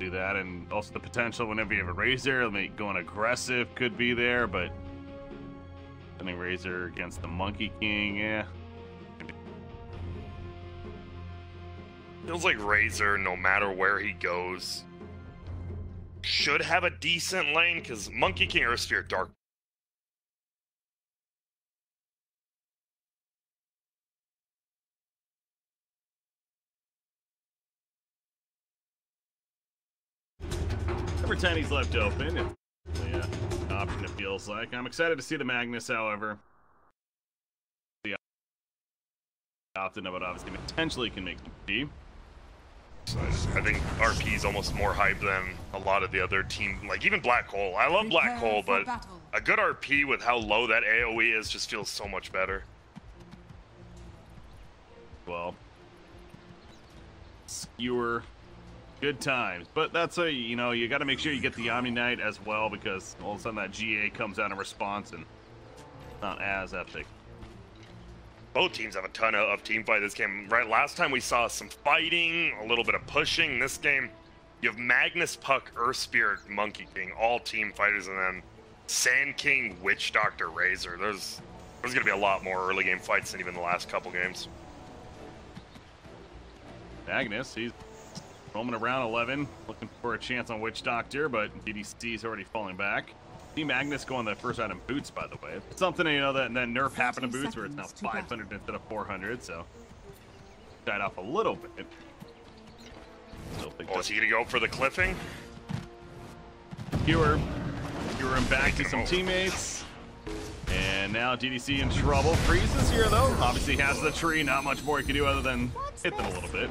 do that, and also the potential whenever you have a Razor, going aggressive could be there, but sending Razor against the Monkey King, yeah. Feels like Razor, no matter where he goes, should have a decent lane, because Monkey King or Spirit Dark. Number 10 he's left open. Yeah, option it feels like. I'm excited to see the Magnus, however. The often of it obviously potentially can make B. So I think RP is almost more hype than a lot of the other team, like even Black Hole. I love Black Hole, but a good RP with how low that AoE is just feels so much better. Well, skewer. Good times, but that's a, you know, you got to make sure you get the Omni Knight as well, because all of a sudden that GA comes out in response and it's not as epic. Both teams have a ton of team fight this game. Right, last time we saw some fighting, a little bit of pushing. This game, you have Magnus, Puck, Earth Spirit, Monkey King, all team fighters, and then Sand King, Witch Doctor, Razor. There's going to be a lot more early game fights than even the last couple games. Magnus, he's roaming around 11, looking for a chance on Witch Doctor, but DDC's already falling back. See Magnus going the first round in boots, by the way. It's something, you know, that nerf happened to boots where it's now 500 instead of 400, so died off a little bit. Oh, is he gonna go for the cliffing? Skewer him back to some teammates. And now DDC in trouble. Freezes here, though. Obviously has the tree. Not much more he can do other than hit them a little bit.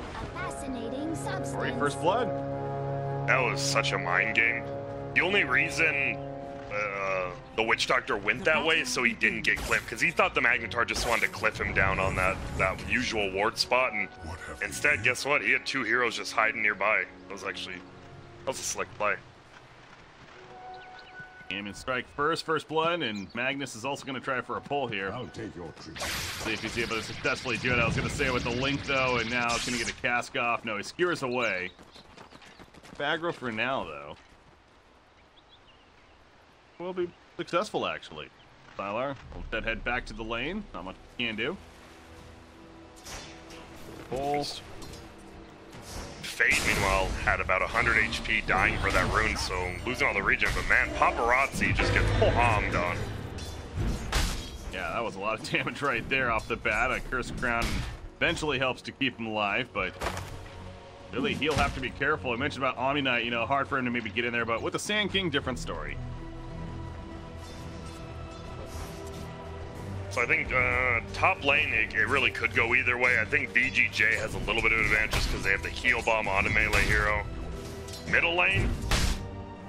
Already first blood. That was such a mind game. The only reason the Witch Doctor went that way is so he didn't get clipped, because he thought the Magnetar just wanted to cliff him down on that usual ward spot, and instead, guess what? He had two heroes just hiding nearby. That was a slick play. Aim and strike first blood, and Magnus is also going to try for a pull here. I'll take your treat. See if he's able to successfully do it. I was going to say with the link, though, and now it's going to get a cask off. No, he skewers away. Baggro for now, though. Will be successful, actually. Sylar will instead head back to the lane. Not much he can do. Pull. Fate, meanwhile, had about 100 HP dying for that rune, so losing all the regen. But man, Paparazzi just gets bombed on. Yeah, that was a lot of damage right there off the bat. A Cursed Crown eventually helps to keep him alive, but really, he'll have to be careful. I mentioned about Omni Knight, you know, hard for him to maybe get in there, but with the Sand King, different story. So I think top lane, it really could go either way. I think VGJ has a little bit of advantage just because they have the heal bomb on a melee hero. Middle lane,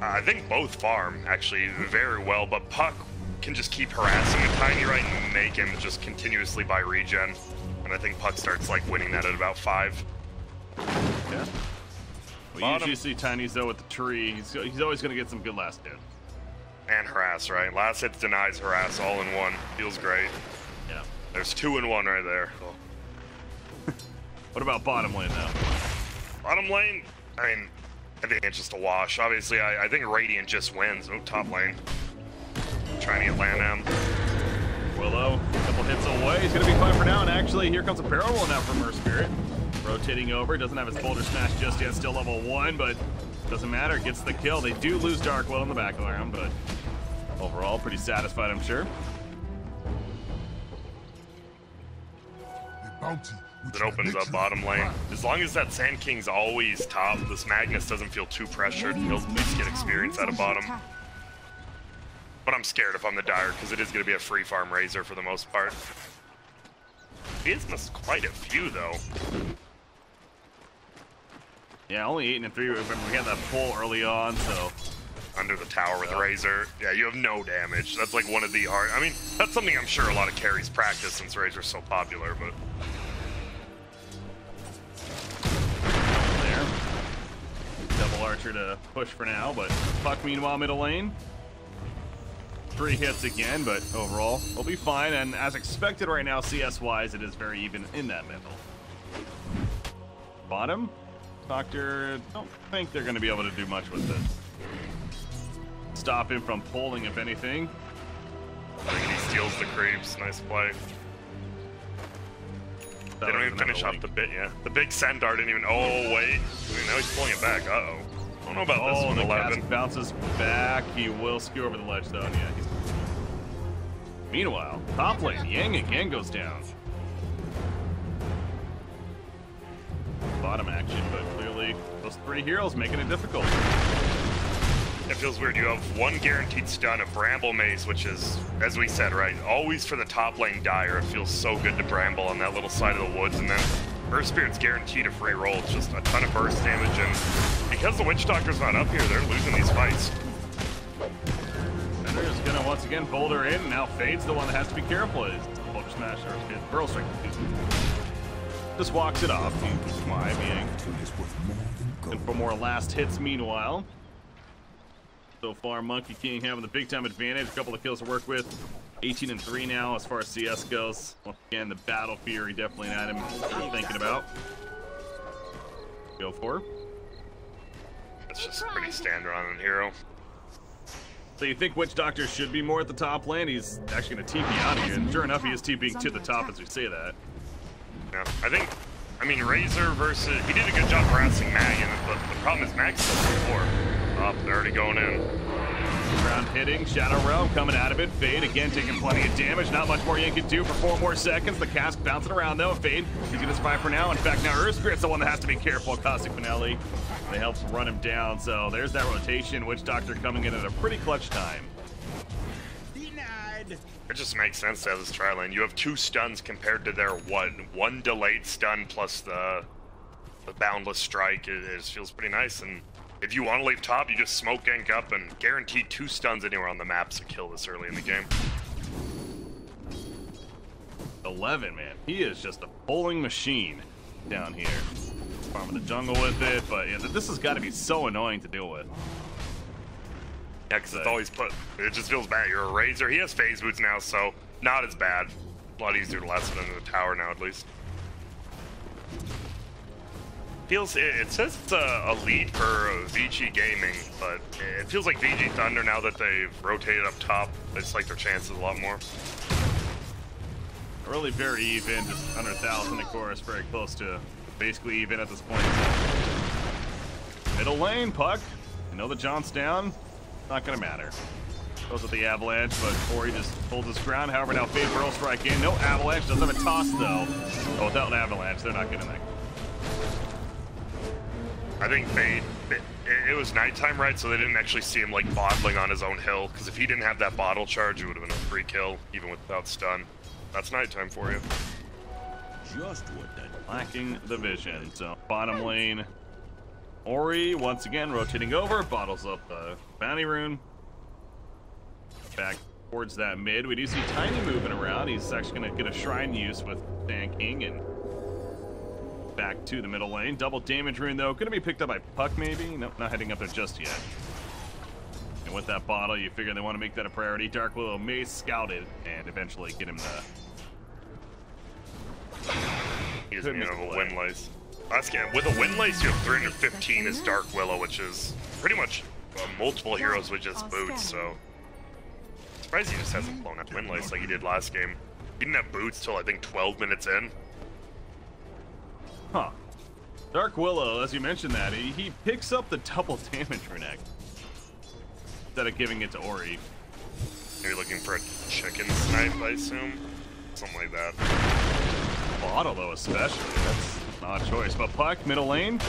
I think both farm actually very well, but Puck can just keep harassing the Tiny right and make him just continuously buy regen. And I think Puck starts like winning that at about 5. Yeah. We usually see Tiny's though with the tree. He's always going to get some good last hit. And harass, right? Last hits denies harass all in one. Feels great. Yeah. There's 2 in 1 right there. Oh. What about bottom lane now? Bottom lane, I mean, I think it's just a wash. Obviously, I think Radiant just wins. Oh, top lane. Trying to get Landam. Willow, a couple hits away. He's going to be fine for now. And actually, here comes a parallel now from Earth Spirit. Rotating over. Doesn't have his Boulder Smash just yet. Still level 1, but doesn't matter. Gets the kill. They do lose Dark Will in the background, but overall, pretty satisfied, I'm sure. It opens up bottom lane. As long as that Sand King's always top, this Magnus doesn't feel too pressured. He'll at least get experience out of bottom. But I'm scared if I'm the Dire, because it is going to be a free farm Razor for the most part. He has missed quite a few, though. Yeah, only 8 and 3. Remember, we had that pull early on, so under the tower with Razor. Yeah, you have no damage. That's like one of the hard. I mean, that's something I'm sure a lot of carries practice since Razor's so popular, but. There. Double Archer to push for now, but Puck meanwhile middle lane. 3 hits again, but overall, we'll be fine. And as expected right now, CS-wise, it is very even in that middle. Bottom. Doctor, don't think they're going to be able to do much with it. Stop him from pulling, if anything. I think he steals the creeps. Nice play. They don't even finish off the bit, yeah. The big Centaur didn't even. Oh, wait. I mean, now he's pulling it back. Uh-oh. I don't know about this one, the 11. cask bounces back. He will skew over the ledge, though. Yeah. Meanwhile, top lane, Yang again goes down. Bottom action, but clearly those three heroes making it difficult. It feels weird. You have one guaranteed stun, a Bramble Maze, which is, as we said, right, always for the top lane Dire. It feels so good to Bramble on that little side of the woods, and then Earth Spirit's guaranteed a free roll. It's just a ton of burst damage, and because the Witch Doctor's not up here, they're losing these fights. They're just gonna once again boulder in, and now Fade's the one that has to be careful. Is Boulder Smash or Pearl Strike. Just walks it off. Why being and for more last hits meanwhile. So far, Monkey King having the big time advantage. A couple of kills to work with. 18-3 now as far as CS goes. Once again, the Battle Fury definitely an item we're thinking about. Go for. That's just pretty standard on a hero. So you think Witch Doctor should be more at the top lane? He's actually going to TP out of here. And sure enough, he is TPing to the top as we say that. Yeah, I mean, Razor versus... He did a good job harassing Mag, but the problem is Mag's still before. Oh, they're already going in. Ground hitting, Shadow Realm coming out of it. Fade again taking plenty of damage. Not much more Yang can do for 4 more seconds. The cask bouncing around though. Fade, he's gonna survive for now. In fact, now Earth Spirit's the one that has to be careful. Caustic Finale, they help run him down. So there's that rotation. Witch Doctor coming in at a pretty clutch time. Denied. It just makes sense to have this tri lane. You have 2 stuns compared to their one delayed stun plus the boundless strike. It just feels pretty nice. And if you want to leave top, you just smoke gank up and guarantee 2 stuns anywhere on the map to kill this early in the game. 11, man. He is just a bowling machine down here. Farming the jungle with it, but yeah, this has got to be so annoying to deal with. Yeah, because it's always it just feels bad. You're a Razor. He has phase boots now, so not as bad. A lot easier to last it into the tower now, at least. It says it's a lead for Vici Gaming, but it feels like VG Thunder, now that they've rotated up top, they just like their chances a lot more. Really very even, just under 1,000 of course, very close to basically even at this point. Middle lane, Puck. You know the jaunt's down, not gonna matter. Goes with the Avalanche, but Ori just holds his ground. However, now Fade Pearl Strike in. No Avalanche, doesn't have a toss though. Oh, without an Avalanche, they're not getting that. I think Fade, it was nighttime, right? So they didn't actually see him like bottling on his own hill. Because if he didn't have that bottle charge, it would have been a free kill, even without stun. That's nighttime for you. Just what that lacking the vision. So bottom lane, Ori once again rotating over, bottles up the bounty rune. Back towards that mid. We do see Tiny moving around. He's actually going to get a shrine use with tanking and back to the middle lane. Double damage rune though, gonna be picked up by Puck maybe? Nope, not heading up there just yet. And with that bottle, you figure they want to make that a priority. Dark Willow may scout it and eventually get him the... He doesn't even have a Windlace. With a Windlace, you have 315 as Dark Willow, which is pretty much multiple heroes with just boots, so... Surprised he just hasn't blown up Windlace like he did last game. He didn't have boots till I think 12 minutes in. Huh. Dark Willow, as you mentioned that, he picks up the double damage rune instead of giving it to Ori. Maybe looking for a chicken snipe, I assume? Something like that. Bottle, though, especially. That's not a choice. But Puck, middle lane,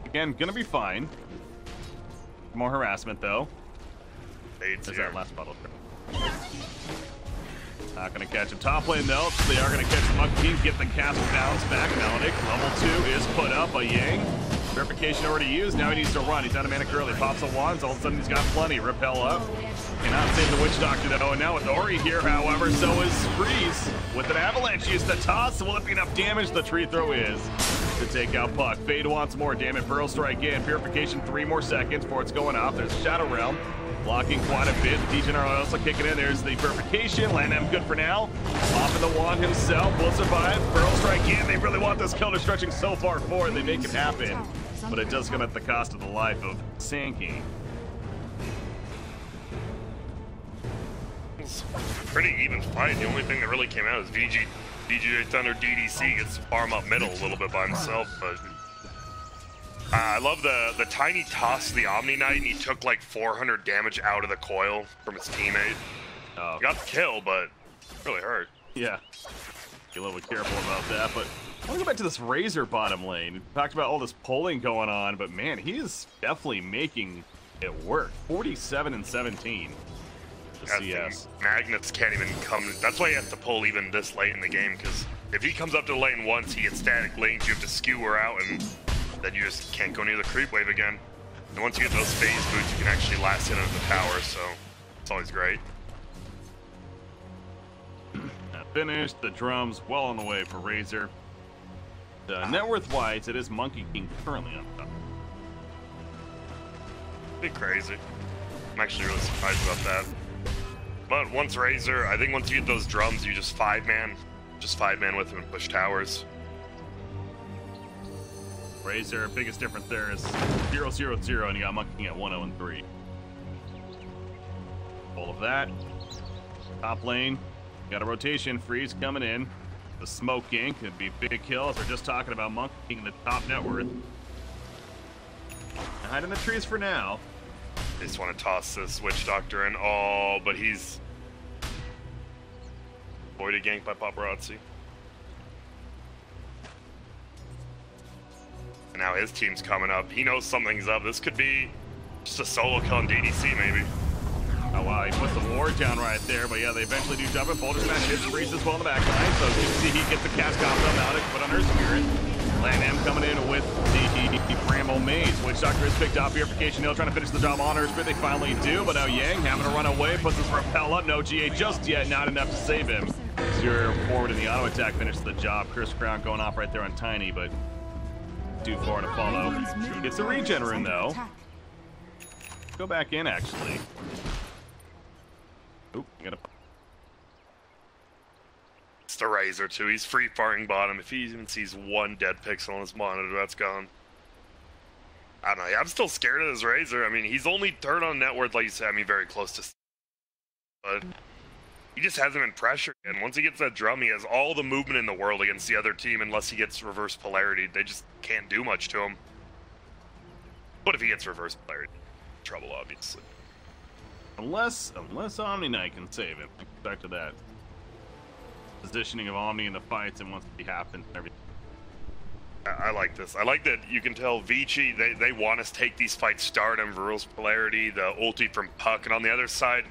again, gonna be fine. More harassment, though. There's that last bottle. Not gonna catch him. Top lane though, they are gonna catch the Monkey King, get the cast bounce back. Melodic, level 2 is put up by Yang. Verification already used, now he needs to run. He's out of mana early, pops a wands, all of a sudden he's got plenty. Repel up. Cannot save the Witch Doctor though, and now with Ori here, however, so is Freeze. With an Avalanche use the toss, will it be enough damage? The tree throw is. to take out Puck. Fade wants more, damn it. Pearl Strike in. Purification 3 more seconds before it's going off. There's Shadow Realm blocking quite a bit. Degenerate also kicking in. There's the Purification. Landam good for now. Off in the wand himself. Will survive. Pearl Strike in. They really want this kill. They're stretching so far forward. They make it happen. But it does come at the cost of the life of Sankey. It's a pretty even fight. The only thing that really came out is VGJ Thunder DDC gets to farm up middle a little bit by himself, but I love the tiny toss to the Omni Knight, and he took like 400 damage out of the coil from his teammate. Oh. He got the kill, but really hurt. Yeah. Be a little bit careful about that, but I want to go back to this Razor bottom lane. We talked about all this polling going on, but man, he is definitely making it work. 47 and 17. CS. Magnets can't even come. That's why he has to pull even this late in the game, because if he comes up to the lane once, he gets static linked, you have to skewer out, and then you just can't go near the creep wave again. And once you get those phase boots, you can actually last hit under the tower, so it's always great. Finished. The drums well on the way for Razor. Net worth wise, it is Monkey King currently on top. Bit crazy. I'm actually really surprised about that. But once Razor, I think once you get those drums, you just 5-man with him and push towers. Razor, biggest difference there is 0-0-0, and you got Monkey King at 1-0-3. All of that. Top lane, got a rotation freeze coming in. The Smoke King could be big kills. We're just talking about Monkey King in the top net worth. Hide in the trees for now. They just want to toss this Witch Doctor in. Oh, but he's avoided gank by Paparazzi. And now his team's coming up. He knows something's up. This could be just a solo kill on DDC, maybe. Oh wow, he puts the ward down right there, but yeah, they eventually do jump it. Boulder Smash hits Freeze as well in the back line, so you see he gets the cast combo out to put on her Spirit. Landam coming in with the Bramble Maze. Witch Doctor is picked up. Purification Hill trying to finish the job on her Spirit. They finally do, but now Yang having to run away, puts his repel up. No GA just yet, not enough to save him. Zero forward in the auto attack finished the job. Curse Crown going off right there on Tiny, but too far to follow. It's a regen rune though. Go back in actually. Oop, you gotta. It's the Razor too. He's free firing bottom. If he even sees one dead pixel on his monitor, that's gone. I don't know. I'm still scared of this Razor. I mean, he's only third on net worth, like you said. I mean, very close to. But he just hasn't been pressured. And once he gets that drum, he has all the movement in the world against the other team. Unless he gets reverse polarity, they just can't do much to him. But if he gets reverse polarity, trouble obviously. Unless Omni Knight can save him. Back to that. Positioning of Omni in the fights and once it happens and everything. I like this. I like that you can tell Vici, they want us to take these fights stardom, Virul's polarity, the ulti from Puck, and on the other side,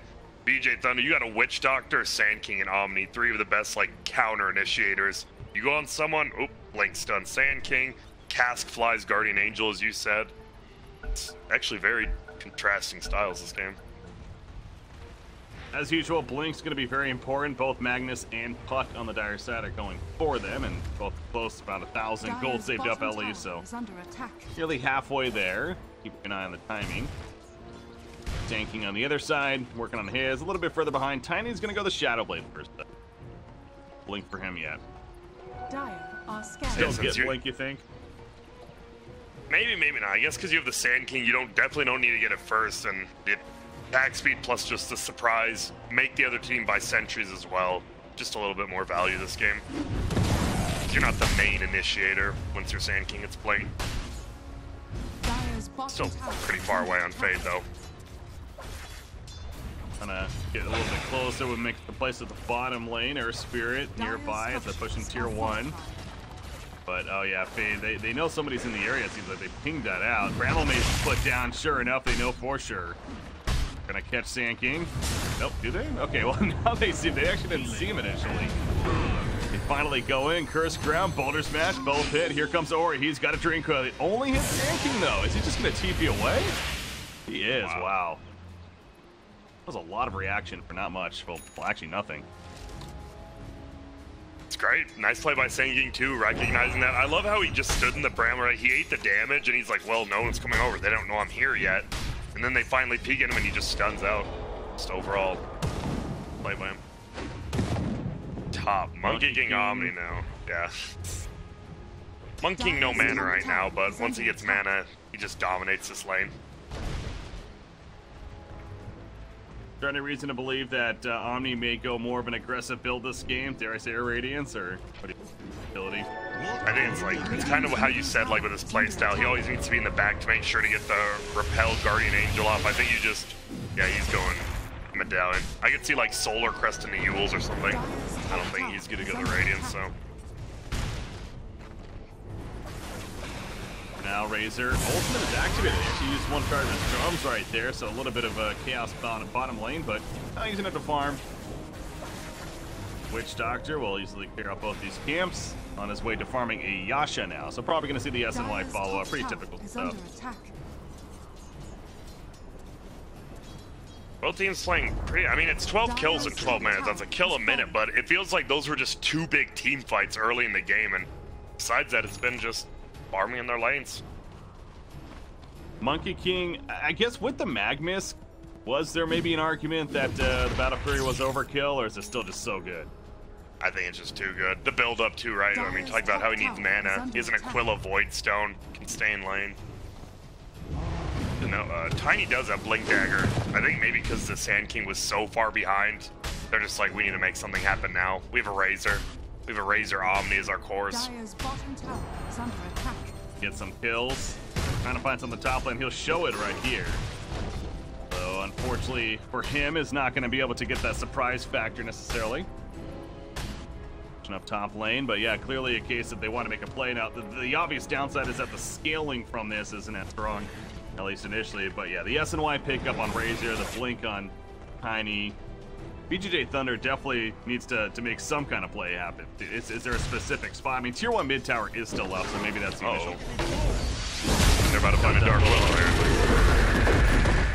VGJ Thunder, you got a Witch Doctor, Sand King, and Omni, 3 of the best like counter initiators. You go on someone, oop, Blink stun Sand King, Cask flies Guardian Angel, as you said. It's actually very contrasting styles this game. As usual, Blink's going to be very important. Both Magnus and Puck on the dire side are going for them, and both close, about 1,000 gold saved up at least, so nearly halfway there. Keep an eye on the timing. Tanking on the other side, working on his. A little bit further behind. Tiny's going to go the Shadow Blade first. Blink for him yet. Still get Blink, you think? Maybe, maybe not. I guess because you have the Sand King, you definitely don't need to get it first, and it attack speed plus just the surprise, make the other team buy sentries as well. Just a little bit more value this game. You're not the main initiator once you're Sand King, it's Blink. Still pretty far away on Fade though. Gonna get a little bit closer. Would make the place at the bottom lane. Air Spirit nearby as they're pushing tier 1. But oh yeah, Fade, they know somebody's in the area. It seems like they pinged that out. Bramble Maze is put down. Sure enough, they know for sure. Gonna catch Sand King. Nope, do they? Okay, well now they see. They actually didn't see him initially. They finally go in. Curse Ground, Boulder Smash, both hit. Here comes Ori. He's got a drink. It only hits Sand King though. Is he just gonna TP away? He is. Wow. That was a lot of reaction for not much. Well actually nothing. It's great. Nice play by Sanging too, recognizing that. I love how he just stood in the Bram, right? He ate the damage and he's like, well, no one's coming over. They don't know I'm here yet. And then they finally peek at him and he just stuns out. Just overall play by him. Top. Monkey King Omni now. Yeah. Monkey King no mana right now, but once he gets mana, he just dominates this lane. Is there any reason to believe that Omni may go more of an aggressive build this game? Dare I say Irradiance, or what do you ability? I think it's like, it's kind of how you said, like with his playstyle. He always needs to be in the back to make sure to get the Repel Guardian Angel off. I think you just, yeah, he's going Medallion. I could see like Solar Crest in the Yules or something. I don't think he's gonna get the Radiance, so. Now Razor, ultimate is activated. He actually used one card of his drums right there, so a little bit of a chaos bottom lane, but not using it to farm. Witch Doctor will easily clear out both these camps on his way to farming a Yasha now, so probably going to see the SNY follow up. Pretty typical stuff. Both teams playing pretty, I mean, it's 12 kills in 12 minutes. That's a kill a minute, but it feels like those were just two big team fights early in the game, and besides that, it's been just farming in their lanes. Monkey King, I guess with the Magmus, was there maybe an argument that the Battle Fury was overkill, or is it still just so good? I think it's just too good. The build up too, right? I mean, talk about how he needs mana. He has an Aquila Void Stone, can stay in lane. You know, Tiny does have Blink Dagger. I think maybe because the Sand King was so far behind, they're just like, we need to make something happen now. We have a Razor. We have a Razor Omni as our cores. Get some kills. Trying to find some on the top lane. He'll show it right here. So unfortunately for him, is not going to be able to get that surprise factor necessarily. Up top lane, but yeah, clearly a case that they want to make a play. Now, the obvious downside is that the scaling from this isn't as strong, at least initially. But yeah, the SNY pickup on Razor, the blink on Tiny. VGJ Thunder definitely needs to make some kind of play happen. Is there a specific spot? I mean, tier 1 mid tower is still up, so maybe that's the initial. They're about to find a Dark Willow here.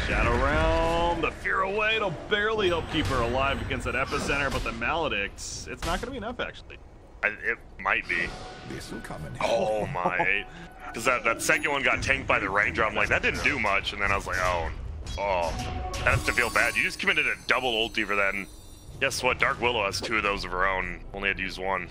Shadow Realm, the Fear Away, it'll barely help keep her alive against that Epicenter, but the Maledict, it's not going to be enough, actually. It might be. This will come in. Oh my. Because that second one got tanked by the Ranger. I'm like, that didn't do much. And then I was like, oh, that has to feel bad. You just committed a double ulti for that. And guess what? Dark Willow has 2 of those of her own. Only had to use 1.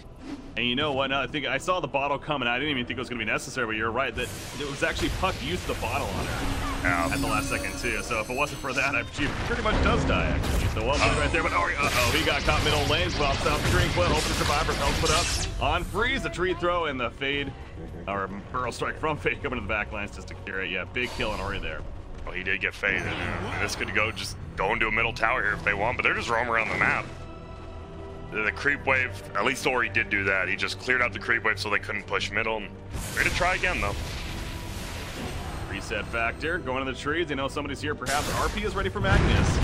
And you know what? No, I think I saw the bottle come, and I didn't even think it was going to be necessary, but you're right. That it was actually Puck used the bottle on her at the last second, too. So if it wasn't for that, she pretty much does die, actually. So one right there, but he got caught middle lane. Pops out the drink, well, open survivor, Pelt put up on freeze, the tree throw, and the fade, or Burrow strike from fade coming to the back lines just to clear it. Yeah, big kill on Ori there. Well, he did get faded. This could just go into a middle tower here if they want, but they're just roaming around the map. The creep wave, at least Ori did do that. He just cleared out the creep wave so they couldn't push middle. And ready to try again, though. Reset factor, going to the trees. They know somebody's here, perhaps. RP is ready for Magnus.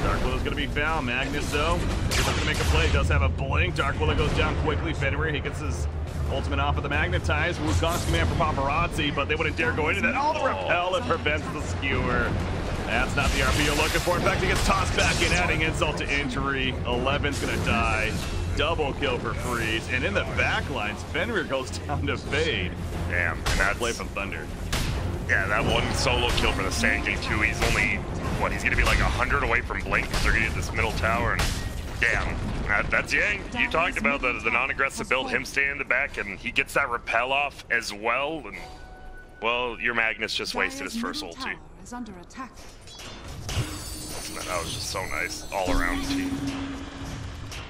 Dark Willow's going to be found. Magnus, though, he's looking to make a play. Does have a blink. Dark Willow goes down quickly. Fenrir, he gets his ultimate off of the Magnetize. Wukong's command for Paparazzi, but they wouldn't dare go into that. Oh, the repel, it prevents the skewer. That's not the RP you're looking for. In fact, he gets tossed back in, adding insult to injury. 11's going to die. Double kill for Freeze. And in the back lines, Fenrir goes down to fade. Damn, and that's play from Thunder. Yeah, that one solo kill for the Sand King, too. He's only, what, he's going to be like 100 away from Blink because they're going to get this middle tower. And damn, that's Yang. You talked about the non-aggressive build, him staying in the back, and he gets that repel off as well. And, well, your Magnus just wasted his first ulti. Under attack. That was just so nice, all around team.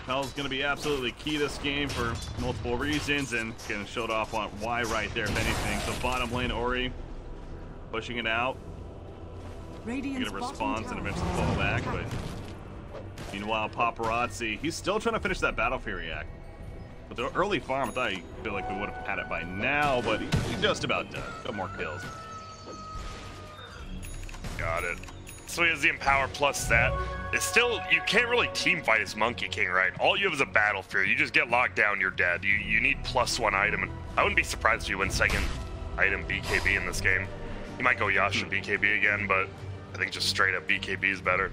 Repel's going to be absolutely key this game for multiple reasons, and getting showed off on why right there, if anything. So bottom lane, Ori pushing it out. Get a response and eventually fall back, but meanwhile, Paparazzi, he's still trying to finish that Battle Fury act. With the early farm, I thought he feel like we would have had it by now, but he's just about done. Got more kills. Got it. So he has the Empower plus that. It's still, you can't really team fight as Monkey King, right? All you have is a Battle Fury. You just get locked down, you're dead. You need +1 item. And I wouldn't be surprised if you win second item BKB in this game. You might go Yasha BKB again, but I think just straight up BKB is better.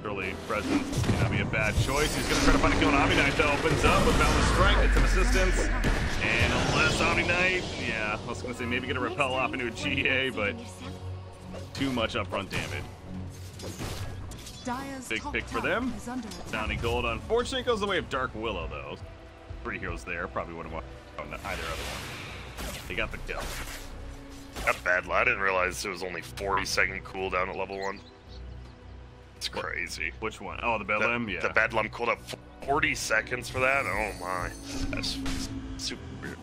early presence may not be a bad choice. He's gonna try to find a kill on Omni Knight though. Opens up with Boundless Strike, gets some assistance. And unless Omni Knight, yeah, I was gonna say maybe get a repel off into a GA, but too much upfront damage. Big pick for them. Sounding Gold, unfortunately, goes the way of Dark Willow though. 3 heroes there, probably wouldn't want either other one. They got the kill. Got bad. I didn't realize it was only 40-second cooldown at level 1. It's crazy. Which one? Oh, the Bedlam? Yeah. The Bedlam cooled up 40 seconds for that? Oh my. That's super weird.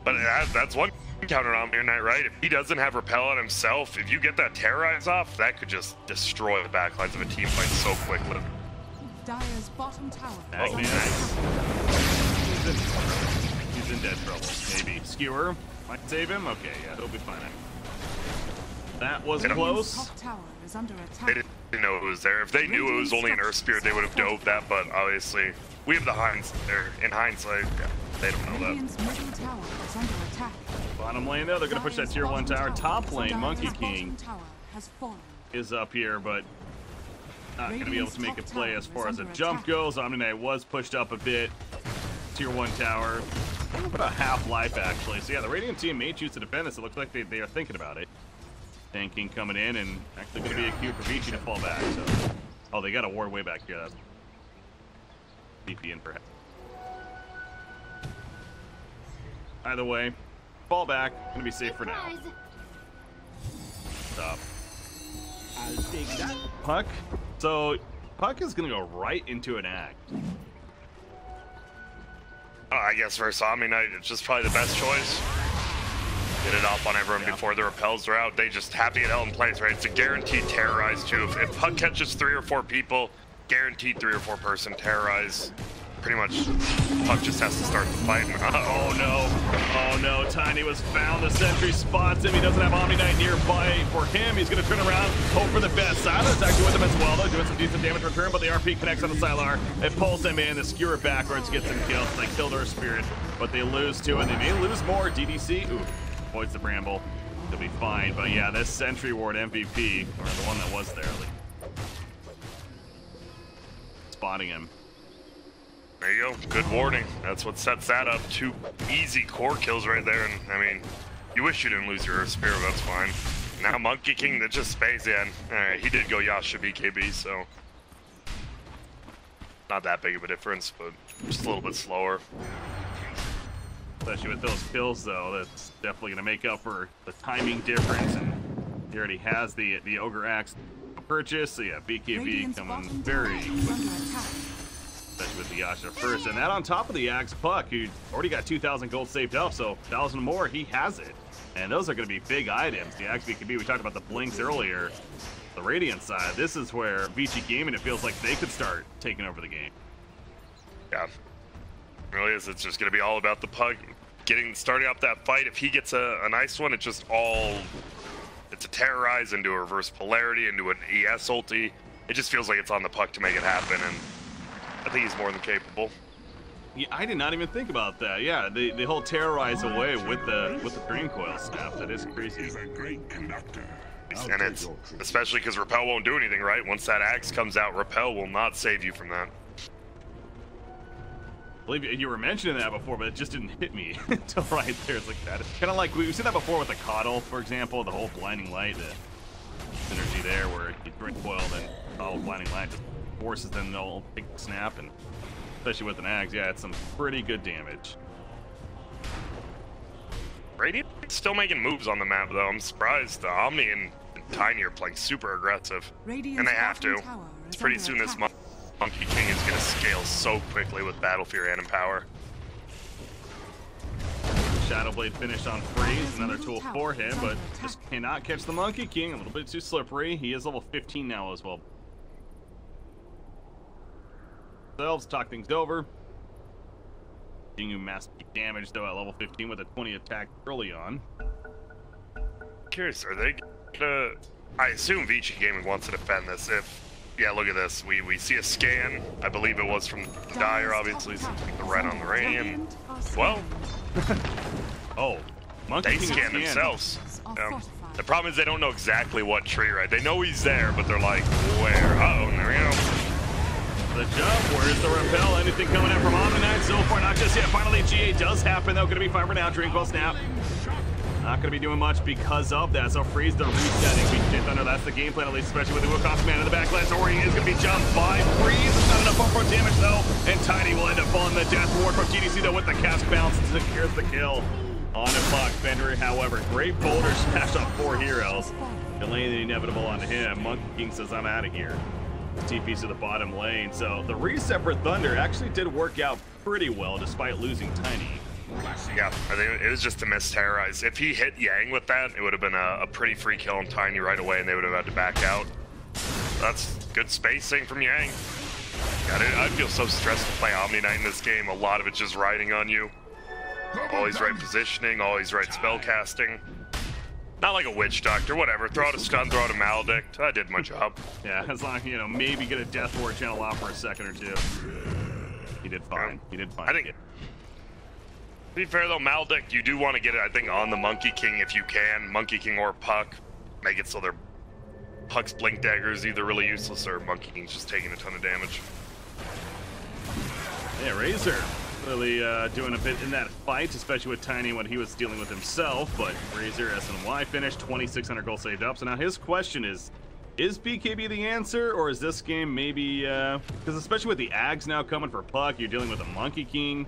But that's one counter on Omni Knight, right? If he doesn't have Repel on himself, if you get that Terrorize off, that could just destroy the backlines of a team fight so quickly. Dire's bottom tower. Oh, nice. He's in dead trouble. Maybe. Skewer might save him? Okay, yeah, he'll be fine. That was close. Top tower is under attack. They didn't know it was there. If they knew it was only an Earth Spirit, they would have dove that, but obviously, we have the in hindsight, yeah, they don't know that. Radiant's middle tower is under attack. Bottom lane though, they're gonna push that tier 1 tower. Top lane, Monkey King has fallen. is up here, but not gonna be able to make a play as far as a jump goes. Omni Knight was pushed up a bit. Tier 1 tower. About half life actually. So yeah, the Radiant team may choose to defend this. It looks like they are thinking about it. Tanking coming in and actually gonna be a cue for Vici to fall back. So, oh, they got a ward way back here. That's DP in perhaps. Either way, fall back. Gonna be safe for now. Stop. I'll take that. Puck. So Puck is gonna go right into an act. I guess versus Omni Knight, it's just probably the best choice. Get it off on everyone before the repels are out. They just have to get held in place, right? It's a guaranteed terrorize too. If Puck catches 3 or 4 people, guaranteed 3 or 4 person terrorize. Pretty much, Puck just has to start the fight. Oh no, oh no, Tiny was found. The sentry spots him. He doesn't have Omni Knight nearby for him. He's gonna turn around, hope for the best. Sylar's actually with him as well, though, doing some decent damage return, but the RP connects on the Sylar. It pulls him in, the skewer backwards, gets him killed. They killed our spirit, but they lose 2, and they may lose more. DDC, ooh, avoids the bramble. He'll be fine, but yeah, this sentry ward MVP, or the one that was there, like, spotting him. There you go. Good warding. That's what sets that up. 2 easy core kills right there. And I mean, you wish you didn't lose your Earth Spirit, but that's fine. Now Monkey King that just spays in. Alright, he did go Yasha BKB, so not that big of a difference, but just a little bit slower. Especially with those kills, though, that's definitely going to make up for the timing difference. And he already has the Ogre Axe purchase, so yeah, BKB coming very quick. Especially with the Yasha first, and that on top of the Axe Puck, who already got 2,000 gold saved up, so 1,000 more, he has it. And those are going to be big items. The Axe BKB, we talked about the blinks earlier. The Radiant side, this is where Vici Gaming, it feels like they could start taking over the game. Yeah, it really is. It's just going to be all about the Puck starting up that fight. If he gets a nice one, it's a terrorize into a reverse polarity, into an ES ulti. It just feels like it's on the Puck to make it happen, and I think he's more than capable. Yeah, I did not even think about that. Yeah, the whole terrorize away with the Green Coil snap. That is crazy. He's a great conductor. And it's especially because Repel won't do anything, right? Once that axe comes out, Repel will not save you from that. I believe you were mentioning that before, but it just didn't hit me until right there. It's like that. It's kind of like we've seen that before with the Coddle, for example, the whole blinding light, the synergy there, where you drink coil, then all blinding light just forces them to all big snap, and especially with an axe, yeah, it's some pretty good damage. Radiant still making moves on the map, though. I'm surprised. The Omni and Tiny are playing super aggressive, and they have to. It's pretty soon this Monkey King is going to scale so quickly with Battle Fear and Empower. Shadowblade finished on Freeze, another tool for him, but just cannot catch the Monkey King. A little bit too slippery. He is level 15 now as well. Themselves talk things over. Jingu massive damage though at level 15 with a 20 attack early on. Curious, are they gonna? I assume Vici Gaming wants to defend this. Yeah, look at this. We see a scan. I believe it was from Dire, obviously, so the red on the Radiant. Well, oh, Monkey they King scanned themselves. Yeah. The problem is they don't know exactly what tree, right? They know he's there, but they're like, where? Uh-oh, there we go. The jump, where's the repel? Anything coming in from Omni-Knight so far? Not just yet. Finally, GA does happen, though. Gonna be fine for now. Drinkwell snap. Not gonna be doing much because of that. So Freeze the resetting. VGJ Thunder, that's the game plan, at least, especially with the Wukong command in the backline. So Ori is gonna be jumped by Freeze. It's not enough upfront damage, though. And Tiny will end up falling the death ward from GDC, though, with the cast bounce. Secures the kill. On to Puck. Fender, however, great boulder smash off 4 heroes. Delaying the inevitable onto him. Monkey King says, I'm out of here. TP's to the bottom lane. So the reset for Thunder actually did work out pretty well despite losing Tiny. Yeah, I think it was just a misterrorize. If he hit Yang with that, it would have been a pretty free kill on Tiny right away, and they would have had to back out. That's good spacing from Yang. God, I feel so stressed to play Omni-Knight in this game. A lot of it's just riding on you. Always right positioning, always right spell casting. Not like a witch doctor, whatever. Throw out a stun, throw out a maledict. I did my job. Yeah, as long as, you know, maybe get a death ward channel off for a second or two. He did fine. He did fine. I think, to be fair though, maledict, you do want to get it, I think, on the Monkey King if you can. Monkey King or Puck. Make it so their Puck's blink dagger is either really useless or Monkey King's just taking a ton of damage. Yeah, Razor really doing a bit in that fight, especially with Tiny when he was dealing with himself. But Razor SNY finished 2,600 gold saved up. So now his question is BKB the answer, or is this game maybe because especially with the Ags now coming for Puck, you're dealing with a Monkey King.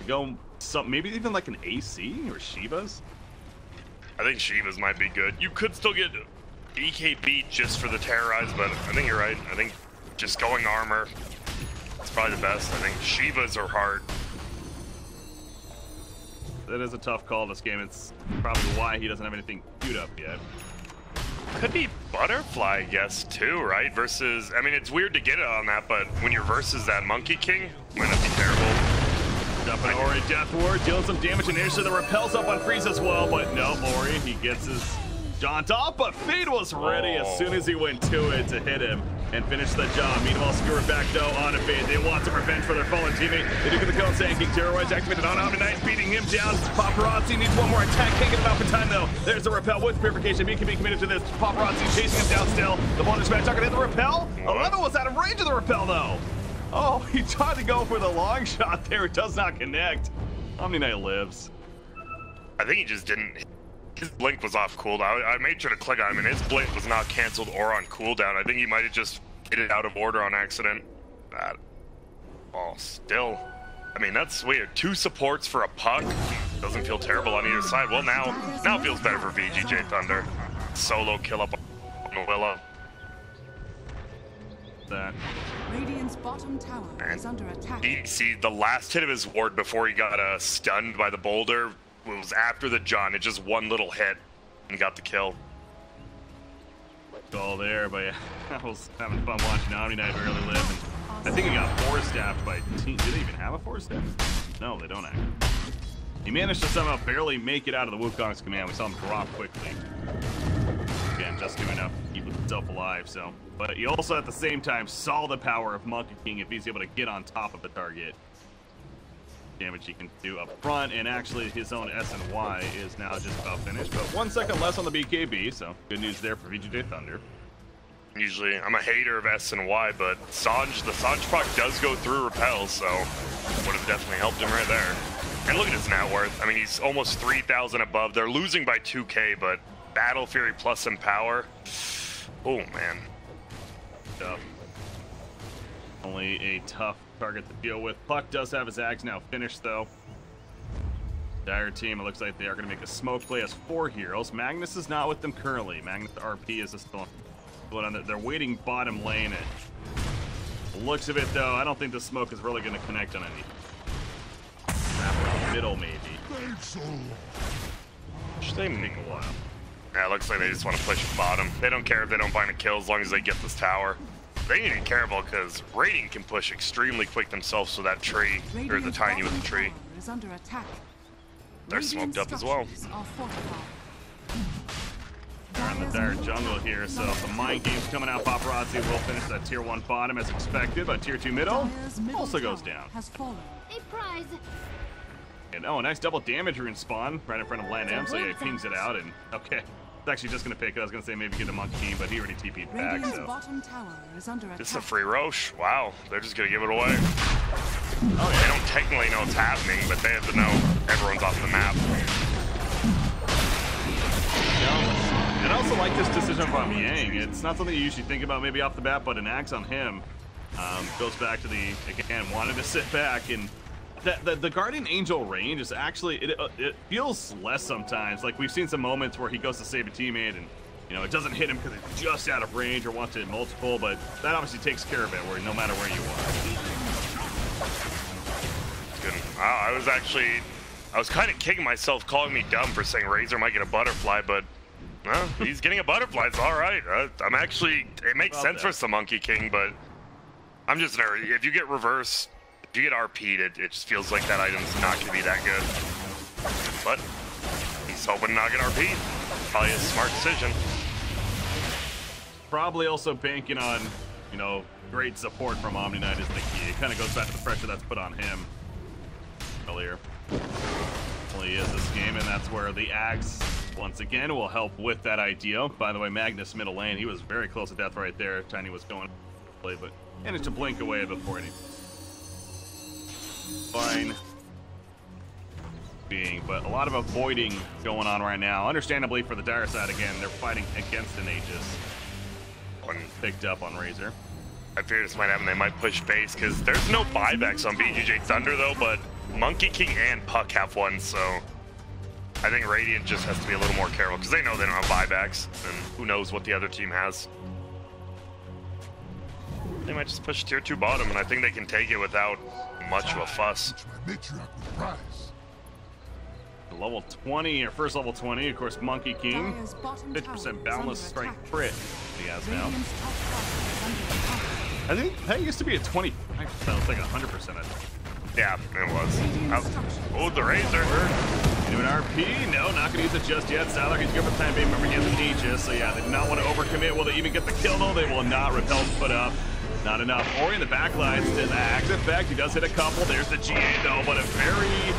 Go some maybe even like an AC or Shiva's. I think Shiva's might be good. You could still get BKB just for the terrorize, but I think you're right. I think just going armor. It's probably the best. I think Shivas are hard. That is a tough call this game. It's probably why he doesn't have anything queued up yet. Could be Butterfly, I guess, too, right? Versus, I mean, it's weird to get it on that, but when you're versus that Monkey King, might not be terrible. Up an Ori Death Ward, dealing some damage initially. The repel's up on Freeze as well, but no, Ori, he gets his jaunt off, but Fade was ready as soon as he went to it to hit him and finish the job. Meanwhile, Skewer back though on a Fade. They want some revenge for their fallen teammate. They do get the kill, Sand King Terrorize activated on Omni-Knight, beating him down. Paparazzi needs one more attack, can't get enough in time though. There's the repel with purification. B can be committed to this. Paparazzi chasing him down still. The bonus match not gonna hit the repel. 11 was out of range of the repel though. Oh, he tried to go for the long shot there. It does not connect. Omni-Knight lives. I think he just didn't. His blink was off cooldown. I made sure to click on him, and his blink was not canceled or on cooldown. I think he might have just hit it out of order on accident. Oh, still. I mean, that's weird. 2 supports for a Puck. Doesn't feel terrible on either side. Well, now it feels better for VGJ Thunder. Solo kill up on Willow. That. Radiant's bottom tower is under attack. See, the last hit of his ward before he got stunned by the boulder was after the John. It just one little hit and got the kill. All there, but yeah, I was having fun watching Omni-Knight really live. And I think he got 4-staffed by team. Did they even have a 4-staff? No, they don't actually. He managed to somehow barely make it out of the Wukong's command. We saw him drop quickly. Again, just doing enough to keep himself alive, so. But he also, at the same time, saw the power of Monkey King if he's able to get on top of the target. Damage he can do up front, and actually his own SNY is now just about finished. But 1 second less on the BKB, so good news there for VGJ Thunder. Usually, I'm a hater of SNY, but the Sanj proc does go through repels, so would have definitely helped him right there. And look at his net worth. I mean, he's almost 3,000 above. They're losing by 2K, but Battle Fury plus Empower. Oh, man. Tough. Only a tough target to deal with. Puck does have his Ags now finished, though. Dire team, it looks like they are going to make a smoke play as 4 heroes. Magnus is not with them currently. Magnus RP is still on there. They're waiting bottom lane. And looks of it, though, I don't think the smoke is really going to connect on any. Wrap around middle, maybe. Should they take a while? Yeah, it looks like they just want to push bottom. They don't care if they don't find a kill as long as they get this tower. They need to be careful because Radiant can push extremely quick themselves with that tree, or the Tiny with the tree. Is under attack. They're smoked up as well. They're in the dire jungle here, so the mind game's coming out. Paparazzi will finish that tier 1 bottom as expected, but tier 2 middle also goes down. A prize. And oh, a nice double damage rune spawn right in front of Land M, so yeah, he pings it out, and okay. was actually just going to pick it. I was going to say maybe get a Monkey King, but he already TP'd back, Radiant's so. bottom tower is under attack. This is a free Roche. Wow, they're just gonna give it away. Oh, They don't technically know what's happening, but they have to know everyone's off the map. And I also like this decision from Yang. It's not something you usually think about maybe off the bat, but an axe on him goes back to the, again, wanted to sit back. And the Guardian Angel range is actually, it feels less sometimes. Like we've seen some moments where he goes to save a teammate and, you know, it doesn't hit him because it's just out of range or wants to hit multiple, but that obviously takes care of it where no matter where you are. Good. I was kind of kicking myself calling me dumb for saying Razor might get a butterfly, but well, he's getting a butterfly. It's all right. I'm actually, it makes sense for some Monkey King, but I'm just nervous. If you get reverse, if you get RP'd, it just feels like that item's not going to be that good. But he's hoping to not get RP'd. Probably a smart decision. Probably also banking on, you know, great support from Omni Knight is the key. It kind of goes back to the pressure that's put on him earlier. Well, he is this game, and that's where the Axe, once again, will help with that idea. By the way, Magnus middle lane, he was very close to death right there. Tiny was going to play, but managed to blink away before any. Fine. But a lot of avoiding going on right now. Understandably for the dire side, again, they're fighting against an Aegis. One picked up on Razor. I fear this might happen. They might push base because there's no buybacks on VGJ Thunder though, but Monkey King and Puck have one, so I think Radiant just has to be a little more careful because they know they don't have buybacks, and who knows what the other team has. They might just push tier 2 bottom, and I think they can take it without much of a fuss. Level 20, or first level 20, of course, Monkey King. 50% boundless strike crit he has now. I think that used to be a 25%, it's like 100%. Yeah, it was. Oh, the Razor. Into an RP? No, not gonna use it just yet. Salar, he's good for the time being. Remember, he has an Aegis, so yeah, they do not want to overcommit. Will they even get the kill, though? They will not. Repel's put up. Not enough. Ori in the backline, still active effect. He does hit a couple. There's the GA, though, but a very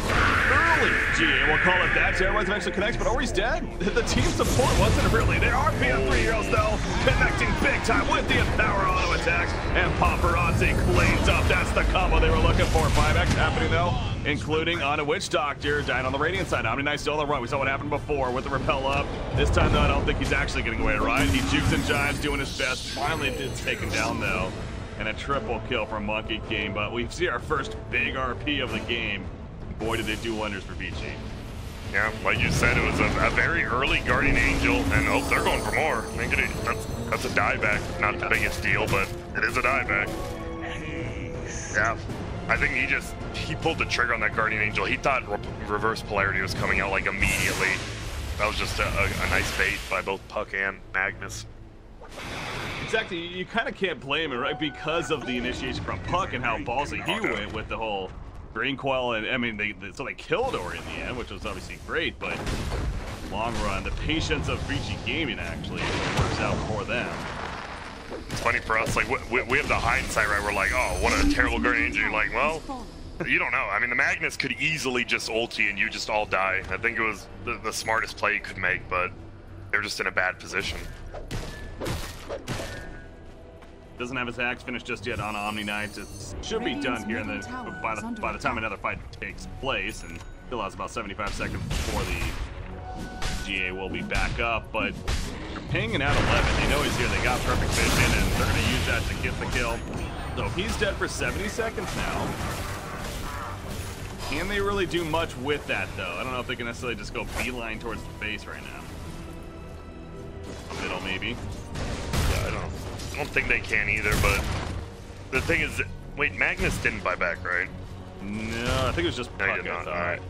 early GA, we'll call it that. Terrorize eventually connects, but Ori's dead. The team support wasn't really. There are PM3 heroes, though, connecting big time with the Empower auto attacks, and Paparazzi cleans up. That's the combo they were looking for. 5x happening, though, including on a Witch Doctor, dying on the Radiant side. Omni Knight still on the run. We saw what happened before with the Repel up. This time, though, I don't think he's actually getting away to ride. He jukes and jives, doing his best. Finally, it's taken down, though, and a triple kill from Monkey King, but we see our first big RP of the game. Boy, did they do wonders for Vici. Yeah, like you said, it was a very early Guardian Angel, and oh, they're going for more. That's a dieback. Not the biggest deal, but it is a dieback. Yeah, I think he pulled the trigger on that Guardian Angel. He thought reverse polarity was coming out like immediately. That was just a nice bait by both Puck and Magnus. Exactly, you kind of can't blame him, right? Because of the initiation from Puck and how ballsy he went with the whole Green Quell, and I mean, so they killed Ori in the end, which was obviously great, but long run, the patience of Vici Gaming actually works out for them. It's funny for us, like, we have the hindsight, right? We're like, oh, what a terrible Guardian Angel. You're like, well, you don't know. I mean, the Magnus could easily just ulti and you just all die. I think it was the smartest play you could make, but they're just in a bad position. Doesn't have his axe finished just yet on Omni Knight. It should be done here, and then by the time another fight takes place, and still has about 75 seconds before the GA will be back up, but they're pinging out 11. They know he's here. They got perfect vision, and they're going to use that to get the kill. So he's dead for 70 seconds now. Can they really do much with that, though? I don't know if they can necessarily just go beeline towards the base right now. Middle, maybe. Yeah, I don't think they can either, but the thing is, wait, Magnus didn't buy back, right? No, I think it was just Puck. No, he did not. All right.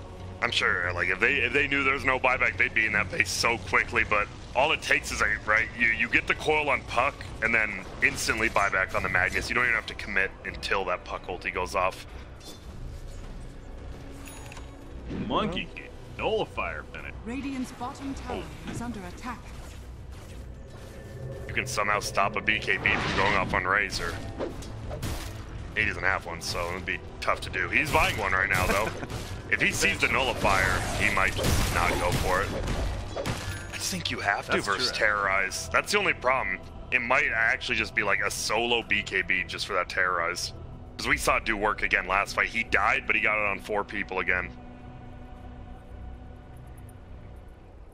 I'm sure, like, if they knew there was no buyback, they'd be in that base so quickly, but all it takes is, right, you get the coil on Puck, and then instantly buyback on the Magnus. You don't even have to commit until that Puck ulti goes off. Monkey King, nullifier finish. Radiant's bottom tower is under attack. You can somehow stop a BKB from going off on Razor. He doesn't have one, so it'd be tough to do. He's buying one right now, though. If he sees the nullifier, he might just not go for it. think you have to That's versus true. Terrorize. That's the only problem. It might actually just be like a solo BKB just for that Terrorize. Because we saw it do work again last fight. He died, but he got it on 4 people again.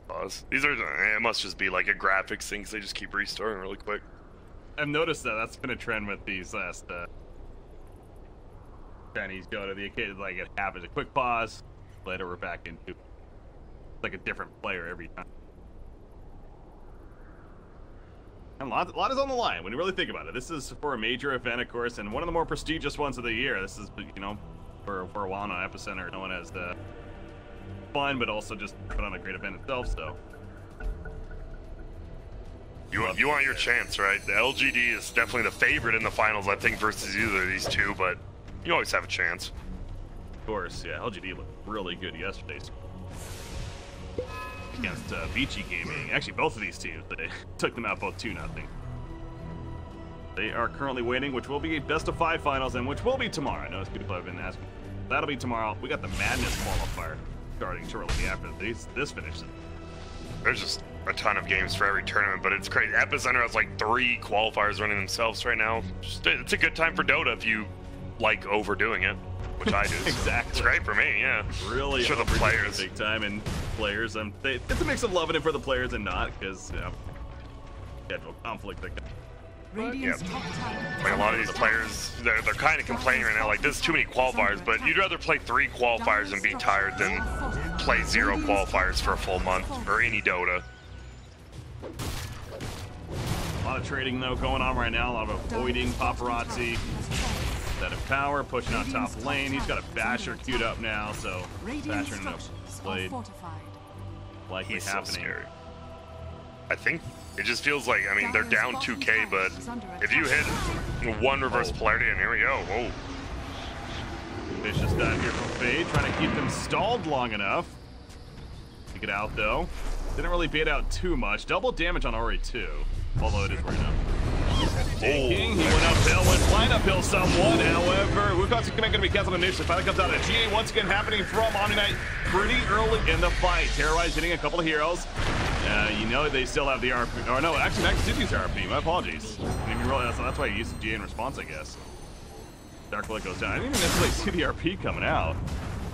Pause. These are, it must just be like a graphics thing, 'cause they just keep restoring really quick. I've noticed that that's been a trend with these last Chinese go to the occasion, like it happens a quick pause, later we're back into like a different player every time. And a lot is on the line when you really think about it. This is for a major event, of course, and one of the more prestigious ones of the year. This is, you know, for a while now, Epicenter known as the fun, but also just put on a great event itself. So You want your chance, right? The LGD is definitely the favorite in the finals, I think, versus either of these two, but you always have a chance. of course, yeah, LGD looked really good yesterday against Vici Gaming. Actually, both of these teams, they took them out both 2-0. They are currently waiting, which will be a best-of-5 finals, and which will be tomorrow. I know people have been asking. That'll be tomorrow. We got the Madness qualifier starting shortly after this finishes. There's just a ton of games for every tournament, but it's crazy. Epicenter has like 3 qualifiers running themselves right now. It's a good time for Dota if you like overdoing it, which I do. Exactly. It's great for me, yeah. Really for the players. big time, and players, it's a mix of loving it for the players and not, because, you know, schedule conflict. Radiant's Yeah. top tower. Like a lot of these players, they're kind of complaining right now, like, this is too many qualifiers, but you'd rather play 3 qualifiers and be tired than play 0 qualifiers for a full month, or any Dota. A lot of trading, though, going on right now. A lot of avoiding paparazzi. That of power, pushing out top lane. He's got a Basher queued up now, so Radiant Basher and structures are played fortified. likely He's so happening. scary. I think it just feels like, I mean, they're down 2k, but if you hit 1 reverse polarity, and here we go, whoa. Vicious dive here from Fade, trying to keep them stalled long enough. Take it out, though. Didn't really bait out too much. Double damage on Ori, too, although it is right now. King, he went uphill, went flying uphill somewhat. However, Wukong's command going to be canceled initially. Finally comes out a GA once again happening from Omni Knight pretty early in the fight. Terrorize hitting a couple of heroes. You know they still have the RP. Or no, actually Max did use RP. My apologies. I didn't even realize that's why he used the GA in response, I guess. Dark Blade goes down. I didn't even necessarily see the RP coming out.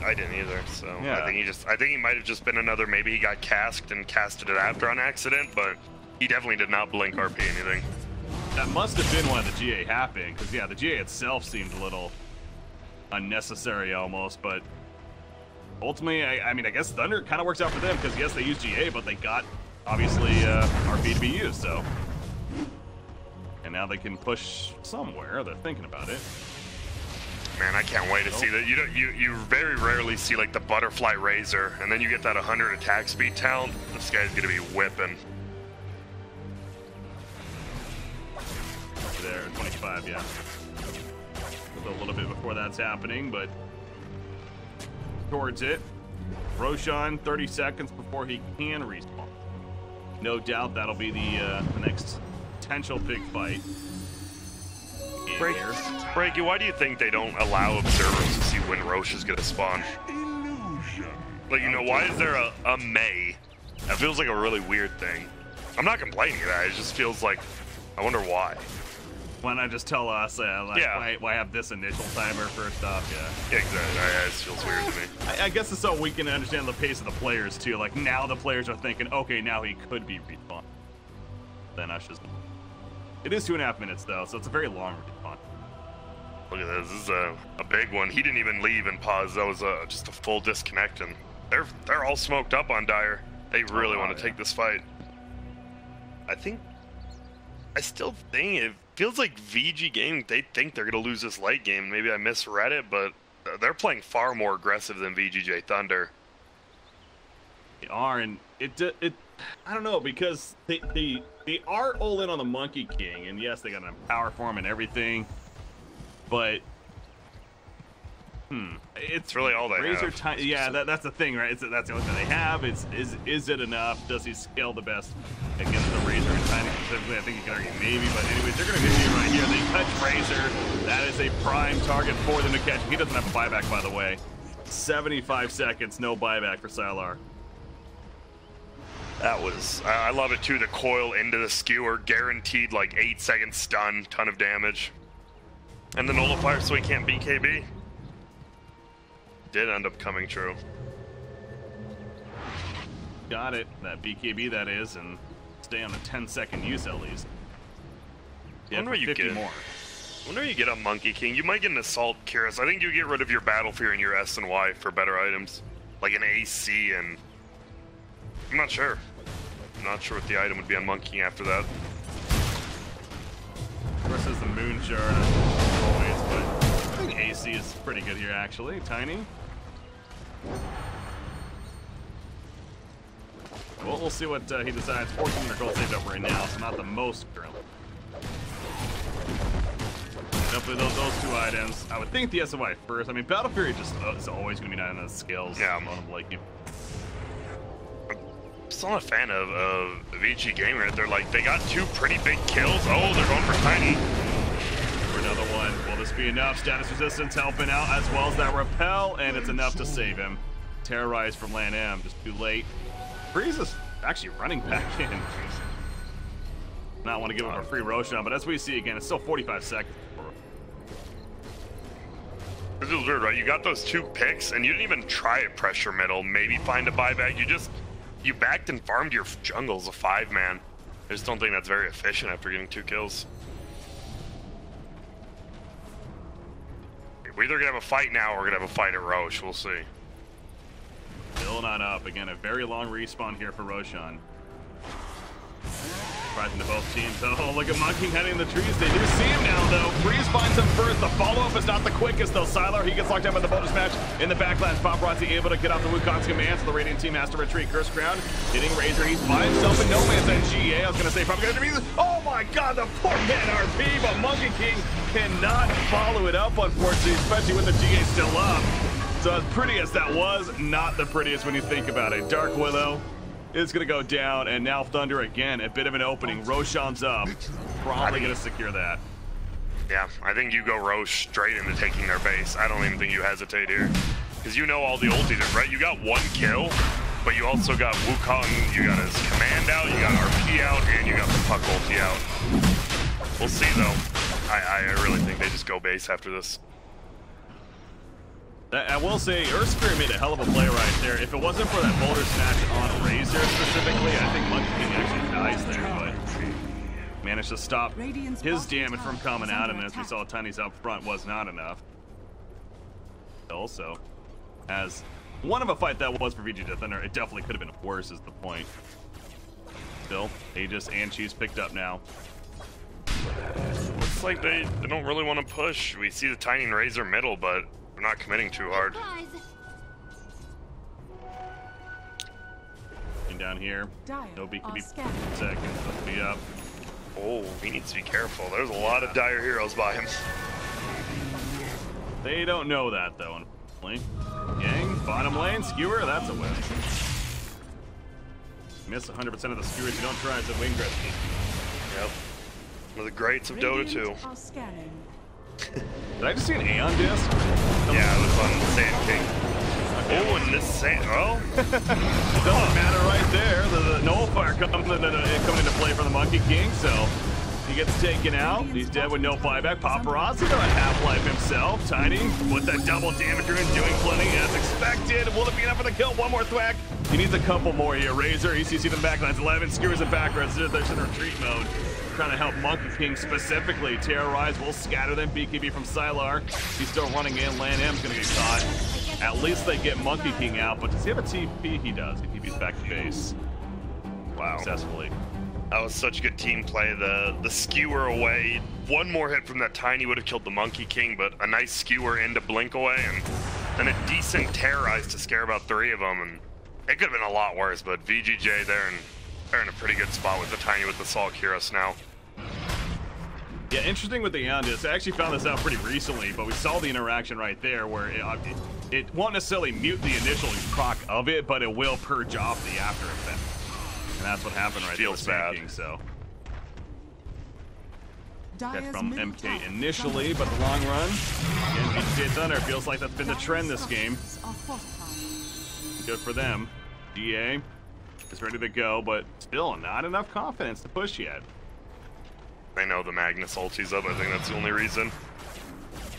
I didn't either, so Yeah. I think he might have just been another, maybe he got casked and casted it after on accident, but he definitely did not blink RP anything. That must have been why the GA happened, because yeah, the GA itself seemed a little unnecessary almost, but ultimately, I mean, I guess Thunder kind of works out for them, because yes, they use GA, but they got, obviously, RP to be used, so. And now they can push somewhere, they're thinking about it. Man, I can't wait to see that. You very rarely see like the butterfly razor, and then you get that 100 attack speed talent. This guy's gonna be whipping. There, 25, yeah. A little bit before that's happening, but towards it. Roshan, 30 seconds before he can respawn. No doubt that'll be the next potential big fight. Breaky, why do you think they don't allow observers to see when Roche is gonna spawn? Like, you know, why is there a May? That feels like a really weird thing. I'm not complaining that, it just feels like, I wonder why. Why not just tell us, like, Yeah. why have this initial timer first off, yeah. Yeah, exactly, it just feels weird to me. I guess it's so we can understand the pace of the players, too. Like, now the players are thinking, okay, now he could be respawned. Then us just... It is 2.5 minutes, though, so it's a very long respawn. Look at this, this is a big one. He didn't even leave and pause, that was just a full disconnect, and they're all smoked up on Dire. They really want to take this fight. I still think it feels like VG Gaming, they think they're going to lose this late game. Maybe I misread it, but they're playing far more aggressive than VGJ Thunder. They are, and I don't know, because they are all in on the Monkey King, and yes, they got an power form and everything, but It's really all they Razor have. yeah, that's the thing, right? That's the only thing they have. Is it enough? Does he scale the best against the Razor and Tiny specifically? I think you can argue maybe, but anyways, they're going to continue right here. They touch Razor. That is a prime target for them to catch. He doesn't have a buyback, by the way. 75 seconds, no buyback for Sylar. That was, I love it too, the coil into the skewer, guaranteed like 8-second stun, ton of damage. And the nullifier so he can't BKB. Did end up coming true. Got it, that BKB that is, and stay on the 10-second use at least. Yeah, Wonder what you 50 get. more. Wonder you get a Monkey King. You might get an Assault Cuirass. I think you get rid of your Battle Fear and your S and Y for better items. Like an AC and... I'm not sure. I'm not sure what the item would be on Monkey King after that. Versus the Moon Jar, always, but I think AC is pretty good here actually. Tiny. Well, we'll see what he decides. 1400 gold saved up right now, so not the most currently. Definitely those two items. I would think the SOI first. I mean, Battle Fury just is always going to be 9 on the skills. Yeah. Like, I'm still not a fan of Vici Gamer. They're like, they got 2 pretty big kills. Oh, they're going for Tiny. For another one. Will this be enough? Status resistance helping out, as well as that repel, and it's enough to save him. Terrorize from Lan M, just too late. Freeze is actually running back in. Not want to give him a free Roshan, but as we see again, it's still 45 seconds. This is weird, right? You got those 2 picks, and you didn't even try a pressure middle, maybe find a buyback. You backed and farmed your jungles a 5-man. I just don't think that's very efficient after getting 2 kills. We're either gonna have a fight now or we're gonna have a fight at Roche. We'll see. Still not up. Again, a very long respawn here for Roshan. Surprising to both teams. Oh, look at Monkey heading in the trees. They do see him now, though. Freeze finds him first. The follow-up is not the quickest, though. Sylar, he gets locked down by the bonus match in the backlands. Paparazzi able to get out the Wukong's command, so the Radiant team has to retreat. Curse Crown hitting Razor. He's by himself in no man's land. GA, I was going to say, probably going to be... Oh, my God, the poor man RP, but Monkey King cannot follow it up, unfortunately, especially with the GA still up. So as pretty as that was, not the prettiest when you think about it. Dark Willow is going to go down, and now Thunder again, a bit of an opening. Roshan's up, probably going to secure that. Yeah, I think you go Roche straight into taking their base. I don't even think you hesitate here. Because you know all the ultis, right? You got 1 kill, but you also got Wukong, you got his command out, you got RP out, and you got the Puck ulti out. We'll see, though. I really think they just go base after this. I will say, Earthsphere made a hell of a play right there. If it wasn't for that boulder snatch on Razor specifically, I think Monkey King actually dies there, but managed to stop his damage from coming out, and as we saw, Tiny's up front was not enough. Also, as one of a fight that was for VGJ Thunder, it definitely could have been worse is the point. Still, Aegis and Cheese picked up now. Looks like they don't really want to push. We see the Tiny and Razor middle, but they're not committing too hard. Down here, no BKB seconds, let's be up. Oh, he needs to be careful. There's a lot of dire heroes by him. They don't know that though, unfortunately. Yang, bottom lane, skewer, that's a win. Miss 100% of the skewers you don't try, said Wayne Gretzky. Yep. One of the greats of Dota 2. Did I just see an Aeon disc? Yeah, it was on Sand King. Oh, and this Sand... Oh. Doesn't matter right there. The nullifier coming into play for the Monkey King, so he gets taken out. He's dead with no buyback. Paparazzi on half-life himself. Tiny with that double damage and doing plenty as expected. Will it be enough for the kill? One more thwack. He needs a couple more here. Razor, ECC the backlines, 11 skewers in backgrounds. They're in retreat mode. Trying to help Monkey King specifically. Terrorize will scatter them. BKB from Sylar. He's still running in. Lan M's gonna get caught. At least they get Monkey King out, but does he have a TP? He does. He TP's back to base. Wow. Successfully. That was such good team play. The skewer away. One more hit from that Tiny would have killed the Monkey King, but a nice skewer into blink away, and then a decent terrorize to scare about 3 of them. And it could have been a lot worse, but VGJ they're in a pretty good spot with the Tiny with the Assault Cuirass now. Yeah, interesting with the Aeon disc. I actually found this out pretty recently, but we saw the interaction right there where it won't necessarily mute the initial proc of it, but it will purge off the after effect. And that's what happened right there with Sand King, so. Get from MK initially, but the long run, again, VGJ Thunder feels like that's been the trend this game. Good for them. GA is ready to go, but still not enough confidence to push yet. They know the Magnus ulti's up. I think that's the only reason.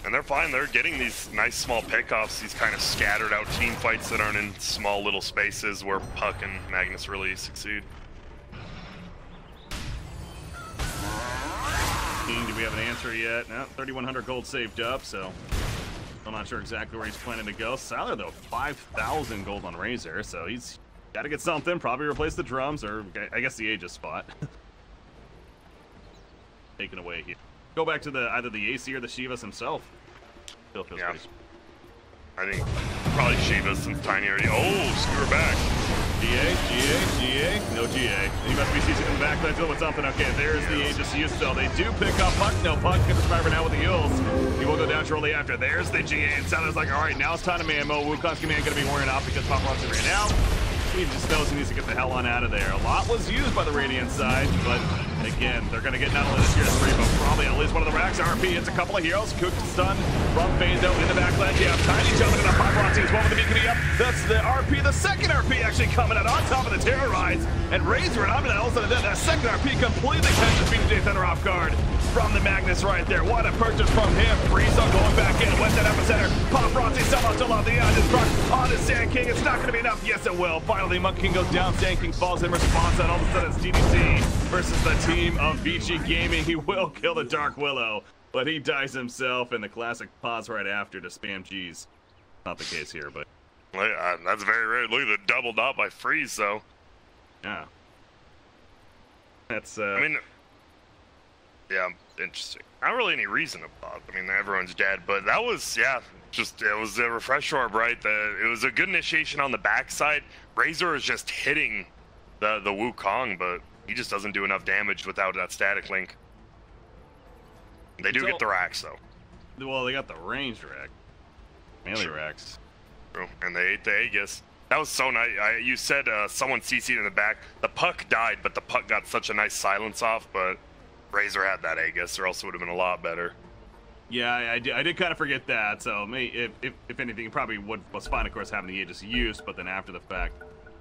And they're fine. They're getting these nice small pickoffs, these kind of scattered out team fights that aren't in small little spaces where Puck and Magnus really succeed. Do we have an answer yet? No, 3,100 gold saved up, so I'm not sure exactly where he's planning to go. Salar, though, 5,000 gold on Razor, so he's got to get something. Probably replace the drums, or I guess the Aegis spot. Taken away here. Go back to either the AC or the Shivas himself. Still feels pretty. I think probably Shivas since Tiny already. Oh, screw her back. GA, no GA. He must be seizing in the back, but I with something. Okay, there's the Aegis use, so they do pick up Puck. No, Puck gets survivor now with the heals. He will go down shortly after. There's the GA, and Salar's like, all right, now it's time to man-mo. Wukong's command gonna be wearing off because Paparazzi ran out. He just knows he needs to get the hell on out of there. A lot was used by the Radiant side, but again, they're going to get not only the tier 3, but probably at least one of the racks. RP hits a couple of heroes. Cook stun from Phased in the backline. You have Tiny jumping into Paparazzi as well with the BKB up. That's the RP, the second RP actually coming out on top of the Terrorize. And Razor and Omni all of a sudden that second RP completely catches VGJ Thunder off guard from the Magnus right there. What a purchase from him. Frieza going back in. West at epicenter. Paparazzi somehow still on the edge. His truck on his Sand King. It's not going to be enough. Yes, it will. Finally, Monkey King goes down. Sand King falls in response, and all of a sudden it's DDC versus the team of Vici Gaming. He will kill the Dark Willow, but he dies himself in the classic pause right after to spam G's. Not the case here, but that's very rare. Look at the double dot by Freeze, though. Yeah. That's I mean, yeah, interesting. Not really any reason to pop. I mean, everyone's dead, but that was, yeah, just, it was a refresh orb, right? It was a good initiation on the backside. Razor is just hitting the Wukong, but he just doesn't do enough damage without that static link. They do get the racks, though. Well, they got the ranged rack. Melee racks. True. And they ate the Aegis. That was so nice. You said someone CC'd in the back. The Puck died, but the Puck got such a nice silence off, but Razor had that Aegis, or else it would have been a lot better. Yeah, I did kind of forget that, so if anything, it probably was fine, of course, having the Aegis used, but then after the fact,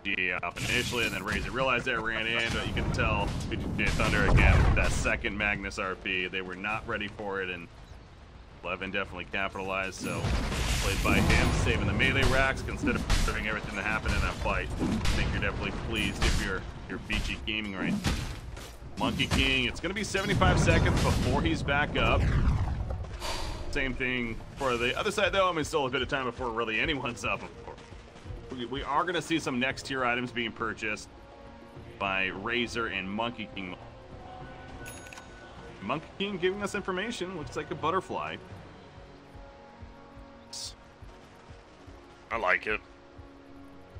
GA off initially, and then Razor realized that, ran in, but you can tell VGJ Thunder, again, with that second Magnus RP, they were not ready for it, and Levin definitely capitalized, so played by him, saving the melee racks, instead of preserving everything that happened in that fight. I think you're definitely pleased if you're VG Gaming right now. Monkey King, it's going to be 75 seconds before he's back up. Same thing for the other side, though. I mean, still a bit of time before really anyone's up. We are going to see some next tier items being purchased by Razor and Monkey King. Monkey King giving us information. Looks like a butterfly. I like it.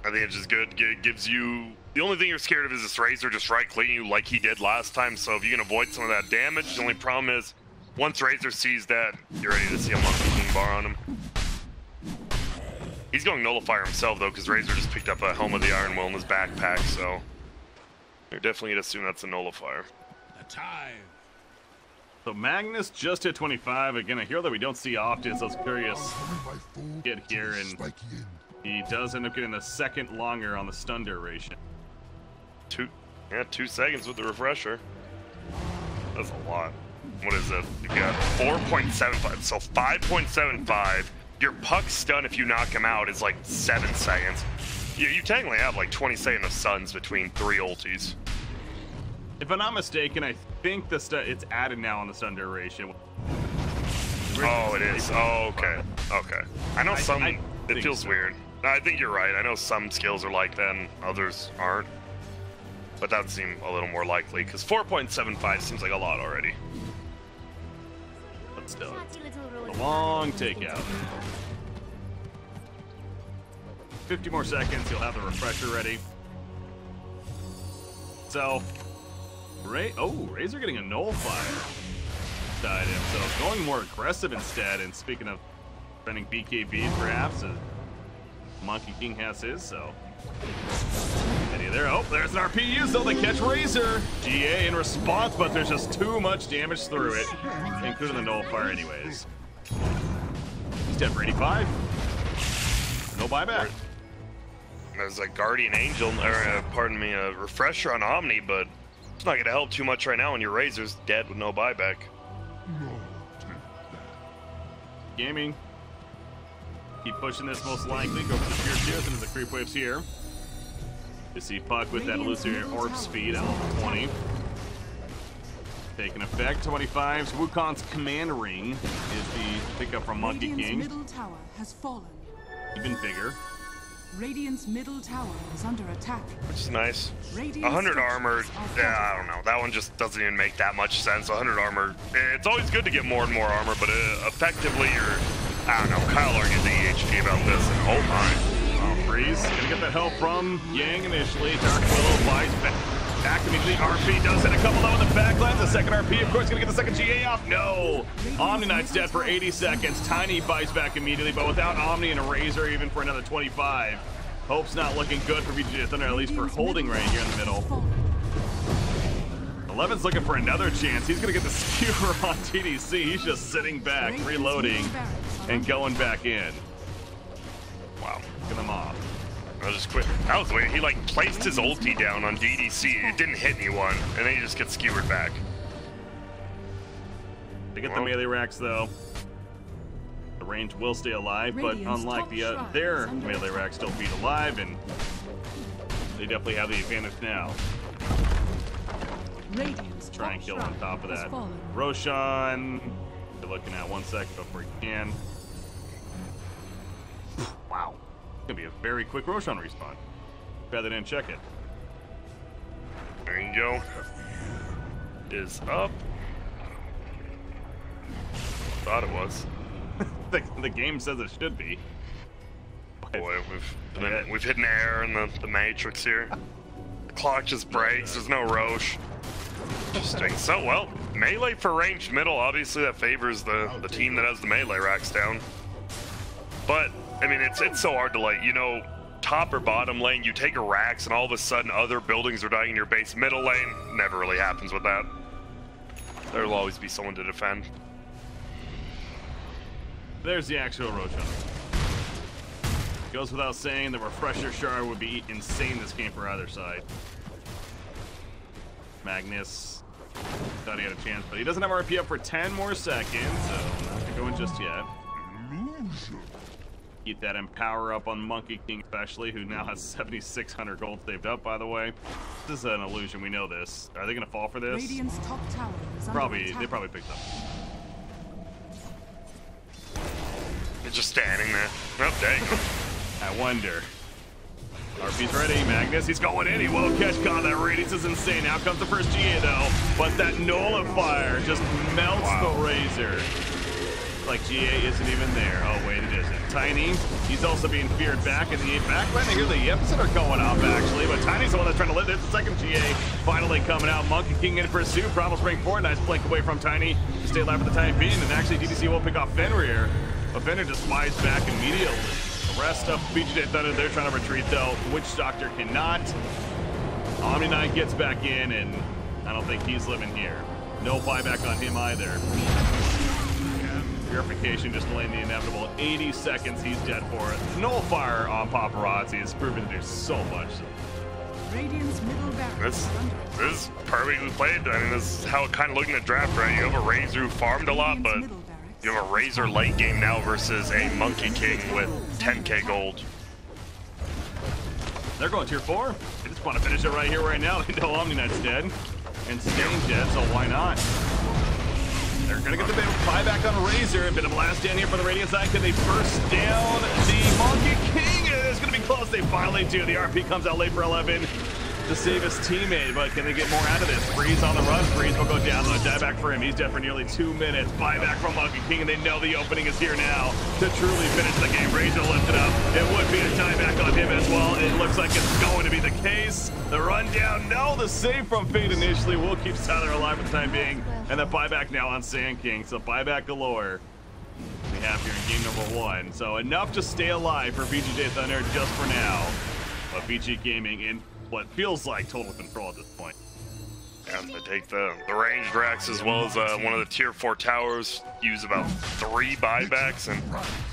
I think it's just good. It gives you... The only thing you're scared of is this Razor just right-clicking you like he did last time, so if you can avoid some of that damage, the only problem is once Razor sees that, you're ready to see a Monkey King bar on him. He's going Nullifier himself, though, because Razor just picked up a Helm of the Iron Will in his backpack, so you're definitely going to assume that's a Nullifier. The time. So Magnus just hit 25. Again, a hero that we don't see often, so I was curious get here, and he does end up getting the second longer on the stun duration. 2 seconds with the refresher. That's a lot. What is it? You got 4.75, so 5.75. Your Puck stun, if you knock him out, is like 7 seconds. You technically have like 20 seconds of stuns between 3 ultis. If I'm not mistaken, I think it's added now on the stun duration. Oh, it is. Oh, okay. Okay. I know it feels weird. I think you're right. I know some skills are like that and others aren't. But that would seem a little more likely, because 4.75 seems like a lot already. But still, a long takeout. 50 more seconds, you'll have the refresher ready. So, Razor getting a Nullifier side him, so going more aggressive instead, and speaking of spending BKB perhaps, Monkey King has his, so... Any there? Oh, there's an RP used, though. They catch Razor. GA in response, but there's just too much damage through it, including the Nullifier anyways. He's dead for 85. No buyback. There's a Guardian Angel, or pardon me, a Refresher on Omni, but it's not gonna help too much right now when your Razor's dead with no buyback. Gaming. Keep pushing this most likely. Go for the pure tears into the creep waves here. You see Puck with that illusory orb speed at level 20. Taking effect. 25's Wukong's command ring is the pickup from Monkey Radiant's King. middle tower has fallen. Even bigger. Radiant's middle tower is under attack. Which is nice. Radiant's 100 armor, structures are yeah, I don't know. That one just doesn't even make that much sense. 100 armor, it's always good to get more and more armor, but effectively you're, I don't know, Kyle argued the EHG about this, and oh my. Oh, Freeze. Gonna get that help from Yang initially. Dark Willow buys back immediately. RP does hit a couple though in the backline. The second RP, of course, gonna get the second GA off. No! Omni Knight's dead for 80 seconds. Tiny buys back immediately, but without Omni and a Razor, even for another 25. Hope's not looking good for VGJ Thunder, at least for holding right here in the middle. 11's looking for another chance. He's gonna get the skewer on TDC. He's just sitting back, reloading, and going back in. Wow, get him off. I'll just quit. That was weird. He like placed his ulti down on DDC. It didn't hit anyone, and then he just gets skewered back. They get the melee racks though. The range will stay alive, but unlike their melee racks still beat alive, and they definitely have the advantage now. Try and kill on top of that. Roshan, you're looking at 1 second before you can. Wow. It's gonna be a very quick Roshan respawn. Bad they didn't check it. There you go. Is up. Thought it was. The game says it should be. Boy, we've hit an error in the matrix here. The clock just breaks. There's no Roche. Interesting. So, well, melee for ranged middle, obviously that favors the team that has the melee racks down. But, I mean, it's so hard to, like, you know, top or bottom lane, you take a racks and all of a sudden other buildings are dying in your base. Middle lane, never really happens with that. There'll always be someone to defend. There's the actual Roshan. Goes without saying, the Refresher Shard would be insane this game for either side. Magnus thought he had a chance, but he doesn't have RP up for 10 more seconds, so not going just yet. Keep that Empower up on Monkey King especially, who now has 7,600 gold saved up, by the way. This is an illusion, we know this. Are they going to fall for this? Radiant's top tower is Probably, they probably picked up. They're just standing there. Oh, dang. I wonder. RP's ready. Magnus, he's going in. He won't catch God. That radiance is insane. Now comes the first GA, though. But that nullifier just melts the Razor. Like GA isn't even there. Oh, wait, it isn't. Tiny, he's also being feared back in the backline. I hear the Epicenter going off, actually. But Tiny's the one that's trying to live. There's the second GA finally coming out. Monkey King in pursuit. Problems bring forward. Nice blink away from Tiny. Stay alive for the time being. And actually, DDC will pick off Fenrir. But Fenrir just flies back immediately. The rest of VGJ Thunder, they're trying to retreat, though. Witch Doctor cannot. Omni Knight gets back in, and I don't think he's living here. No buyback on him either. Purification just delaying the inevitable. 80 seconds, he's dead for it. Nullifier on Paparazzi is proven to do so much. Radiant's middle barracks. This is perfectly played. I mean, this is how it kind of looking at draft, right? You have a Razor who farmed a lot, but you have a Razor late game now versus a Monkey King with 10k gold. They're going tier 4. They just want to finish it right here, right now. They know Omni Knight's dead and Stain's dead, so why not? They're going to get the buyback on Razor. A bit of a last stand here for the Radiant side. Can they burst down the Monkey King? It's going to be close. They finally do. The RP comes out late for 11 to save his teammate, but can they get more out of this? Freeze on the run. Freeze will go down. The dieback for him. He's dead for nearly 2 minutes. Buyback from Monkey King, and they know the opening is here now to truly finish the game. Razor lifted up. It would be a dieback on him as well. It looks like it's going to be the case. The rundown, no. The save from Fate initially will keep Tyler alive for the time being, and the buyback now on Sand King. So buyback galore we have here in game number 1. So enough to stay alive for VGJ Thunder just for now. But VG Gaming in what feels like total control at this point. And they take the ranged racks as well as one of the tier 4 towers, use about 3 buybacks, and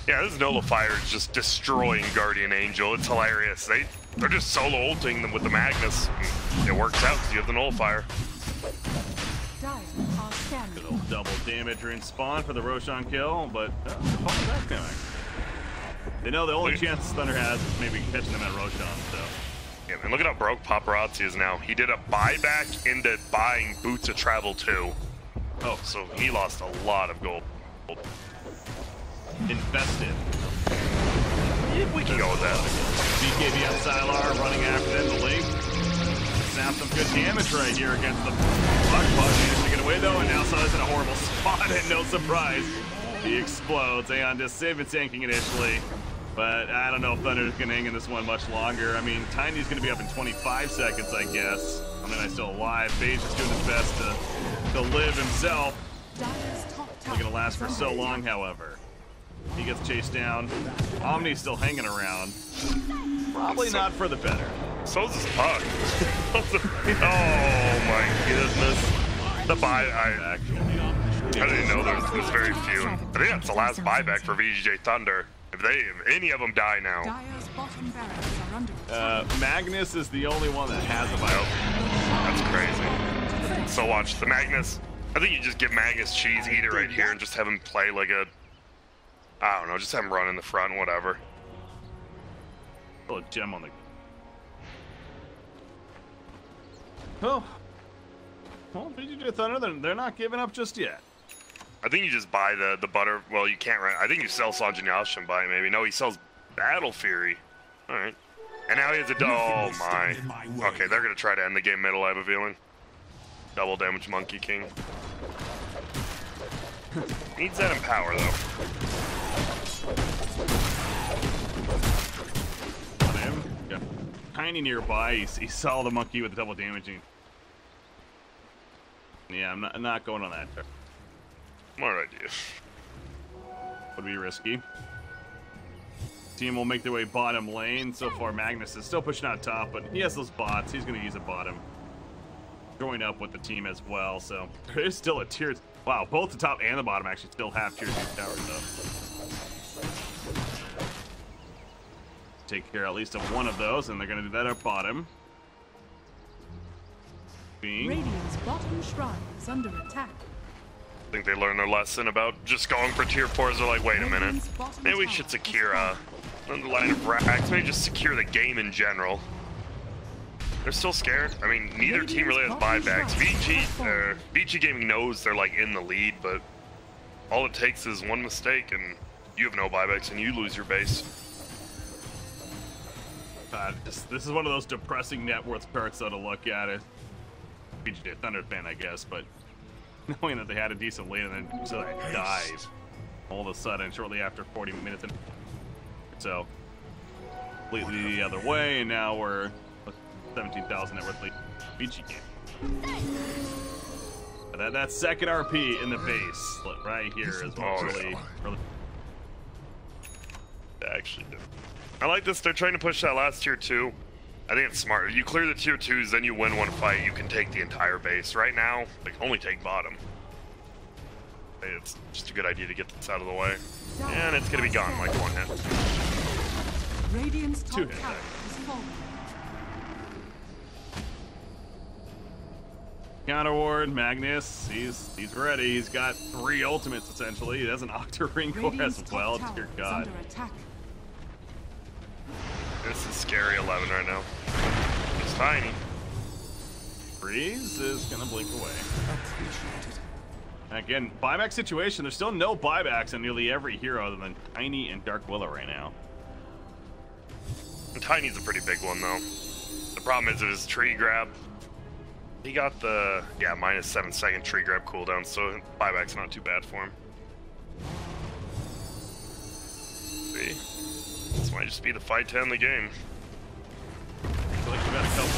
yeah, this nullifier is just destroying Guardian Angel. It's hilarious. They're just solo ulting them with the Magnus. It works out because you have the nullifier. Dire are scanning. Little double damage in spawn for the Roshan kill, but follow back now. They know the only chance Thunder has is maybe catching them at Roshan, so. Yeah, man, look at how broke Paparazzi is now. He did a buyback into buying Boots of Travel 2. Oh, so he lost a lot of gold. Invested. If we can go with that. BKB on Sylar running after them, the link. Snap some good damage right here against the Bug. Managed to get away though, and now Sylar's in a horrible spot, and no surprise, he explodes. Aeon just saving tanking initially, but I don't know if Thunder's gonna hang in this one much longer. I mean, Tiny's gonna be up in 25 seconds, I guess. I mean, I'm still alive. Phage is doing his best to live himself. Not gonna last for so long, however. He gets chased down. Omni's still hanging around. Probably not for the better. So's his Pug. Oh my goodness. The buy, I didn't know there's very few. I think that's the last buyback for VGJ Thunder. If any of them die now. Dire's bottom barracks are under attack. Magnus is the only one that has a That's crazy. So watch the Magnus. I think you just give Magnus cheese, eat it right here, and just have him play like a, I don't know, just have him run in the front, whatever. Oh, a gem on the. Oh. Well, VGJ Thunder, they're not giving up just yet. I think you just buy the butter. Well, you can't. I think you sell Sanjin Yash and buy it, maybe. No, he sells Battle Fury. All right. And now he has a. Oh my. Okay, they're gonna try to end the game middle. I have a feeling. Double damage Monkey King. Needs that Empower though. On him. Yeah. Tiny nearby. He saw the monkey with the double damaging. Yeah, I'm not going on that. Smart idea. Would be risky. Team will make their way bottom lane. So far, Magnus is still pushing out top, but he has those bots. He's going to use a bottom. Join up with the team as well. So there is still a tier. Wow, both the top and the bottom actually still have tier 2 towers though. Take care at least of one of those, and they're going to do that at bottom. Radiant's bottom shrine is under attack. I think they learned their lesson about just going for tier 4s. They're like, wait a minute. Maybe we should secure the line of racks. Maybe just secure the game in general. They're still scared. I mean, neither team really has buybacks. Vici Gaming knows they're like in the lead, but all it takes is one mistake and you have no buybacks and you lose your base. This is one of those depressing net worth charts though to look at it. VGJ Thunder fan, I guess, but knowing that they had a decent lead and then so they died all of a sudden shortly after 40 minutes. So completely the other way, and now we're 17,000 net worth lead. Vici game. That second RP in the base right here is really. Actually, I like this. They're trying to push that last tier 2. I think it's smart. You clear the tier 2s, then you win one fight, you can take the entire base. Right now, like, only take bottom. It's just a good idea to get this out of the way. And it's gonna be gone like one hit. Radiant's top 2 hit. tower is falling. Counter ward, Magnus, he's ready. He's got 3 ultimates essentially. He has an Octarine core as well. Dear God. This is scary 11 right now. It's tiny. Freeze is gonna blink away. Again, buyback situation. There's still no buybacks on nearly every hero other than Tiny and Dark Willow right now. And Tiny's a pretty big one though. The problem is his tree grab. He got the minus 7 second tree grab cooldown, so buyback's not too bad for him. See, this might just be the fight to end the game. I feel like we got a couple.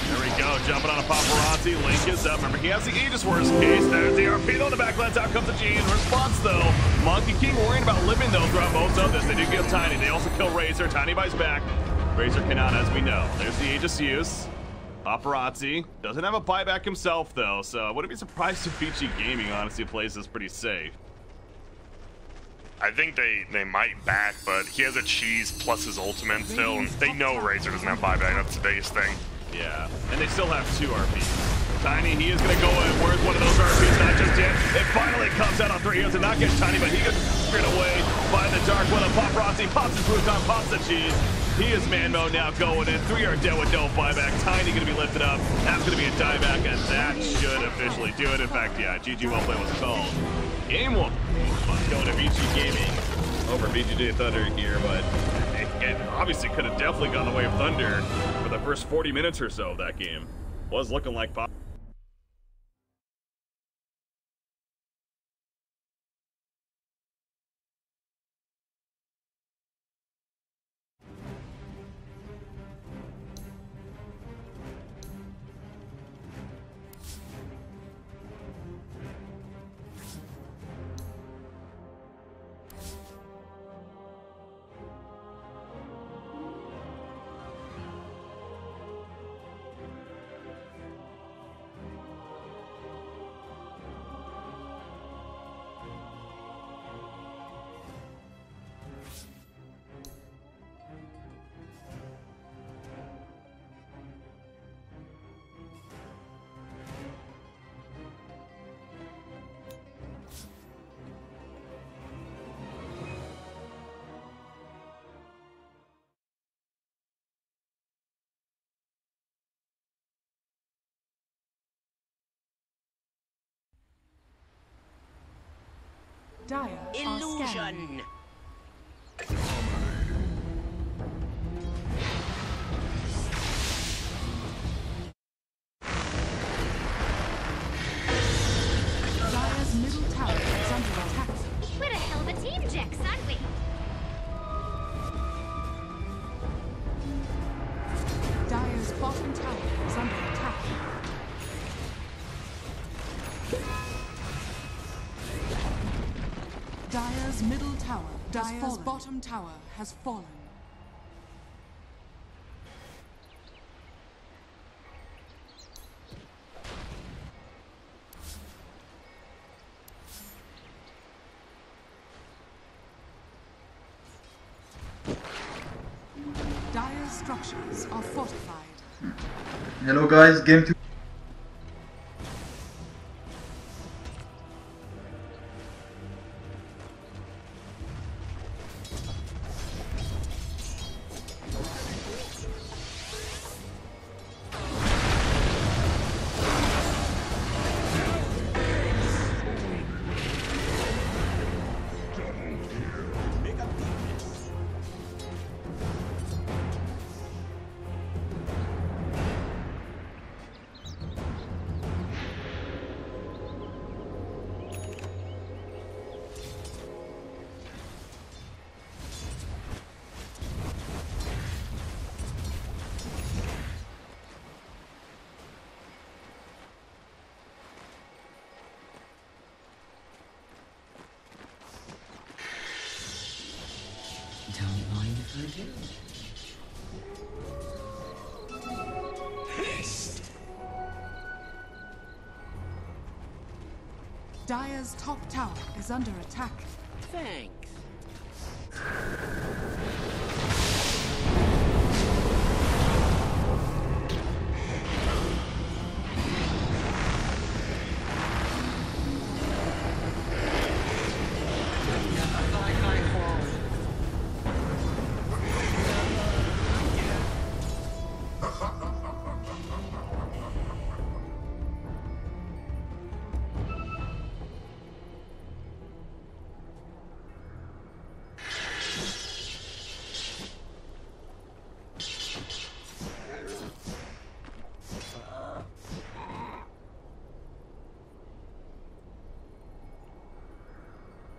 There we go, jumping on a paparazzi. Link is up. Remember, he has the Aegis worst case. There's the RP on the backlands. Out comes the G in response, though. Monkey King worrying about living, though, throughout most of this. They do kill Tiny. They also kill Razor. Tiny buys back. Razor cannot, as we know. There's the Aegis use. Paparazzi doesn't have a buyback himself, though, so I wouldn't be surprised if Vici Gaming honestly plays this pretty safe. I think they might back, but he has a cheese plus his ultimate still, and they know Razor doesn't have buyback. That's the biggest thing. Yeah, and they still have 2 RPs. Tiny, he is going to go in. Where's one of those RPs? Not just yet. It finally comes out on 3. He does not get Tiny, but he gets straight away by the Dark One. Paparazzi pops his boots on, pops the cheese. He is man mode now going in. 3 are dead with no buyback. Tiny going to be lifted up. That's going to be a dieback, and that should officially do it. In fact, yeah, GG well play was called. Game 1. Going to Vici Gaming over VGJ Thunder here, but it obviously could have definitely gone the way of Thunder for the first 40 minutes or so of that game. Was looking like Pop. Dire are scanning. Dire's middle tower is under attack. We're a hell of a team, Jax, aren't we? Dire's bottom tower is under attack. Dire's middle tower, Dire's bottom tower has fallen. Dire's structures are fortified. Hello guys, game 2. Don't mind if I do. Dire's top tower is under attack. Thanks.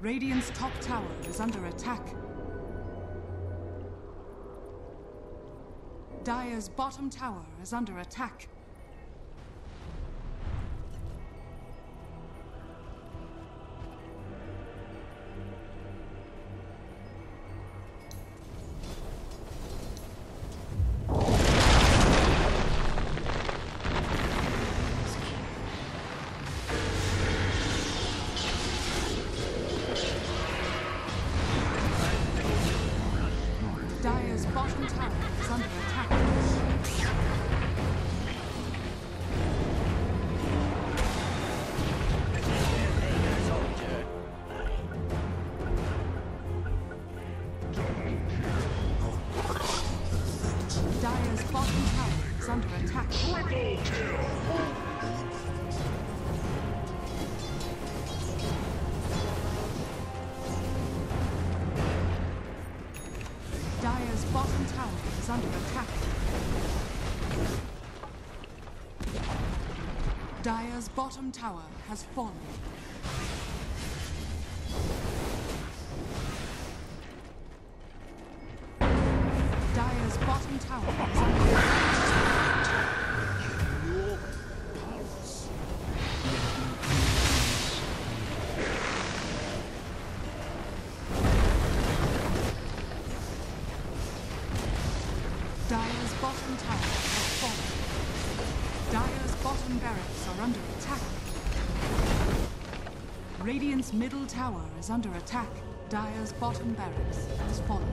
Radiant's top tower is under attack. Dire's bottom tower is under attack. Dire's bottom tower has fallen. Dire's bottom tower is under attack. Dire's bottom tower has fallen. Dire's bottom barracks are under attack. Radiant's middle tower is under attack. Dire's bottom barracks has fallen.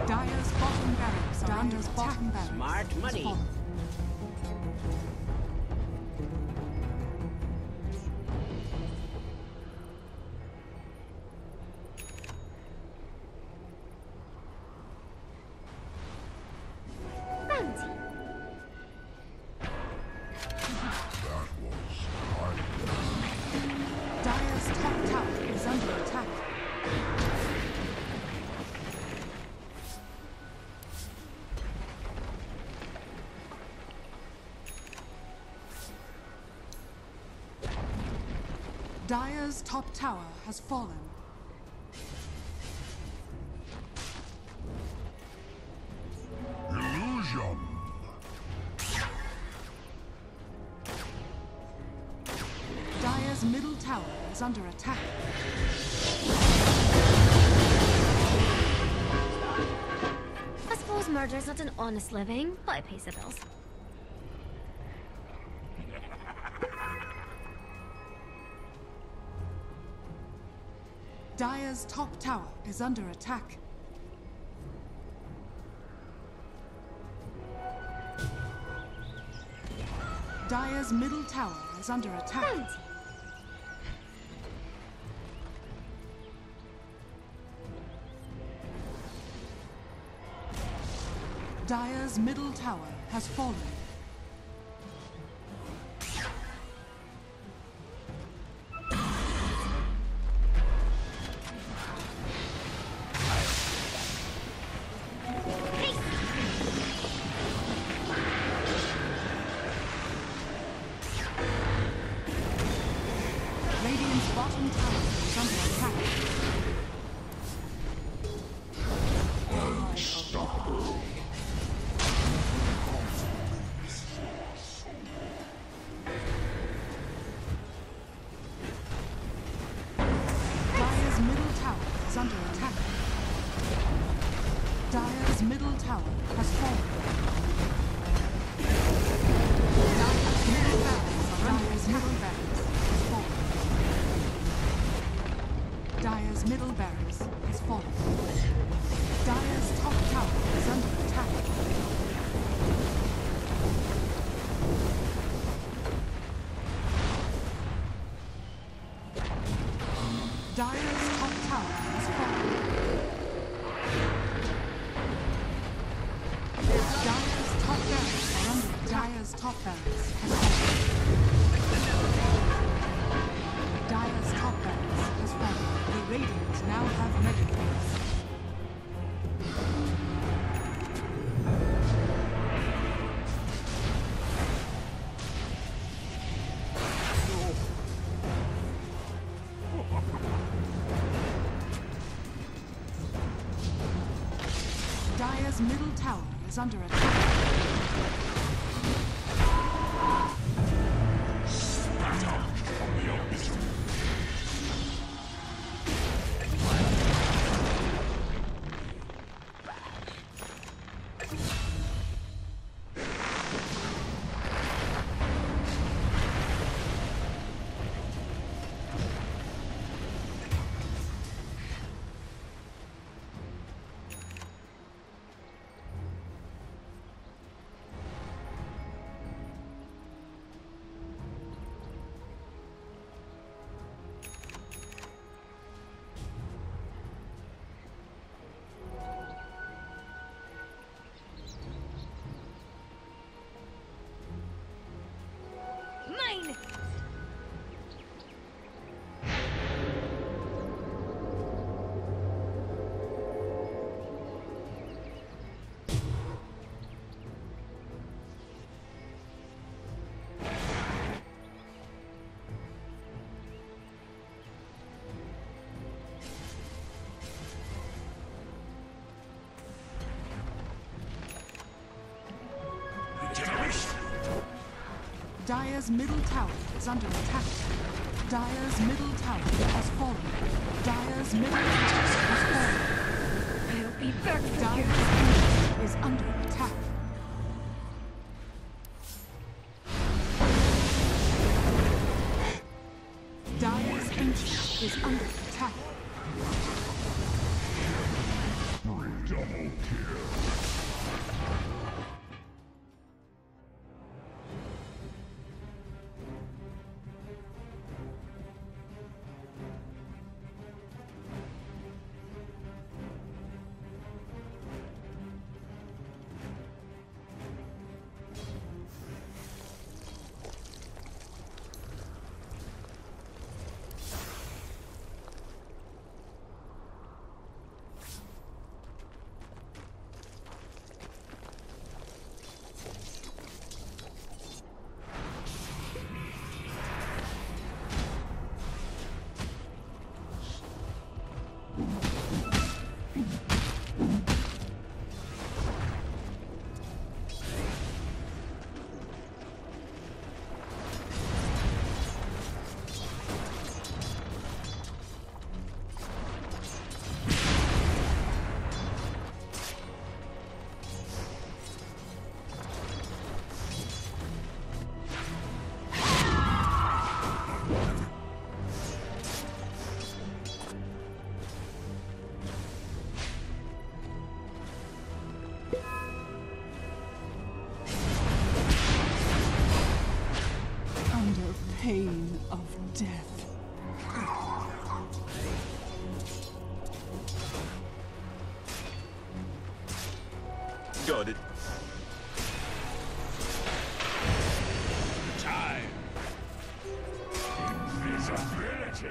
Dire's bottom barracks are under attack. Smart money. Bounty. Dire's top tower is under attack. Dire's top tower has fallen. Illusion. Dire's middle tower is under attack. I suppose murder's not an honest living, but it pays the bills. Dire's top tower is under attack. Dire's middle tower is under attack. Bounty. Dire's middle tower has fallen. Radiant's bottom tower is under attack. Dire's middle tower is under attack. Dire's middle tower has fallen. Dire's middle barracks are under attack. Dire's middle barracks has fallen. Dire's top tower is under attack. Dire's top tower has fallen. Dire's top barracks are under attack. Dire's top barracks has fallen. Dire's top barracks has fallen. The Radiant now have megaways. Dire's middle tower is under attack. Mine! Dire's middle tower is under attack. Dire's middle tower has fallen. Dire's middle tower has fallen. I'll be back for Dire's you. ancient is under attack. Dire's ancient is under attack. Double kill. Under pain of death. Got it. Time. Invisibility.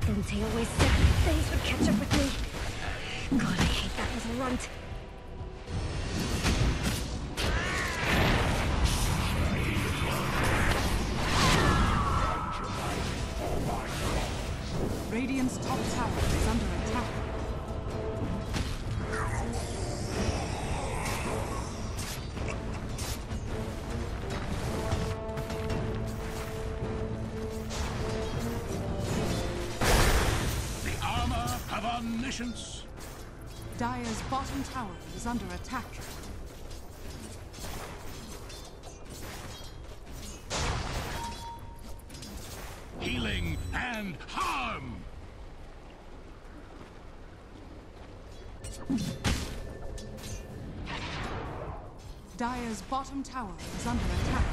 Didn't he always said things would catch up with me? God, I hate that little runt. Radiant's top tower is under attack. The armor of omniscience. Dire's bottom tower is under attack. Healing and harm. Dire's bottom tower is under attack.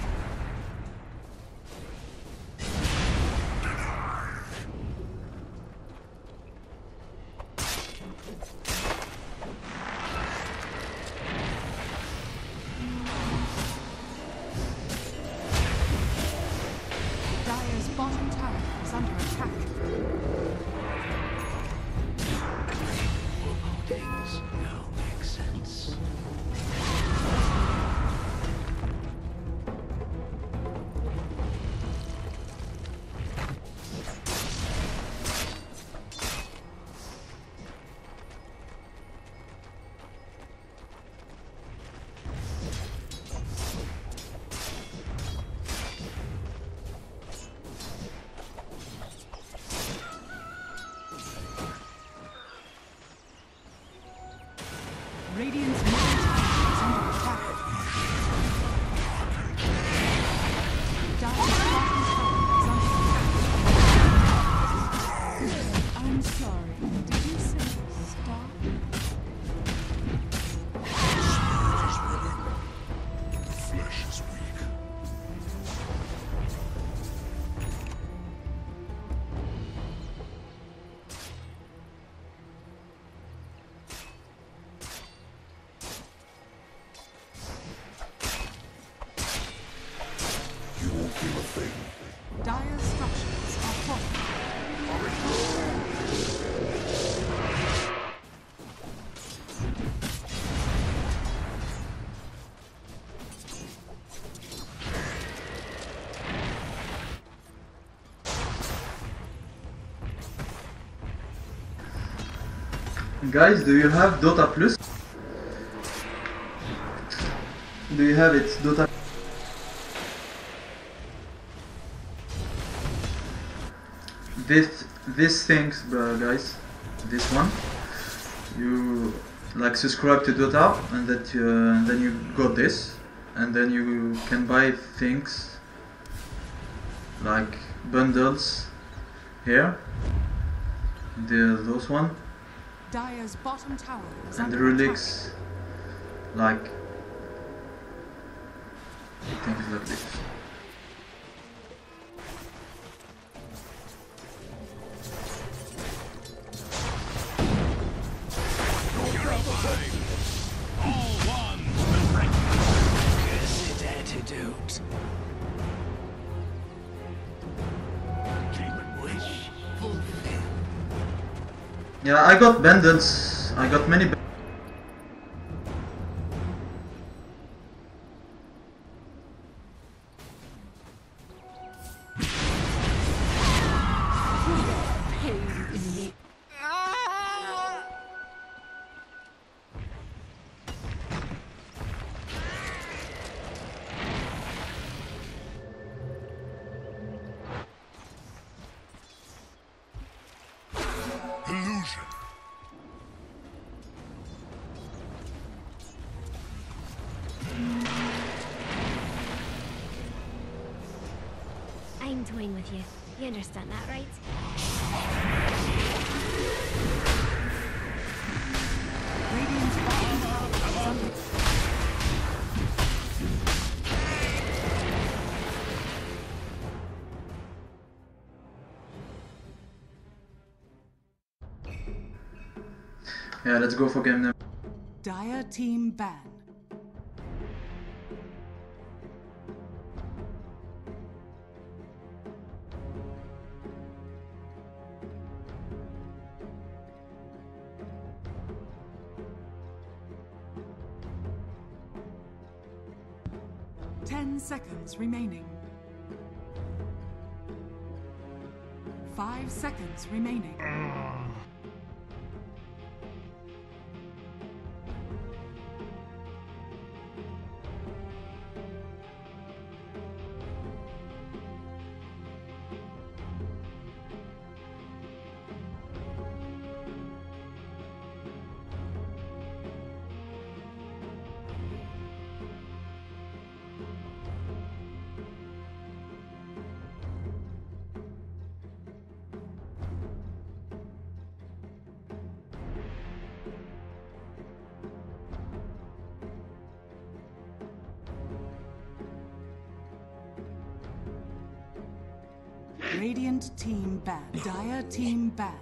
Dire's bottom tower is under attack. Things now make sense. Radiant's middle tower is under attack. Dire's bottom tower is under attack. I'm sorry. Did you say stop? The flesh is weak. Guys, do you have Dota Plus? Do you have it, Dota? This things, guys. This one. You like subscribe to Dota, and then you got this, and then you can buy things like bundles here. Those one. Dire's bottom tower is And the under relics, like things like this. All one. Cursed antidote. Demon wish fulfilled. Yeah, I got bundles. I got many. Illusion. I'm toying with you. You understand that, right? Radiant's bottom tower is under Yeah, let's go for game number. Dire team ban. Ten seconds remaining. 5 seconds remaining. Radiant team ban. Dire team ban.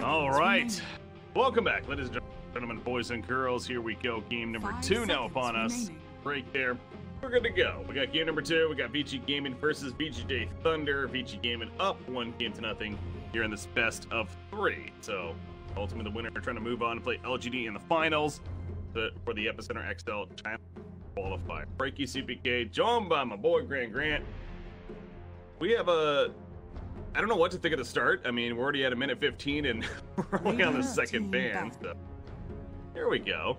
All right. Welcome back, ladies and gentlemen, boys and girls. Here we go. Game number 2 now upon us. Right there. We're good to go. We got game number 2. We got Vici Gaming versus VGJ Thunder. Vici Gaming up 1-0 here in this best of 3. So, ultimately, the winner trying to move on to play LGD in the finals for the Epicenter XL China qualifier. Breaky CPK, joined by my boy Grant. We have I don't know what to think of the start. I mean, we're already at 1:15 and we're only on the second ban. So, here we go.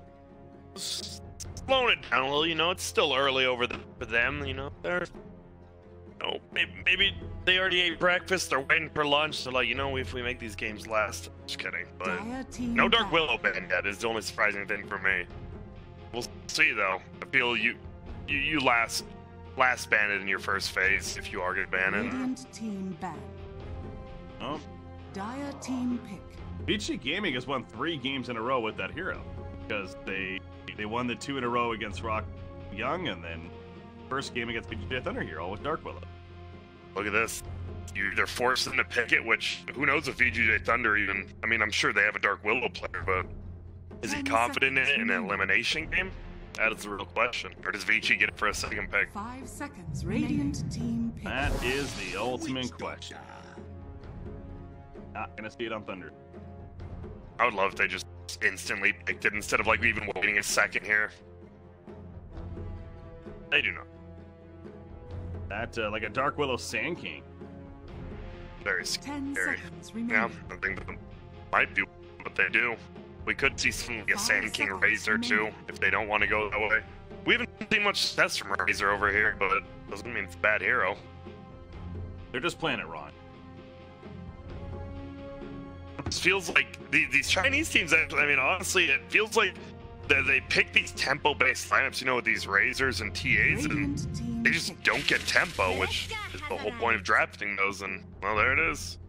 Slowing it down a little, you know, it's still early for them, you know. They're, you know, maybe they already ate breakfast, they're waiting for lunch, so like, you know, if we make these games last, just kidding. But no Dark Willow ban yet is the only surprising thing for me. We'll see though. I feel you last ban it in your first phase if you are gonna ban it. Radiant team ban. Oh. Dire team pick. Vici Gaming has won 3 games in a row with that hero because they won the 2 in a row against Rock Young, and then first game against VGJ Thunder Hero with Dark Willow. Look at this. They're forcing to pick it, which who knows if VGJ Thunder even. I mean, I'm sure they have a Dark Willow player, but is he confident in it in an elimination game? That is the real question. Or does Vici get it for a second pick? 5 seconds. Radiant team pick. That is the ultimate question. Not gonna see it on Thunder. I would love if they just instantly picked it instead of like even waiting a second here. They do not. That, like a Dark Willow Sand King. Very 10 scary. seconds Yeah, remaining. I think that might be what they do. We could see some like a 5 Sand King seconds Razor too, remaining. if they don't want to go that way. We haven't seen much success from Razor over here, but it doesn't mean it's a bad hero. They're just playing it wrong. It feels like these Chinese teams, I mean, honestly, it feels like they pick these tempo-based lineups, you know, with these Razors and TAs, and Radiant team they just pick. don't get tempo, which is the whole point of drafting those, and, well, there it is.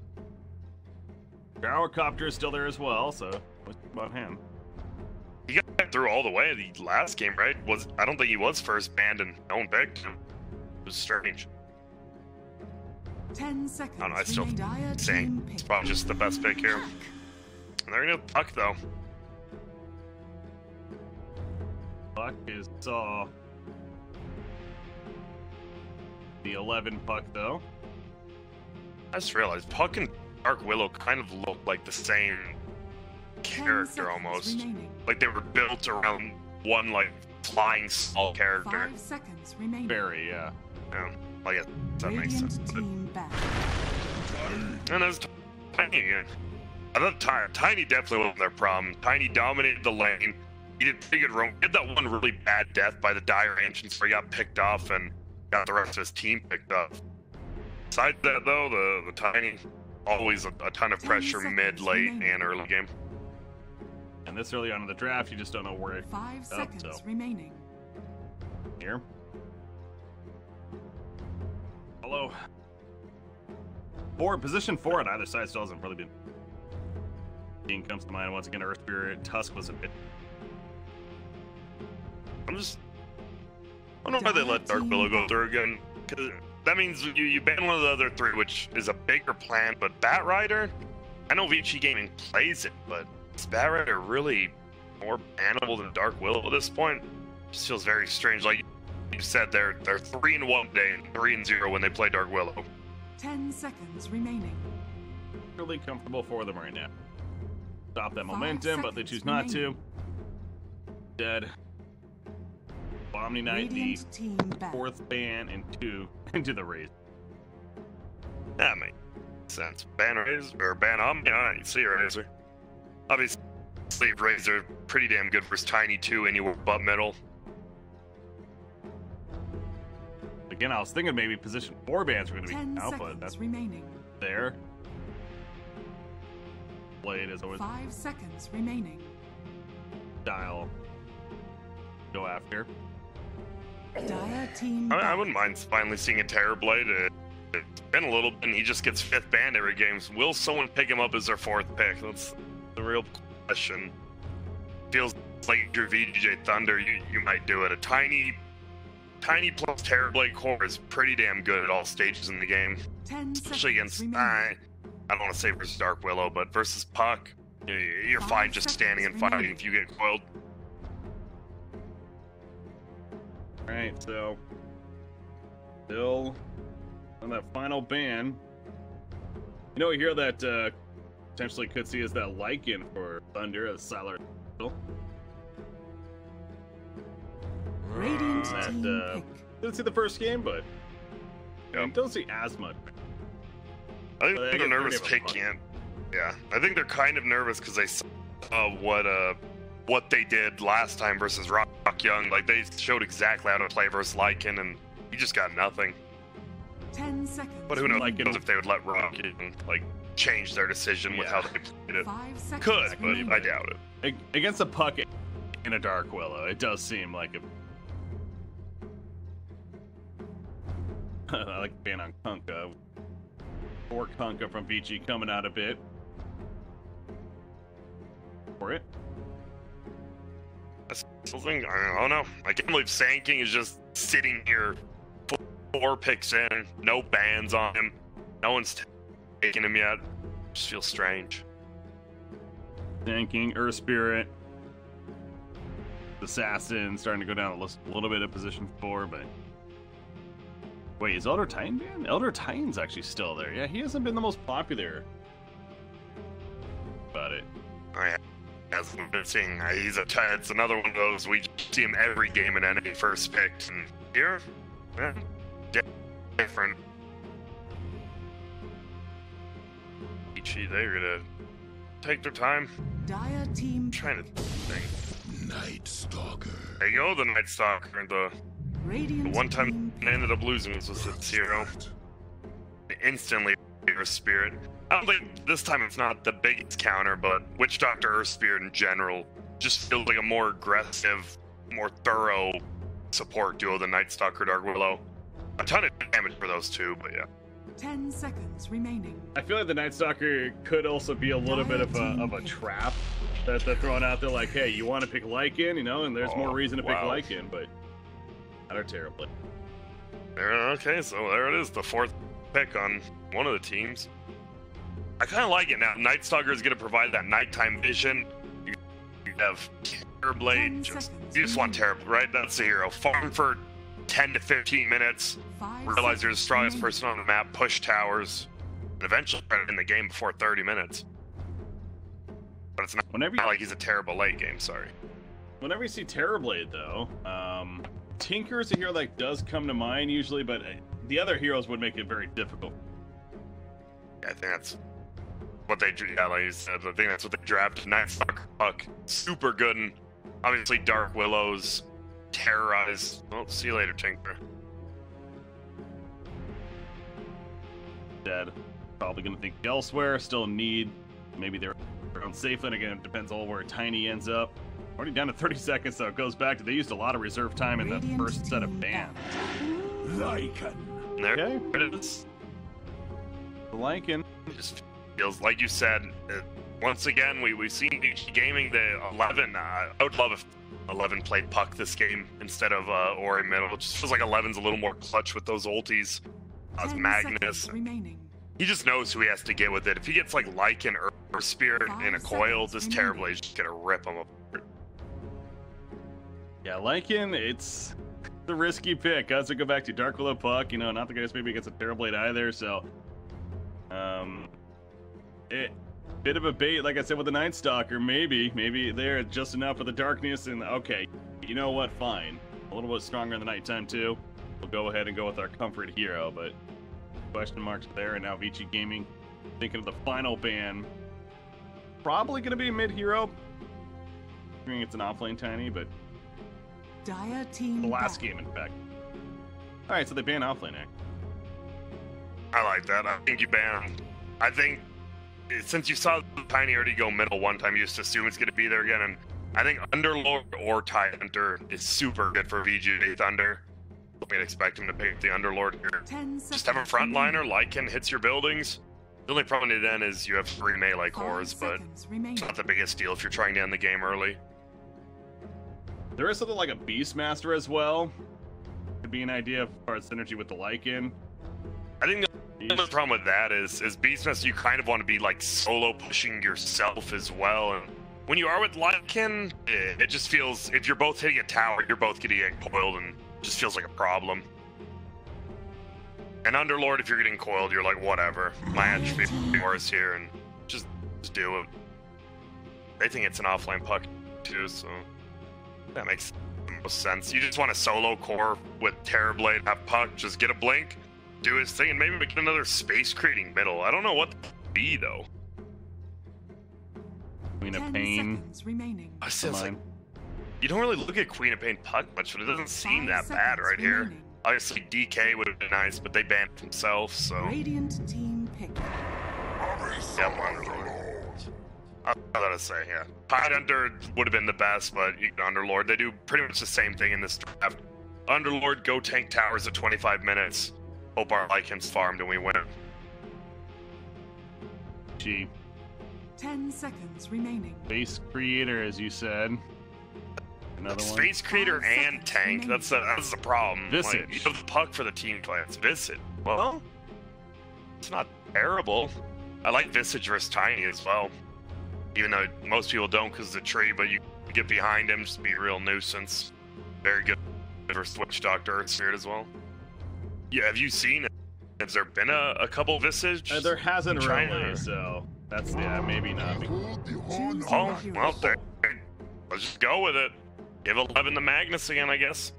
Gyrocopter is still there as well, so what's about him? He got through all the way the last game, right? I don't think he was first banned and no one picked him. It was strange. 10 seconds. I don't know, I still remaining. Dire saying team it's pick. probably just the best pick here. And they're gonna puck though. Puck is the 11 puck though. I just realized Puck and Dark Willow kind of look like the same 10 character seconds almost. remaining. Like they were built around one like flying small character. 5 seconds remaining. Very, yeah. Yeah, I guess that makes Radiant sense. But, team back. and there's Tiny again. I thought Tiny definitely wasn't their problem. Tiny dominated the lane. He did pretty good roam. He had that one really bad death by the Dire Ancients where he got picked off and got the rest of his team picked up. Besides that, though, the Tiny, always a ton of 10 pressure seconds mid, late, remaining. and early game. And this early on in the draft, you just don't know where 5 up, seconds so remaining. here. Hello. Position 4 on either side still hasn't really been. King comes to mind once again. Earth Spirit, Tusk was a bit. I don't know why they let Dark Willow go through again. Cause that means you ban one of the other three, which is a bigger plan. But Bat Rider, I know Vici Gaming plays it, but is Bat Rider really more bannable than Dark Willow at this point? Just feels very strange. Like you said, they're 3-1 day and 3-0 when they play Dark Willow. 10 seconds remaining. Really comfortable for them right now. Stop that 5 momentum, but they seconds choose not to. remaining. Dead. Omni Knight, the Radiant team back. 4th ban into the race. That makes sense. Ban Razor or ban Omni. Alright, see Razor. Obviously, Razor pretty damn good versus Tiny too. Anywhere but middle. Again, I was thinking maybe position 4 bans were going to 10 be out, but seconds that's remaining. there. Blade is always 5 seconds remaining. style. Go after. Dire team I back. wouldn't mind finally seeing a Terror Blade. It's been a little bit, and he just gets 5th banned every game. So will someone pick him up as their 4th pick? That's the real question. Feels like your VGJ Thunder, you might do it. A tiny plus Terror Blade core is pretty damn good at all stages in the game. 10 Especially seconds against, remaining. I don't want to say versus Dark Willow, but versus Puck, you're 5 fine just standing and seconds fighting remaining. if you get coiled. Alright, so still on that final ban. You know, here that potentially could see is that Lycan for Thunder as Siler. Radiant That, team pick. Didn't see the first game, but Yep. don't see as much. I think But they they're get nervous 30 of them. picking it. Yeah, I think they're kind of nervous because they saw what they did last time versus Rock Young. Like they showed exactly how to play versus Lycan, and he just got nothing. 10 seconds. But who knows Lycan- if they would let Rock Young, like change their decision with how they played it. 5 seconds Could, but remaining. I doubt it. Against a Puck in a Dark Willow, it does seem like a. I like the ban on Kunkka. Or Kunkka from Vici coming out a bit. For it. That's something I don't know. I can't believe Sand King is just sitting here, 4 picks in, no bans on him, no one's taking him yet. Just feels strange. Tanking, Earth Spirit, Assassin starting to go down a little bit of position 4, but wait, is Elder Titan banned? Elder Titan's actually still there. Yeah, he hasn't been the most popular about it. As we've been seeing, it's another one of those, we see him every game in NA first picked, and here, different. Vici, they're gonna take their time. Dire team I'm trying to think. Night Stalker. There you go, the Night Stalker. The Radiant one time team they ended up losing was this hero. Instantly, Earth Spirit. I don't think this time it's not the biggest counter, but Witch Doctor Earth Spirit in general just feels like a more aggressive, more thorough support duo than Night Stalker Dark Willow. A ton of damage for those two, but yeah. 10 seconds remaining. I feel like the Night Stalker could also be a little bit of a trap that they're throwing out there, like, hey, you want to pick Lycan, you know, and there's more reason to pick Lycan, but not terribly. Okay, so there it is, the fourth pick on one of the teams. I kind of like it now. Night Stalker is going to provide that nighttime vision. You have Terrorblade. You just want Terrorblade, right? That's the hero. Farm for 10 to 15 minutes. Realize you're the strongest person on the map. Push towers. And eventually try to end the game before 30 minutes. But it's not like he's a terrible late game, sorry. Whenever you see Terrorblade, though, Tinker is a hero that does come to mind usually, but the other heroes would make it very difficult. Yeah, I think that's what they, like you said, I think that's what they drafted. Night Stalker Puck, super good, and obviously Dark Willows, Terrorize. Well, see you later, Tinker. Dead. Probably going to think elsewhere, still need, maybe they're around safe, and again, it depends on where Tiny ends up. Already down to 30 seconds, so it goes back to, they used a lot of reserve time in the first set of bans. Lycan. There it is. Lycan. It just feels like you said. Once again, we've seen VG Gaming the 11. I would love if 11 played Puck this game instead of Ori middle. It just feels like 11's a little more clutch with those ultis. As Magnus, he just knows who he has to get with it. If he gets like Lycan or Earth Spirit in a coil, this Terrorblade is just gonna rip him apart. Yeah, Lycan, it's the risky pick. As we go back to Dark Willow Puck, you know, not the guy who's maybe against a Terrorblade either, so bit of a bait, like I said, with the Night Stalker. Maybe they're just enough for the darkness, and okay, you know what? Fine, a little bit stronger in the nighttime too. We'll go ahead and go with our comfort hero, but question marks there. And now Vici Gaming thinking of the final ban, probably going to be a mid hero. I think it's an offlane Tiny, but Dire team the last game, in fact. All right, so they ban offlane. I like that. I think you ban. I think since you saw Tiny already go middle one time, you just assume it's going to be there again. And I think Underlord or Tide Hunter is super good for VGJ Thunder. We'd expect him to pick the Underlord here. Just have a frontliner, Lycan hits your buildings. The only problem then is you have 3 melee cores, but it's not the biggest deal if you're trying to end the game early. There is something like a Beastmaster as well. Could be an idea as far as synergy with the Lycan. I think the only problem with that is Beastmaster, you kind of want to be like solo pushing yourself as well. And when you are with Lycan, it just feels, if you're both hitting a tower, you're both getting coiled, and just feels like a problem. And Underlord, if you're getting coiled, you're like, whatever. My entropy is here, and just do it. They think it's an offline Puck too, so that makes the most sense. You just want a solo core with Terrorblade, have Puck, just get a blink, do his thing, and maybe get another space creating middle. I don't know what to be though. Queen of Pain. I still like, you don't really look at Queen of Pain Puck much, but it doesn't seem that bad right here. Obviously, DK would have been nice, but they banned himself, so. Radiant team pick. Yeah, Underlord. I gotta say, yeah. Tide Hunter would have been the best, but Underlord, they do pretty much the same thing in this draft. Underlord, go tank towers at 25 minutes. Hope our Lycan's farmed and we win. Gee. 10 seconds remaining. Base creator, as you said. Another one. Space creator and tank. That's the problem. Visage. Like, you have the Puck for the team play. It's Visage. Well, it's not terrible. I like Visage versus Tiny as well. Even though most people don't because of the tree, but you get behind him, just be a real nuisance. Very good versus Witch Doctor Earth Spirit as well. Yeah, have you seen it? Has there been a couple Visage? There hasn't really, so That's, yeah, maybe not. Choose Oh, your hero. well, there. Let's just go with it. Give 11 to Magnus again, I guess.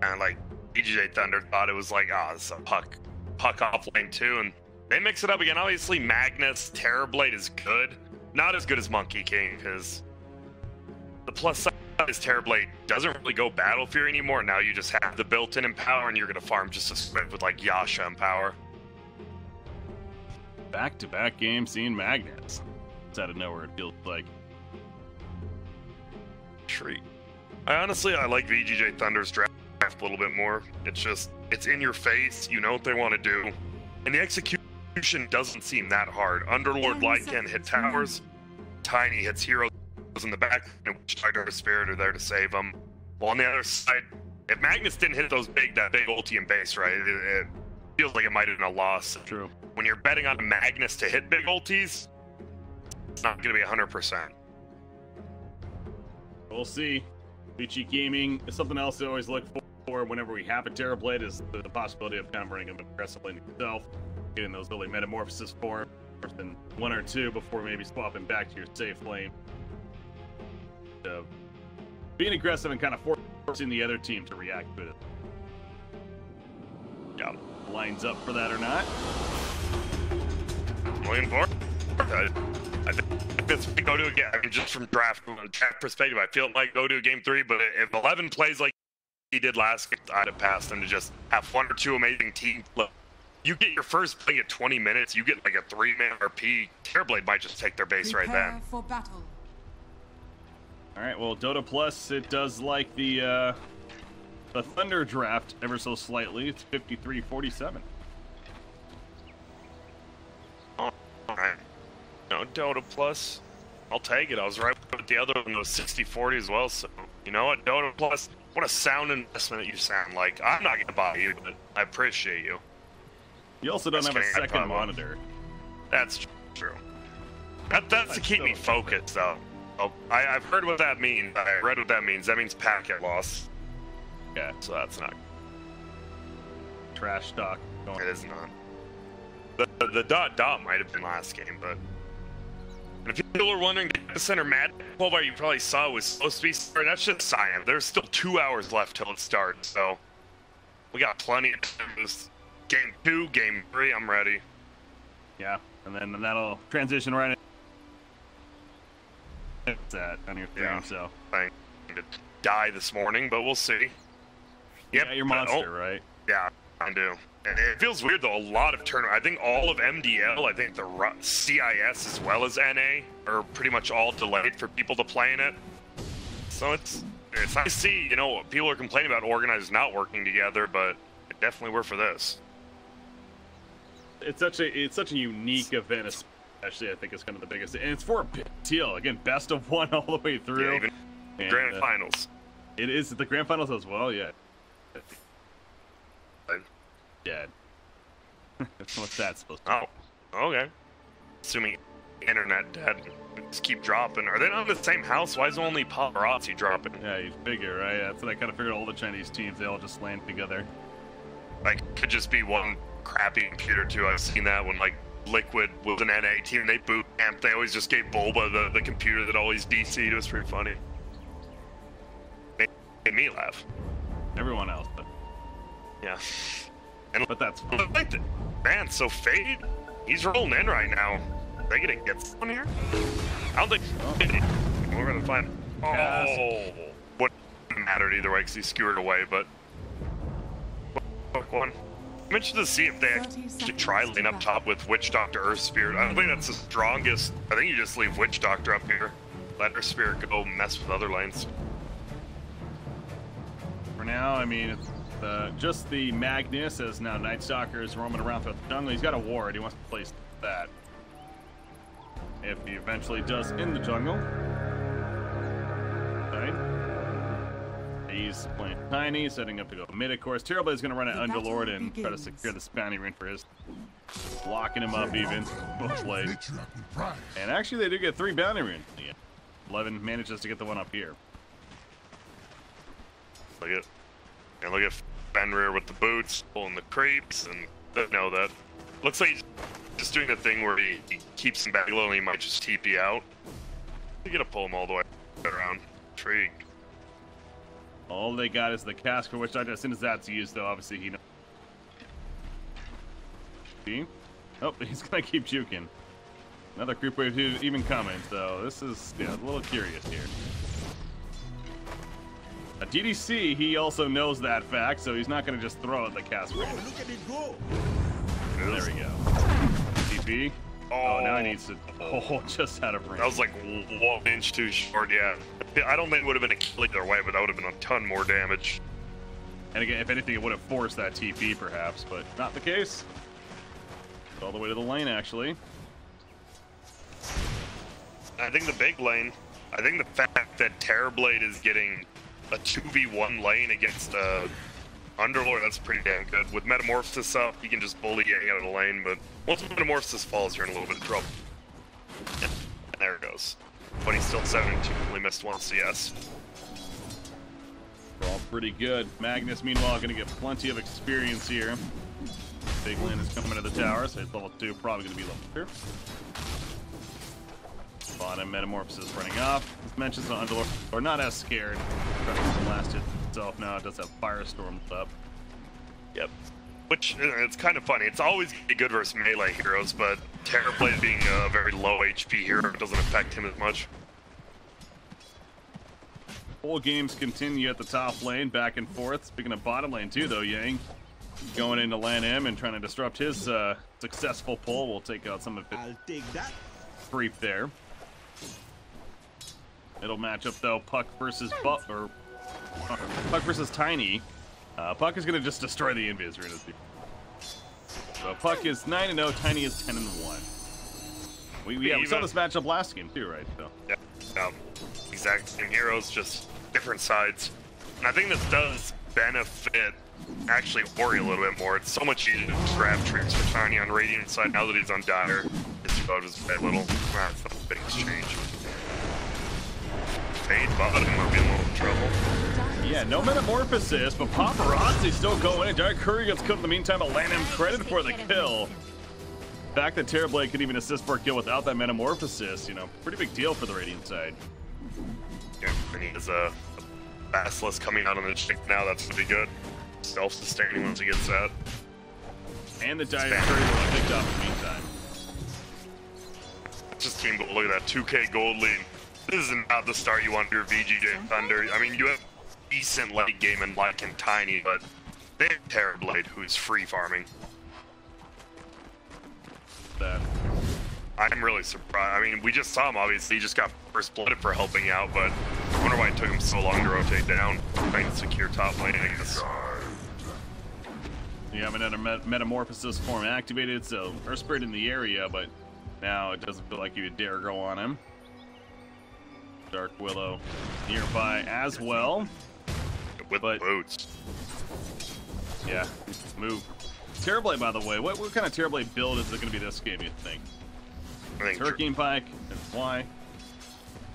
And like VGJ Thunder thought it was like, oh, it's a puck off lane 2, and they mix it up again. Obviously, Magnus Terrorblade is good. Not as good as Monkey King, because the plus side is Terrorblade doesn't really go Battle Fury anymore. Now you just have the built-in Empower, and you're going to farm just a swift with like Yasha Empower. Back-to-back games seeing Magnus. It's out of nowhere, it feels like. Treat. I like VGJ Thunder's draft a little bit more. It's in your face. You know what they want to do. And the execution doesn't seem that hard. Underlord Lycan hit towers. Tiny hits heroes in the back, and Witchdoctor Spirit are there to save them. Well, on the other side, if Magnus didn't hit that big ulti and base, right, it feels like it might have been a loss. True. When you're betting on Magnus to hit big ultis, it's not going to be 100%. We'll see. Vici Gaming is something else to always look for whenever we have a Terrorblade is the possibility of kind of running him aggressively yourself, getting those early metamorphosis forms, and 1 or 2 before maybe swapping back to your safe lane. So, being aggressive and kind of forcing the other team to react to it. Yeah, lines up for that or not. William Ford. I think this we go to again. I mean, just from draft perspective, I feel it might go to game 3. But if 11 plays like he did last game, I'd have passed him to just have 1 or 2 amazing team flip. You get your first play at 20 minutes, you get like a 3-man RP. Terrorblade might just take their base right then. For battle. All right, well, Dota Plus, it does like the Thunder draft ever so slightly. It's 53-47. All right. No, Dota Plus, I'll take it. I was right with the other one, was 60-40 as well. So, you know what, Dota Plus, what a sound investment you sound like. I'm not going to buy you, but I appreciate you. You also don't have a second monitor. That's true. That's to keep me focused, though. Oh, I've heard what that means. I read what that means. That means packet loss. Yeah. So that's not... Trash talk. It is not. The dot might have been last game, but... And if people are wondering, the Epicenter Mad 12 you probably saw was supposed to be started, that's just Cyan. There's still 2 hours left till it starts, so... We got plenty of time. This game 2, game 3, I'm ready. Yeah, and then that'll transition right in. It's that on your stream, so. I'm to die this morning, but we'll see. Yep, your monster, right? Yeah, I do. And it feels weird though. A lot of tournament. I think all of MDL, I think the CIS as well as NA are pretty much all delayed for people to play in it. So it's nice to see. You know, people are complaining about organizers not working together, but it definitely were for this. It's such a unique event, especially I think it's kind of the biggest, and it's for a big deal. Again, best of 1 all the way through. Yeah, even and, grand finals. It is the grand finals as well. Yeah. Yeah. What's that supposed to be? Oh, okay. Assuming internet dead, just keep dropping. Are they not in the same house? Why is only paparazzi dropping? Yeah, you figure, right? That's what I kind of figured. All the Chinese teams, they all just land together. Like, could just be one crappy computer too. I've seen that when like Liquid was an NA team, they boot camped. They always just gave Bulba the computer that always DC'd. It was pretty funny. Made me laugh. Everyone else, but yeah. But that's like the man. So Fade, he's rolling in right now. Are they gonna get someone here? I don't think. We're gonna find. Oh, wouldn't mattered either way because he skewered away. But quick one. I'm interested to see if they actually try lane up top with Witchdoctor Earth Spirit. I don't think that's the strongest. I think you just leave Witchdoctor up here. Let Earth Spirit go mess with other lanes. For now, I mean, it's just the Magnus, as now Night Stalker is roaming around throughout the jungle. He's got a ward. He wants to place that. If he eventually does in the jungle. Right. He's playing Tiny, setting up to go mid, of course. Terrorblade is going to run at Underlord and try to secure the bounty rune for his. Locking him up even. Much late. And actually, they do get 3 bounty runes. 11 manages to get the one up here. Look at Fenrir with the boots, pulling the creeps, and they know that Looks like he's just doing the thing where he keeps him back low and he might just TP out. You gotta pull him all the way around. Intrigued. All they got is the cask for which as soon as that's used, though, obviously he knows. See? Oh, he's gonna keep juking. Another creep wave even coming, so this is a little curious here. A DDC, he also knows that fact, so he's not gonna just throw at the cask. Look at it go. There we go. TP. Oh, now he needs to. Oh, just out of range. That was like 1 inch too short, yeah. I don't think it would have been a kill either way, but that would have been a ton more damage. And again, if anything, it would have forced that TP perhaps, but not the case. All the way to the lane, actually. I think the big lane, I think the fact that Terrorblade is getting a 2v1 lane against Underlord, that's pretty damn good. With Metamorphosis up, he can just bully getting out of the lane, but once Metamorphosis falls, you're in a little bit of trouble. And there it goes. But he's still 72, only missed 1 CS. They're all pretty good. Magnus, meanwhile, going to get plenty of experience here. Big Lane is coming to the tower, so it's level 2, probably going to be level 2. Bottom Metamorphosis running off. As mentioned, so Underlord are not as scared. Trying to blast it itself now. It does have Firestorm up. Yep. Which, it's kind of funny. It's always good versus melee heroes, but Terrorblade being a very low HP hero doesn't affect him as much. Full games continue at the top lane, back and forth. Speaking of bottom lane too, though, Yang going into land M and trying to disrupt his successful pull. We'll take out some of it. I'll take that. Brief there. It'll match up though. Puck versus Puck versus Tiny. Puck is gonna just destroy the invis. So Puck is 9-0. Tiny is 10-1. We saw this matchup last game too, right? So. Yeah. Exact same heroes, just different sides. And I think this does benefit actually Ori a little bit more. It's so much easier to grab tricks for Tiny on Radiant side now that he's on Dire. His vote is a little. That's not a big exchange. Fade bottom, we're being a little in trouble. Yeah, no Metamorphosis, but Paparazzi still going in. Derek Curry gets killed in the meantime. I'll land him credit for the kill. The fact that Terrorblade could even assist for a kill without that Metamorphosis, pretty big deal for the Radiant side. Yeah, and he has a Basilisk coming out on the chick now. That's gonna be good. Self-sustaining once he gets that. And the Dire Curry will be picked up in the meantime. Just team goal. Look at that 2K gold lead. This is not the start you want for your VGJ Thunder. I mean, you have decent late game and Lycan Tiny, but they have Terrorblade, who's free farming. That. I'm really surprised. I mean, we just saw him, obviously. He just got first blooded for helping out, but I wonder why it took him so long to rotate down. Trying to secure top lane, I guess. You have another Metamorphosis form activated, so Earth Spirit in the area, but now it doesn't feel like you would dare go on him. Dark Willow nearby as well. With boots. Yeah, move. Terrorblade, by the way, what kind of Terrorblade build is it going to be this game, you think? Hurricane Pike, and why?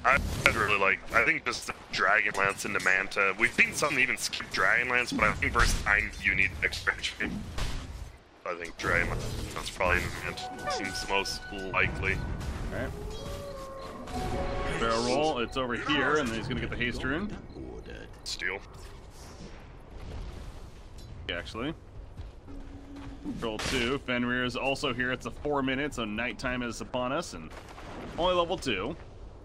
I'd really like, I think just the Dragonlance into Manta. We've seen some even skip Dragonlance, but I think versus 9 you need extra HP. I think Dragonlance, that's probably the Manta. Seems the most likely. Alright. Barrel roll, it's over here, and then he's gonna get the haste rune. Steal. Actually. Control 2. Fenrir is also here. It's a 4 minutes, so nighttime is upon us, and only level 2.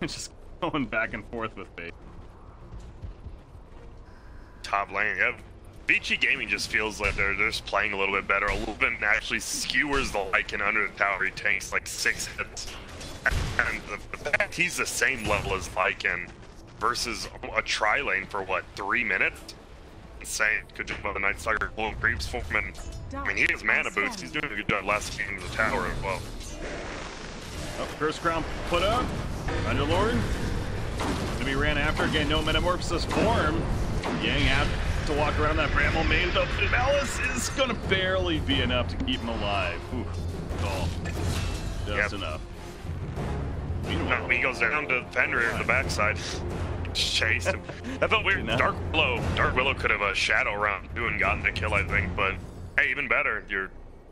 Just going back and forth with bait. Top lane, yeah. Vici Gaming just feels like they're just playing a little bit better. A little bit actually skewers the Lycan under the tower. He takes like 6 hits. And the fact he's the same level as Lycan versus a tri-lane for what, 3 minutes? Insane. Good job by the Night Stalker pulling creeps for him. And I mean, he has mana boots. He's doing a good job last game of the tower as well. First crown put up. Underlord. To be ran after again. No Metamorphosis form. Yang out to walk around that Bramble main, though. Malice is going to barely be enough to keep him alive. Oof. Just enough. Meanwhile, he goes down to Fenrir in the backside. Just chased him. That felt weird. Dark Willow could have a shadow round too and gotten the kill, I think. But hey, even better, you're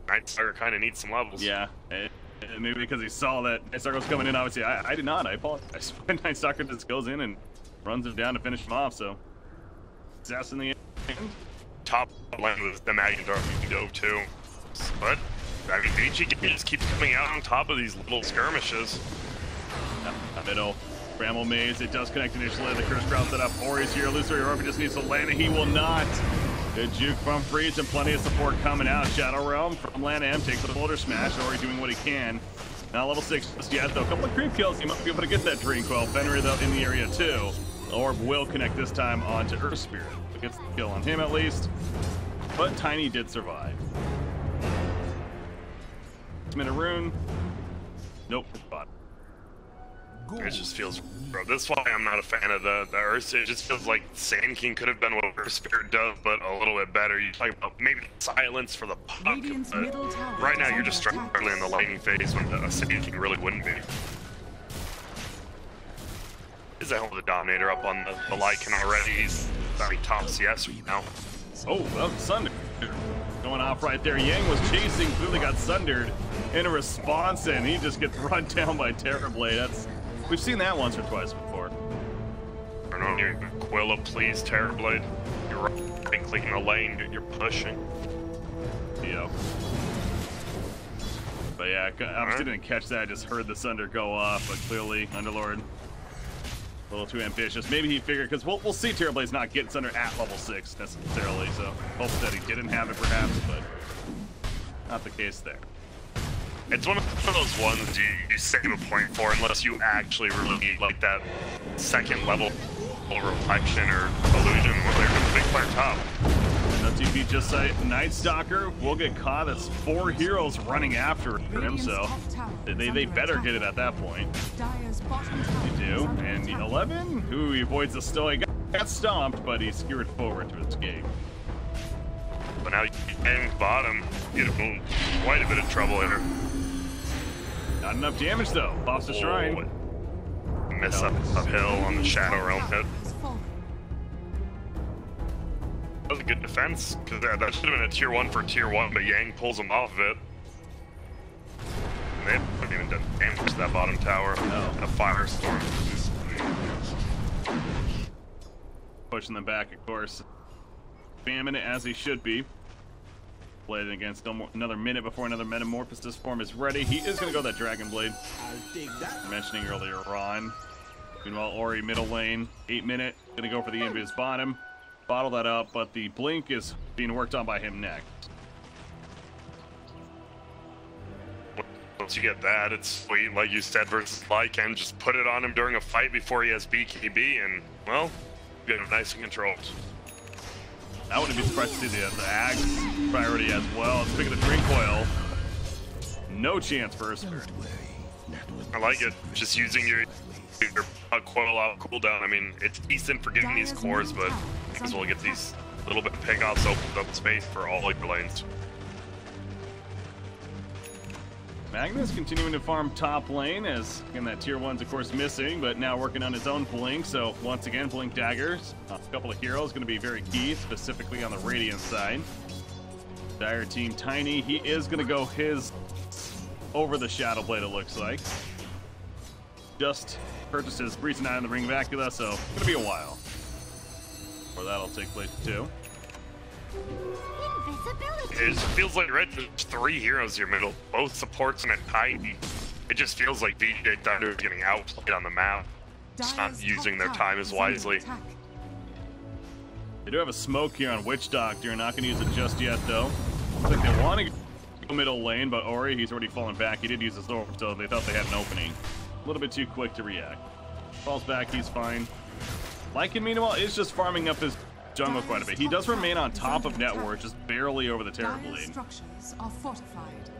Night Stalker kind of needs some levels. Yeah, and maybe because he saw that Night Stalker was coming in. Obviously, I did not. I apologize. Night Stalker just goes in and runs him down to finish him off. So, success in the end. Top lane with the Magnetar we can go to. But, I mean, Vici just keeps coming out on top of these little skirmishes. Middle. Bramble Maze, it does connect initially. The curse crowd set up. Ori's here. Illusory Orb just needs to land it. He will not. Good juke from Freeze and plenty of support coming out. Shadow Realm from Lanham takes the Boulder Smash. Ori doing what he can. Not level 6 just yet, though. A couple of creep kills. He might be able to get that Drain Coil. Fenrir, though, in the area, too. Orb will connect this time onto Earth Spirit. It gets the kill on him, at least. But Tiny did survive. Minute rune. Nope, bot. It just feels, bro. This is why I'm not a fan of the Earth. It just feels like Sand King could have been what Earth Spirit does, but a little bit better. You talk about maybe silence for the puck, but right now you're just struggling in the laning phase when a Sand King really wouldn't be. Is that hell of the Dominator up on the Lycan already? He's top CS right now. Oh, well, Sunder going off right there. Yang was chasing, clearly got sundered in a response, and he just gets run down by Terrorblade. We've seen that once or twice before. I don't know, Aquila, please, Terrorblade. You're right-clicking the lane, you're pushing. Yeah. But yeah, obviously didn't catch that. I just heard the Sunder go off, but clearly Underlord a little too ambitious. Maybe he figured, because we'll see Terrorblade's not getting Sunder at level 6 necessarily, so hope that he didn't have it perhaps, but not the case there. It's one of those ones you save a point for unless you actually really need like that second level reflection or illusion where they're a big player top. No TP just say Night Stalker will get caught. That's 4 heroes running after him, so they better get it at that point. They do, and 11, ooh, he avoids the stoic. Got stomped, but he skewered forward to escape. But now you can bottom, get him quite a bit of trouble here. Not enough damage though. Lost the shrine. Miss uphill on the Shadow Realm hit. That was a good defense, because that should have been a tier 1 for tier 1, but Yang pulls him off of it. And they haven't even done damage to that bottom tower. No. A firestorm. Pushing them back, of course. Spamming it as he should be. Blade against another minute before another Metamorphosis form is ready. He is going to go that Dragon Blade. I'll take that. Mentioning earlier on. Meanwhile, Ori middle lane, 8 minute, going to go for the Invis bottom. Bottle that up, but the Blink is being worked on by him next. Once you get that, it's sweet, like you said, versus Lycan. Just put it on him during a fight before he has BKB, and, well, get him nice and controlled. I wouldn't be surprised to see the Axe priority as well. Speaking of Drain Coil, no chance for Spirit. I like it. Just using your coil out cooldown. I mean, it's decent for getting these cores, but as well get these little bit of pickoffs opened up space for all your lanes. Magnus continuing to farm top lane, as again that tier 1's of course missing, but now working on his own Blink. So once again, Blink daggers, a couple of heroes going to be very key, specifically on the Radiant side. Dire team Tiny, he is going to go his over the Shadow Blade, it looks like. Just purchased his Breeze 9 in the Ring of Acula, so it's going to be a while before that'll take place too. It just feels like there's 3 heroes here middle, both supports and a Tiny. It just feels like VGJ Thunder is getting outplayed on the map. Just not using their time as wisely. They do have a smoke here on Witch Doctor, not going to use it just yet though. Looks like they want to go middle lane, but Ori, he's already fallen back. He did use his orb, so they thought they had an opening. A little bit too quick to react. Falls back, he's fine. Lycan, meanwhile, is just farming up his jungle quite a bit. He does remain on top of network, just barely over the Terrorblade. Structures are fortified.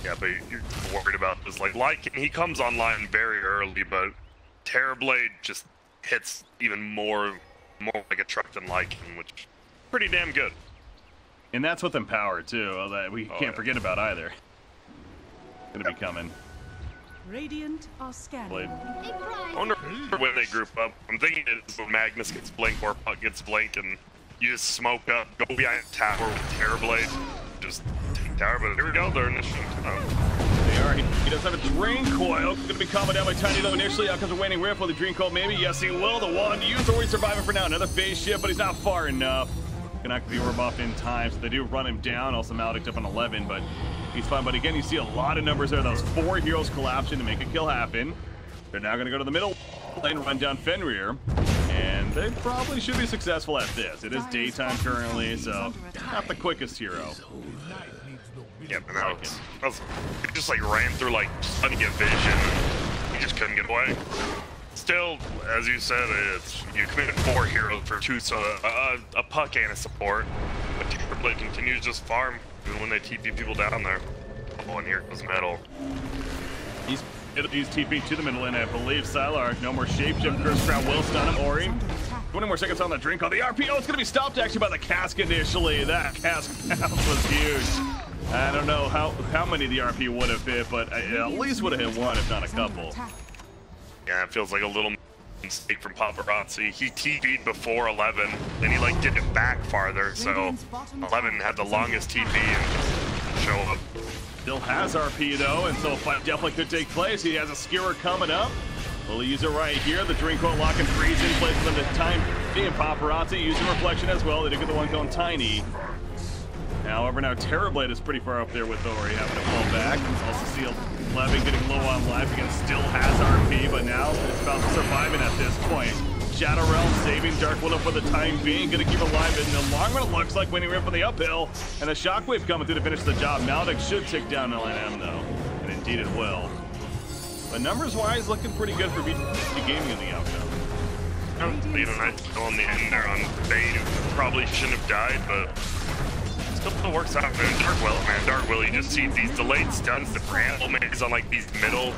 Yeah, but you're worried about this. Like, Lycan, he comes online very early, but Terrorblade just hits even more like a truck than Lycan, which is pretty damn good. And that's with Empower, too, that we can't forget about either. Gonna be coming. Radiant are scanning. I wonder when they group up. I'm thinking it's when Magnus gets Blink or Puck gets Blink, and you just smoke up, go behind the tower with Terrorblade, just take tower, but here we go. They're initiating. They are. He does have a Drain Coil. Going to be comboed down by Tiny though initially. Out comes a Waning Rift with a Drain Coil maybe. Yes, he will. The one use, or he's surviving for now. Another phase shift, but he's not far enough. Gonna be rebuffed in time, so they do run him down. Also Maldic up on 11, but he's fine. But again, you see a lot of numbers there. Those 4 heroes collapsing to make a kill happen. They're now gonna go to the middle lane, run down Fenrir, and they probably should be successful at this. It is daytime currently, so not the quickest hero. Yep, and that was it just like ran through like trying to get vision. He just couldn't get away. Still, as you said, it's you committed 4 heroes for 2, so a puck and a support. But Timberblade continues to just farm even when they TP people down there. Oh, and here goes Metal. He's TP to the middle lane, I believe. Sylar, no more shapeshift. Curse Crown will stun him. Ori, 20 more seconds on the drink. On the RPO, it's gonna be stopped actually by the cask initially. That cask was huge. I don't know how many the RP would have hit, but at least would have hit 1, if not a couple. Yeah, it feels like a little mistake from Paparazzi. He TP'd before 11, and he like did it back farther, so 11 had the longest TP and show up. Still has RP though, and so a fight definitely could take place. He has a skewer coming up. Will he use it right here? The Drink Coil lock and freeze in place for the time being. Paparazzi using reflection as well. They did get the one going Tiny. However, now Terrorblade is pretty far up there with Ori having to fall back. Also see 11 getting low on life again, still has RP, but now it's about surviving at this point. Shadow Realm saving Dark Widow for the time being, gonna keep alive in the long run. It looks like Winning Rip on the uphill, and a Shockwave coming through to finish the job. Maldic should tick down LNM though, and indeed it will. But numbers-wise, looking pretty good for VGJ Gaming in the outcome. Even I still on the end there on Bane, who probably shouldn't have died, but still works out, man. Dark Will, you just see these delayed stuns, the Bramble Maze on like these middle.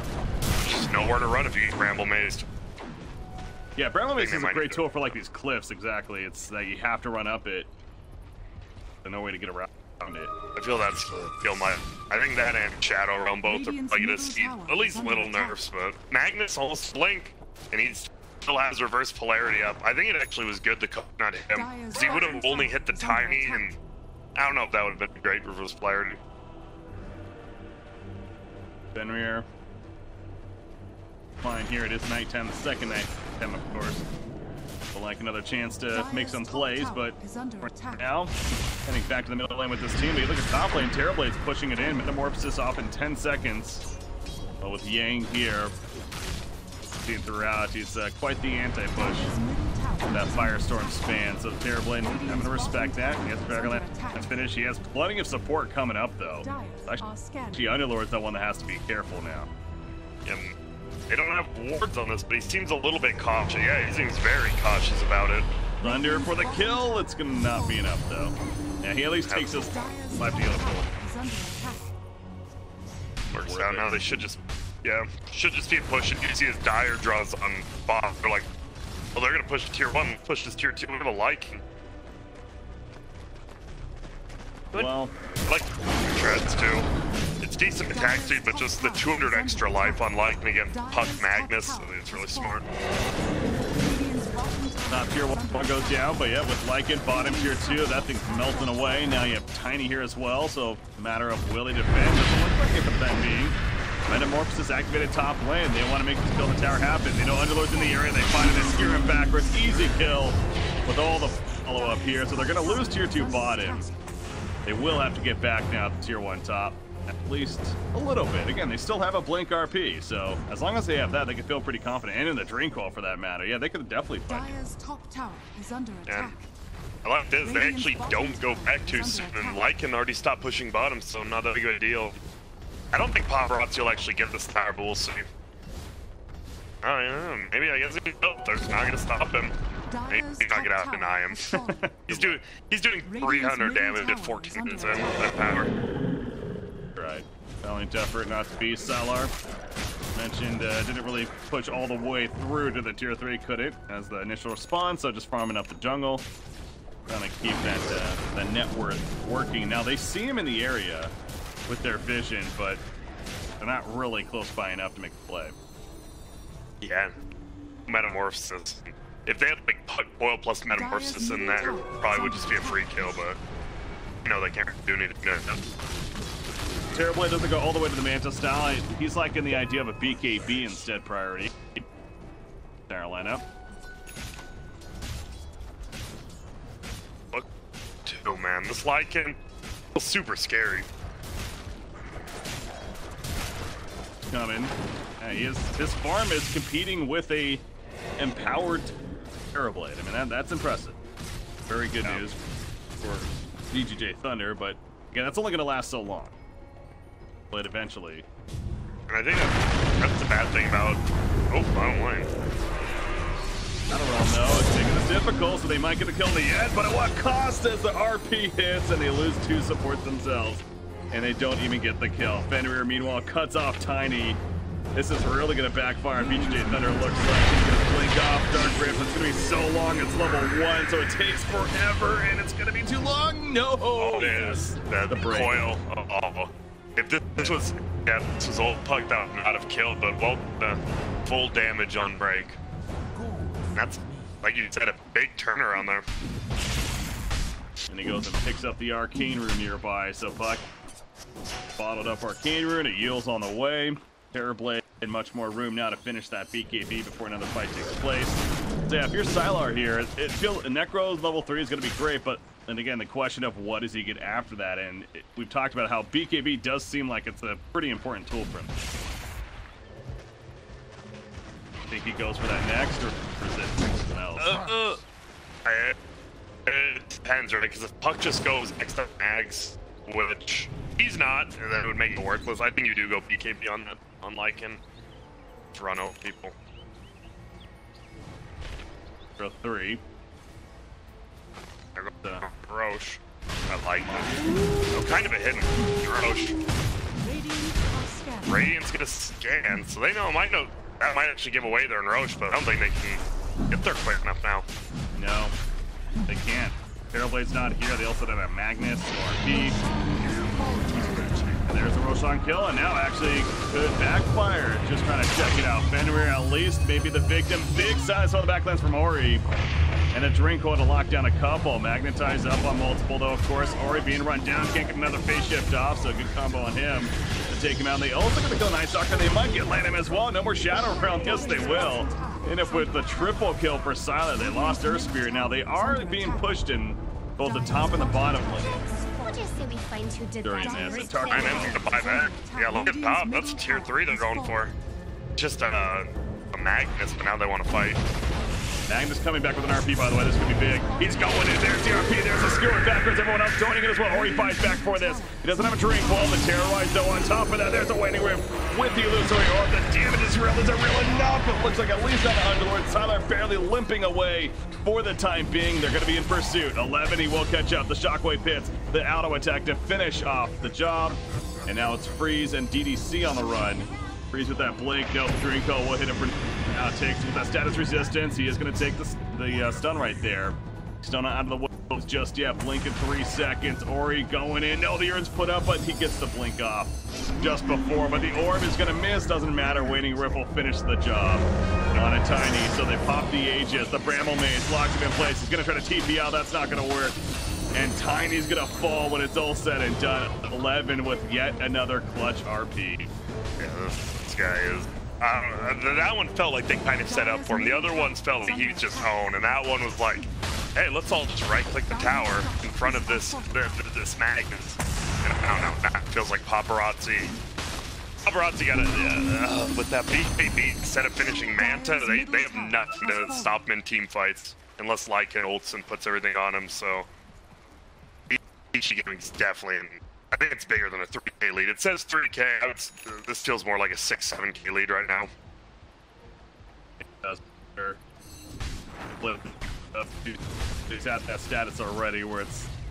Just nowhere to run if you get Bramble Mazed. Yeah, Bramble Maze is a great tool for like these cliffs, exactly. It's that you have to run up it. There's no way to get around it. I feel that's I think that and Shadow Realm both are probably gonna see at least little nerfs, but Magnus almost blink, and he still has reverse polarity up. I think it actually was good to not hit him, because he would have only hit the Tiny, and I don't know if that would have been great reverse polarity. Fenrir. Fine, here it is nighttime, the second nighttime, of course. But like another chance to make some plays, but now, heading back to the middle lane with this team. But you look at top lane, Terrorblade's pushing it in. Metamorphosis off in 10 seconds. But with Yang here, seen throughout, he's quite the anti-push. That Firestorm span, so Terrorblade having to respect that. He has Dragonlance finish. He has plenty of support coming up though. Actually, Underlord's the one that has to be careful now. They don't have wards on this, but he seems a little bit cautious. Yeah, he seems very cautious about it. Thunder for the kill. It's gonna not be enough though. Yeah, he at least takes his life to the other full. Works out now. They should just keep pushing. You see his dire draws on bot. They're like, well, they're gonna push tier 1, push this tier 2 with a liking. Well, I like treads too. It's decent attack speed, but just the 200 extra life on liking against Puck Magnus. I think it's really smart. Top tier 1 goes down, but yeah, with Lycan, bottom tier 2, that thing's melting away. Now you have Tiny here as well, so matter of will he defend. Doesn't look like it for the time being. Metamorphosis activated top lane. They want to make this kill in the tower happen. They know Underlord's in the area. They find it and skewer him backwards. Easy kill with all the follow-up here. So they're going to lose tier 2 bottom. They will have to get back now to tier 1 top. At least a little bit. Again, they still have a blink RP, so as long as they have that, they can feel pretty confident. And in the Dream Coil for that matter. Yeah, they could definitely fight. Dire's top tower is under attack. I like this. They actually don't go back too soon, and Lycan already stopped pushing bottom, so not that big of a deal. I don't think Paparazzi will actually get this tower, but we'll see. Oh, yeah, maybe I guess if he built, they're not going to stop him. Maybe he's not going to deny him. he's doing 300 damage at 14 minutes in with that power. Right. Valiant effort not to be. Salar mentioned didn't really push all the way through to the tier 3, couldn't, as the initial response, so just farming up the jungle. Trying to keep that net worth working. Now they see him in the area with their vision, but they're not really close by enough to make a play. Yeah, Metamorphosis. If they had like Puck Boil plus Metamorphosis in there, probably would just be a free kill, but No, they can't do anything. No. Terrorblade doesn't go all the way to the Manta style. He's liking the idea of a BKB instead priority. Carolina. Look, oh man, this Lycan feels super scary. Coming. His farm is competing with a empowered Terrorblade. I mean, that's impressive. Very good news for VGJ Thunder, but again, that's only going to last so long. But eventually. And I think that's the bad thing about. Oh, bottom line. I don't really know. It's making this difficult, so they might get a kill in the end, but at what cost as the RP hits and they lose 2 supports themselves. And they don't even get the kill. Fenrir, meanwhile, cuts off Tiny. This is really going to backfire. VGJ Thunder looks like he's going to blink off Dark Rift. It's going to be so long. It's level 1, so it takes forever, and it's going to be too long. No! Oh, yes. The coil. Oh. If this was all pucked out, not have killed, but well, the full damage on break. That's, like you said, a big turnaround there. And he goes and picks up the Arcane Rune nearby, so Puck bottled up Arcane Rune. It yields on the way. Terrorblade and much more room now to finish that BKB before another fight takes place. So yeah, if you're Sylar here, it feels Necro's level 3 is going to be great, but and again, the question of what does he get after that, and we've talked about how BKB does seem like it's a pretty important tool for him. Think he goes for that next, or is it something else? It depends, right? Because if Puck just goes next to Mags, which he's not, and that would make it worthless. I think you do go BKB on that, on Lycan, to run over people. Throw 3. There goes Roche. I like that. Oh, kind of a hidden Roche. Radiant's gonna scan, so they might know that might actually give away their Roche, but I don't think they can get there quick enough now. No, they can't. Terrorblade's not here. They also have a Magnus or RP. And there's a Roshan kill, and now actually could backfire. Just trying to check it out. Fenrir at least, maybe the victim. Big size on the backlands from Ori. And a drink going to lock down a couple. Magnetized up on multiple, though, of course. Ori being run down, can't get another phase shift off, so good combo on him to take him out. And they also going to kill Night Stalker. They might get land him as well. No more Shadow Realm. Yes, they will. End up with the triple kill for Silent. They lost Earth Spirit. Now they are being pushed in both the top and the bottom lane. What do you say we find who did During that? this, I meant to buy back. Yeah, look at top. That's tier 3 they're going for. Just a Magnus, but now they want to fight. Magnus coming back with an RP, by the way. This could be big. He's going in. There's the RP. There's a skewer backwards. Everyone else joining it as well. Ori fights back for this. He doesn't have a drink wall. The Terrorize, though, on top of that. There's a Waning Rift with the Illusory Orb. The damage is real. Is it real enough? It looks like at least on the Underlord. Sylar barely limping away for the time being. They're going to be in pursuit. 11, he will catch up. The Shockwave hits the auto attack to finish off the job. And now it's Freeze and DDC on the run. Freeze with that blink. No, Drinko will hit him for takes with that status resistance. He is going to take the stun right there. Still not out of the wolves just yet. Blink in 3 seconds. Ori going in. No, the Urn's put up, but he gets the blink off just before. But the orb is going to miss. Doesn't matter. Waning Rift will finish the job on a Tiny. So they pop the Aegis. The Bramble Maze locks him in place. He's going to try to TP out. That's not going to work. And Tiny's going to fall when it's all said and done. 11 with yet another clutch RP. Yeah, this guy is... that one felt like they kind of set up for him. The other ones felt like he was just owned, and that one was like, hey, let's all just right-click the tower in front of this Magnus. And I don't know, that feels like paparazzi. Paparazzi got to, with that BKB, instead of finishing Manta, they have nothing to stop him in team fights, unless Lycan ults and puts everything on him, so... Vici Gaming's definitely... I think it's bigger than a 3K lead. It says 3K. This feels more like a 6-7K lead right now. It does. He's at that status already where it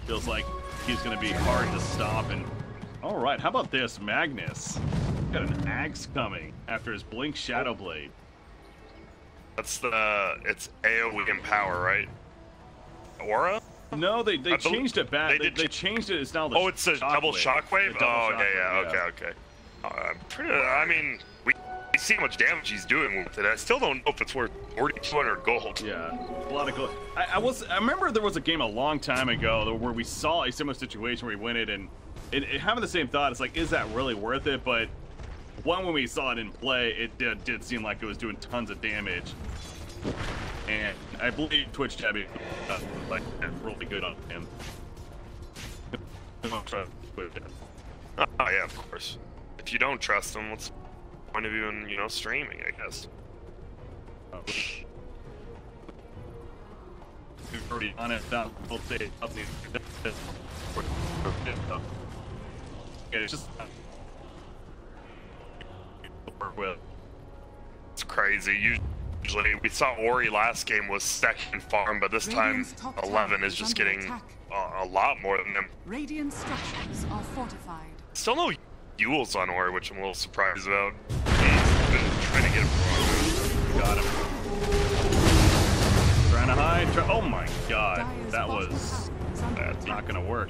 feels like he's going to be hard to stop. And all right, how about this, Magnus? Got an axe coming after his Blink Shadow Blade. That's it's AoE in power, right? Aura? No, they changed it back. They changed it. It's now the oh, it's a double shockwave? Oh, shockwave, okay, okay. I mean, we see how much damage he's doing with it. I still don't know if it's worth 4,200 gold. Yeah, a lot of gold. I remember there was a game a long time ago where we saw a similar situation where he went it, and having the same thought, it's like, is that really worth it? But when we saw it in play, it did seem like it was doing tons of damage. And I believe Twitch Tabby like really good on him. Oh yeah, of course. If you don't trust him, what's the point of even, you know, streaming, I guess? We've already on it down. We'll say it's just work with. It's crazy. Usually, we saw Ori last game was second farm, but this time 11 is just getting a lot more than him. Radiant structures are fortified. Still no Yules on Ori, which I'm a little surprised about. He's been trying to get him. Got him. Trying to hide. Oh my god, that was. That's not gonna work.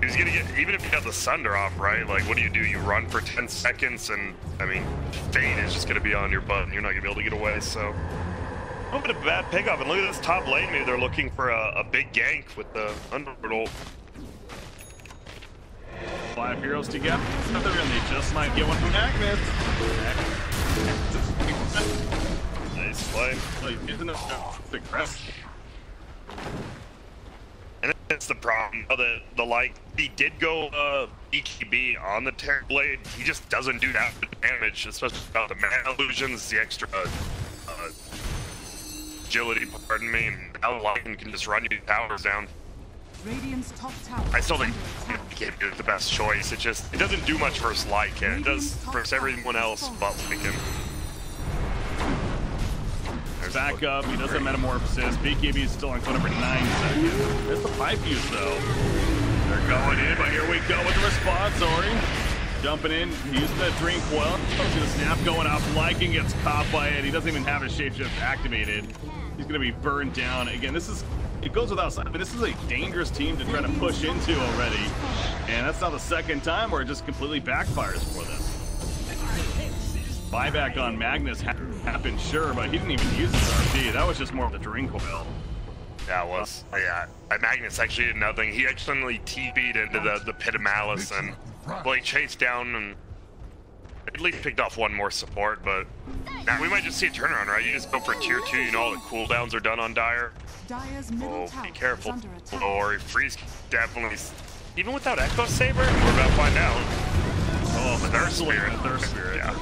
He's gonna get, even if you got the Sunder off, right? Like, what do? You run for 10 seconds, and I mean, Fate is just gonna be on your butt, and you're not gonna be able to get away. So, a little bit of bad pick up. And look at this top lane. Maybe they're looking for a big gank with the Underlord ult. 5 heroes together, and they just might get one from Magnus. Nice play. Isn't it big press? And that's the problem. The like, he did go EKB on the Terror Blade. He just doesn't do that much damage, especially without the mana illusions, the extra agility, pardon me, and now Lycan can just run your towers down. Radiant's top tower. I still think EKB is the best choice. It doesn't do much versus Lycan. It does versus everyone else but Lycan. Back up, he does have Metamorphosis. BKB is still on code number 9 seconds. There's the pipe use though. They're going in, but here we go with the response, Ori. Jumping in, using the Drink Coil. He's gonna snap going out. Lycan gets caught by it. He doesn't even have his shapeshift activated. He's gonna be burned down. Again, it goes without saying, but this is a dangerous team to try to push into already. And that's not the second time where it just completely backfires for them. Buyback on Magnus happened, sure, but he didn't even use his RP. That was just more of the Drink Coil. Yeah, it was. Yeah, Magnus actually did nothing. He accidentally TP'd into the Pit of Malice, and well, he chased down and at least picked off one more support, but now we might just see a turnaround, right? You just go for tier 2, you know all the cooldowns are done on Dire. Oh, be careful. Or Freeze definitely, even without Echo Saber, we're about to find out. Oh, the Thirst Spirit. Yeah.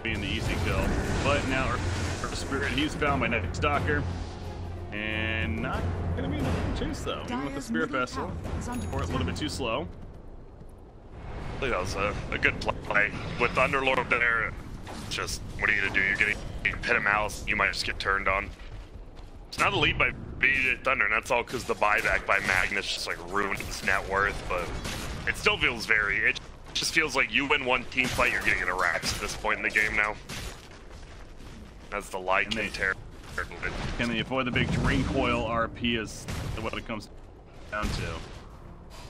Being the easy kill, but now our Spirit, he's found by Night Stalker, and not gonna be enough to chase though. Even with the Spirit Vessel, or a little bit too slow. I think that was a good play with Underlord there. Just what are you gonna do? You're getting Pit of Malice. You might just get turned on. It's not a lead by VGJ Thunder, and that's all because the buyback by Magnus just like ruined his net worth. But it still feels it just feels like you win one team fight, you're getting Arax at this point in the game now. That's the Lycan Terror. Can they avoid the big Drink Coil RP is what it comes down to.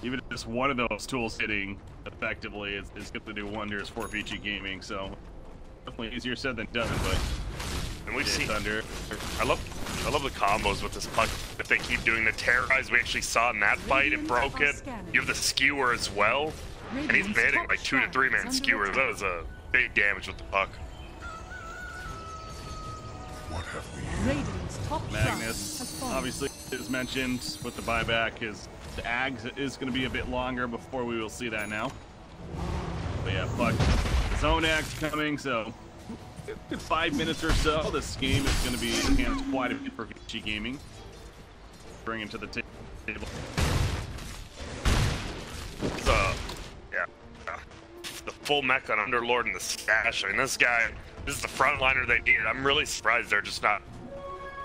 Even if just one of those tools hitting effectively is going to do wonders for Vici Gaming, so definitely easier said than done, but and we've seen Thunder. I love the combos with this puck. If they keep doing the Terrorize, we actually saw in that fight, it broke it. You have the Skewer as well. And he's banning like 2 to 3 man skewers. That was a big damage with the puck. What have we? Magnus, obviously, as mentioned with the buyback, his Ags is going to be a bit longer before we will see that now. But yeah, puck, his own Ags coming, so 5 minutes or so. This game is going to be enhanced quite a bit for Vici Gaming. Bring him to the table. The full mech on Underlord and the stash. I mean, this is the frontliner they needed. I'm really surprised they're just not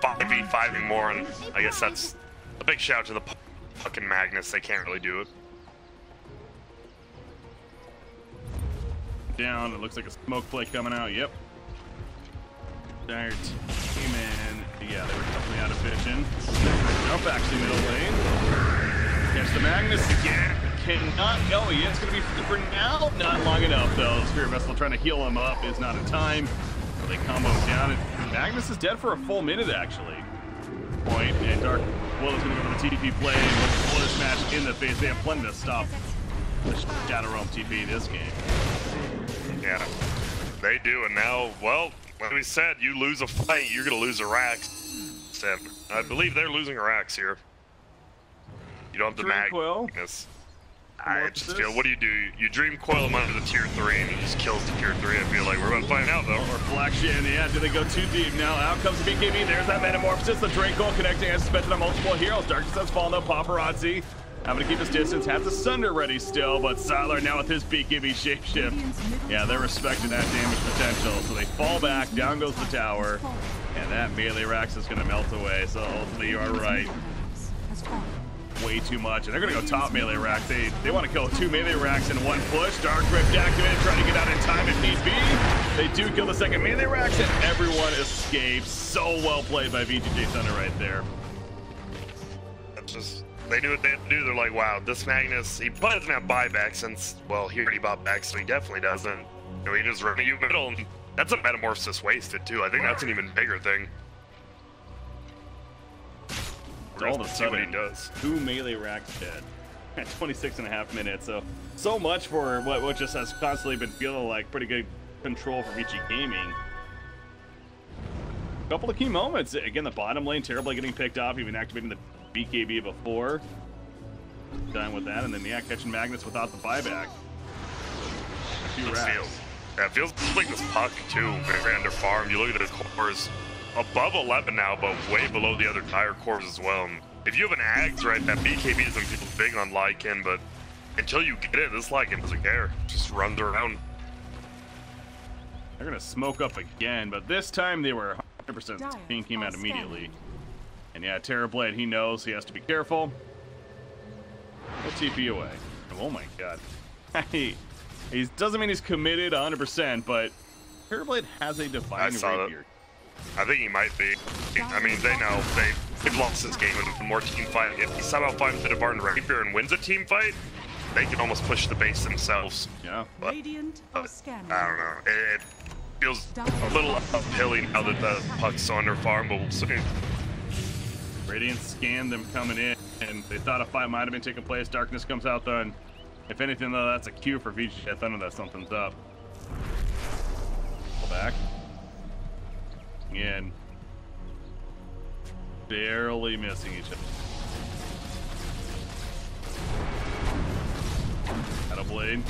5v5ing more, and I guess that's a big shout out to the fucking Magnus. They can't really do it. Down, it looks like a smoke play coming out, yep. Dire team in, yeah, they were definitely out of vision. Jump actually middle lane. Catch the Magnus again. cannot. Oh, yeah, it's going to be free for now. Not long enough, though. Spirit Vessel trying to heal him up is not in time. So they combo him down. And Magnus is dead for a full minute, actually. Point, and Dark Will is going to go to the TP play with Water Smash in the face. They have plenty to stop the Shadow Realm TP this game. Yeah, they do. And now, well, like we said, you lose a fight, you're going to lose a Rax. And I believe they're losing a Rax here. You don't have the Magnus. I just feel, what do? You Dream Coil him under the tier 3 and he just kills the tier 3. I feel like we're going to find out though. Or Reflection, yeah, do they go too deep now? Out comes the BKB, there's that Metamorphosis, the Dream Coil connecting as suspended on multiple heroes. Darkness has fallen though, Paparazzi having to keep his distance, has the Sunder ready still, but Sylar now with his BKB shapeshift. Yeah, they're respecting that damage potential, so they fall back, down goes the tower, and that melee Rax is going to melt away, so ultimately you are right. Way too much, and they're gonna go top melee rack. They want to kill 2 melee racks in one push. Dark Rift activated, trying to get out in time if need be. They do kill the second melee racks, and everyone escapes. So well played by VGJ Thunder right there. That's just, they knew what they had to do. They're like, wow, this Magnus, he probably doesn't have buyback since, well, he already bought back, so he definitely doesn't. You know, he just run you middle, and that's a Metamorphosis wasted too. I think that's an even bigger thing. All of a sudden, he does. 2 melee racks dead at 26.5 minutes. So much for what just has constantly been feeling like pretty good control for Vici Gaming. A couple of key moments. Again, the bottom lane terribly getting picked off, even activating the BKB before. Done with that, and then yeah, catching Magnus without the buyback. A few racks. Yeah, it feels like this puck too, very under farm. You look at his cores. Above 11 now, but way below the other dire cores as well. And if you have an Ags, right, that BKB doesn't feel big on Lycan, but until you get it, this Lycan doesn't care. Just runs around. They're gonna smoke up again, but this time they were 100% ping came out immediately. And yeah, Terrorblade, he knows he has to be careful. He'll TP away. Oh my god. He doesn't mean he's committed 100%, but Terrorblade has a divine rapier. I think he might be. I mean, they know they've lost this game in more team fight. If he somehow finds a Divine Rapier and wins a team fight, they can almost push the base themselves. Yeah. But, I don't know. It feels a little uphilly now that the puck's so under farm, but we'll see. Radiant scanned them coming in, and they thought a fight might have been taking place. Darkness comes out though, and if anything though, that's a cue for VGJ Thunder that something's up. Pull back. Again, barely missing each other. Got a blade.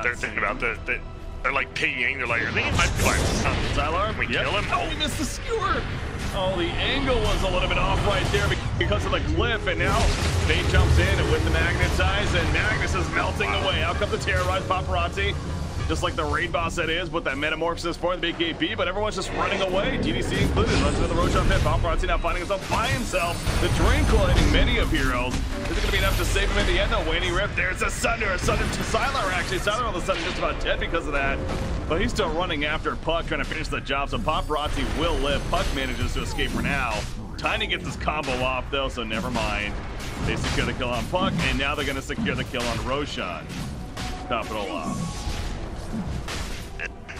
They're thinking about they're like pinging. They're like, are they in my fight? Sylar, can we kill him? Oh, he missed the skewer. Oh, the angle was a little bit off right there because of the cliff, and now Fate jumps in with the magnetize, and Magnus is melting away. Out comes the terrorized Paparazzi. Just like the raid boss that is, with that Metamorphosis for the BKB, but everyone's just running away. GDC included, runs into the Roshan pit. Paparazzi now finding himself by himself. The drain colliding many of heroes. Is it going to be enough to save him in the end? No, Waning Rift. There's a Sunder to Sylar, actually. Sylar all of a sudden just about dead because of that. But he's still running after Puck, trying to finish the job. So Paparazzi will live. Puck manages to escape for now. Tiny gets his combo off, though, so never mind. They secure the kill on Puck, and now they're going to secure the kill on Roshan. Top it all off.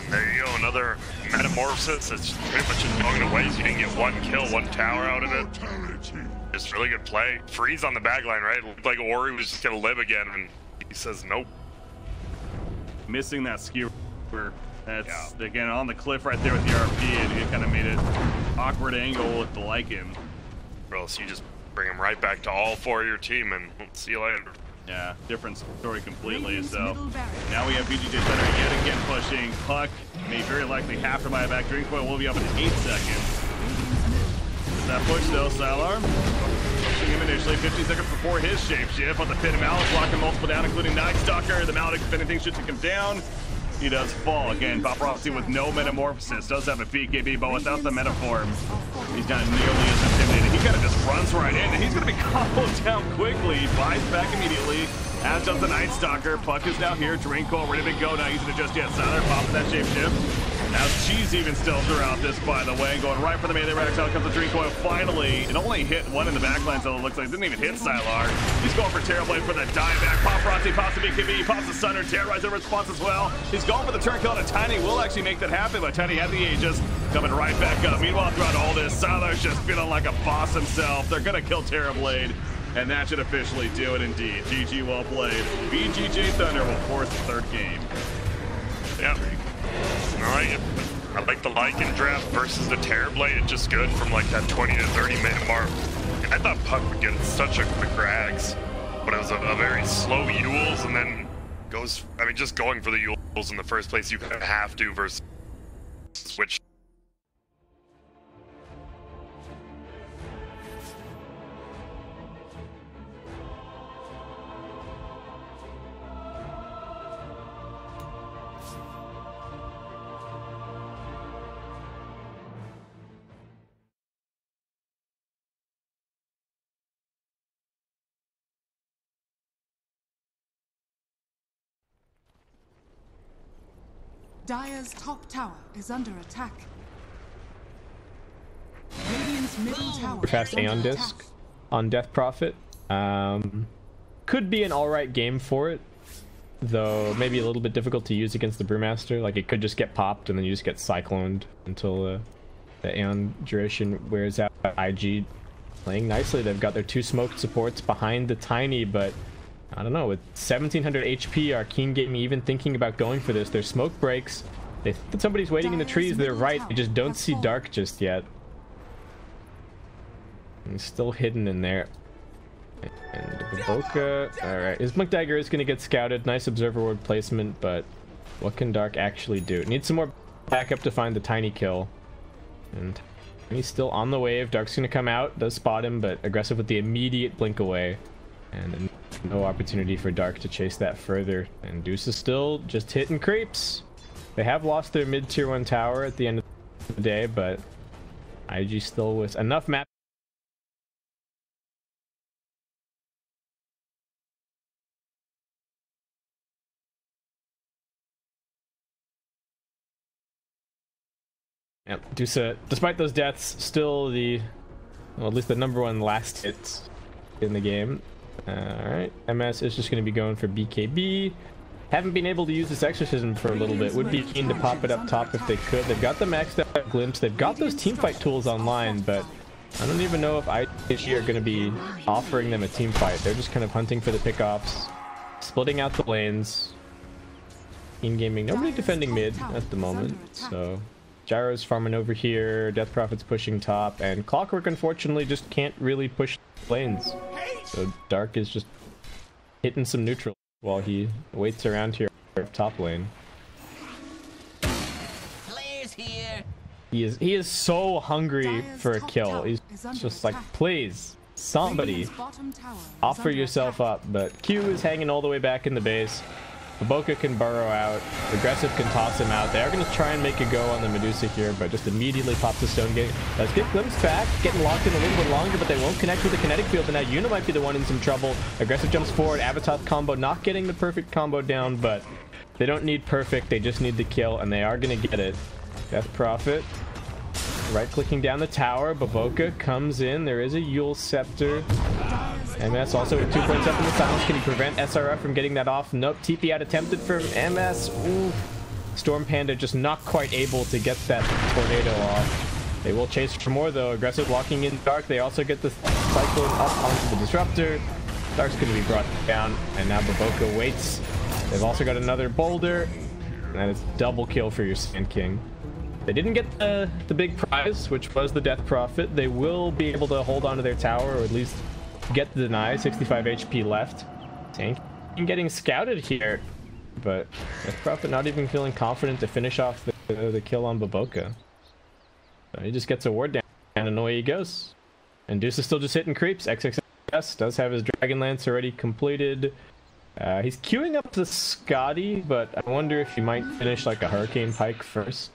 There you go, another Metamorphosis. It's pretty much just going away, so you didn't get 1 kill, 1 tower out of it. Just really good play. Freeze on the backline, right? It looked like Ori was just gonna live again, and he says nope. Missing that skewer. That's, again, on the cliff right there with the RP, and it kind of made it awkward angle with the Lycan. Or else you just bring him right back to all 4 of your team, and see you later. Yeah, different story completely. So now we have VGJ Thunder yet again pushing. Puck may very likely have to buy a back. Drink Coil will be up in 8 seconds. That push though, Sylar. Pushing him initially, 15 seconds before his shapeshift. On the pit of Malik, blocking multiple down, including Night Stalker. The Malik, if anything, should take him down. He does fall. Again, Paparazzi with no Metamorphosis. Does have a BKB, but without the Metaform, he's not nearly as intimidated. He kind of just runs right in, and he's going to be comboed down quickly. He buys back immediately. As does the Night Stalker. Puck is now here. Drain Coil ready to go. Not using it just yet. Sylar pops that shapeshift. Now Cheese even still throughout this, by the way, going right for the melee Rex. Out comes the Dream Coil. Finally, it only hit one in the backline, so it looks like it didn't even hit Sylar. He's going for Terrorblade for the dieback. Paparazzi pops the BKB, he pops the Sunder, Terrorizer response as well. He's going for the turn kill, and Tiny will actually make that happen, but Tiny had the Aegis coming right back up. Meanwhile, throughout all this, Sylar's just feeling like a boss himself. They're gonna kill Terrorblade, and that should officially do it indeed. GG, well played. VGJ Thunder will force the third game. Yeah. I like the Lycan draft versus the Terrorblade. It's just good from like that 20 to 30 minute mark. I thought Puck would get such a quick rags, but it was a very slow Yules, and then goes, I mean, just going for the Yules in the first place, you have to versus switch. Dire's top tower is under attack. Radiant's middle tower Fast is under Aeon attack. Disc on Death Prophet. Could be an alright game for it, though maybe a little bit difficult to use against the Brewmaster. Like, it could just get popped and then you just get cycloned until the Aeon duration wears out. IG playing nicely. They've got their two smoked supports behind the Tiny, but I don't know, with 1700 HP, Arcane Gaming even thinking about going for this. Their smoke breaks. They think that somebody's waiting in the trees. They're right. They just don't see Dark just yet. He's still hidden in there. And Baboka. Alright, his Blink Dagger is going to get scouted. Nice Observer Ward placement, but what can Dark actually do? Needs some more backup to find the Tiny kill. And he's still on the wave. Dark's going to come out, does spot him, but aggressive with the immediate blink away. And no opportunity for Dark to chase that further. And Deuce is still just hitting creeps. They have lost their mid-tier 1 tower at the end of the day, but IG still with enough map. Yep, Deuce, despite those deaths, still the, well, at least the #1 last hits in the game. Alright, MS is just going to be going for BKB. Haven't been able to use this Exorcism for a little bit. Would be keen to pop it up top if they could. They've got the maxed out Glimpse. They've got those teamfight tools online, but I don't even know if IG are going to be offering them a teamfight. They're just kind of hunting for the pickoffs, splitting out the lanes. Team Gaming, nobody defending mid at the moment, so Gyro's farming over here, Death Prophet's pushing top, and Clockwork unfortunately just can't really push lanes. So Dark is just hitting some neutral while he waits around here top lane. He is so hungry for a kill. He's just like, please, somebody offer yourself up. But Q is hanging all the way back in the base. Baboka can burrow out. Aggressive can toss him out. They are going to try and make a go on the Medusa here, but just immediately pops the Stone Gate. Let's get Glimpse back. Getting locked in a little bit longer, but they won't connect with the kinetic field. And now Yuna might be the one in some trouble. Aggressive jumps forward. Avatar combo. Not getting the perfect combo down, but they don't need perfect. They just need the kill, and they are going to get it. Death Prophet right-clicking down the tower. Baboka comes in. There is a Yule Scepter. MS also with 2 points up in the silence. Can he prevent SRF from getting that off? Nope. TP out attempted from MS. Ooh. Storm Panda just not quite able to get that tornado off. They will chase for more though. Aggressive locking in Dark. They also get the Cyclone up onto the Disruptor. Dark's going to be brought down, and now Baboka waits. They've also got another Boulder, and it's double kill for your Sand King. They didn't get the big prize, which was the Death Prophet. They will be able to hold onto their tower, or at least get the deny. 65 HP left. Tank getting scouted here, but Death Prophet not even feeling confident to finish off the kill on Baboka. So he just gets a ward down, and away he goes. And Deuce is still just hitting creeps. XXS does have his Dragon Lance already completed. He's queuing up the Scotty, but I wonder if he might finish like a Hurricane Pike first.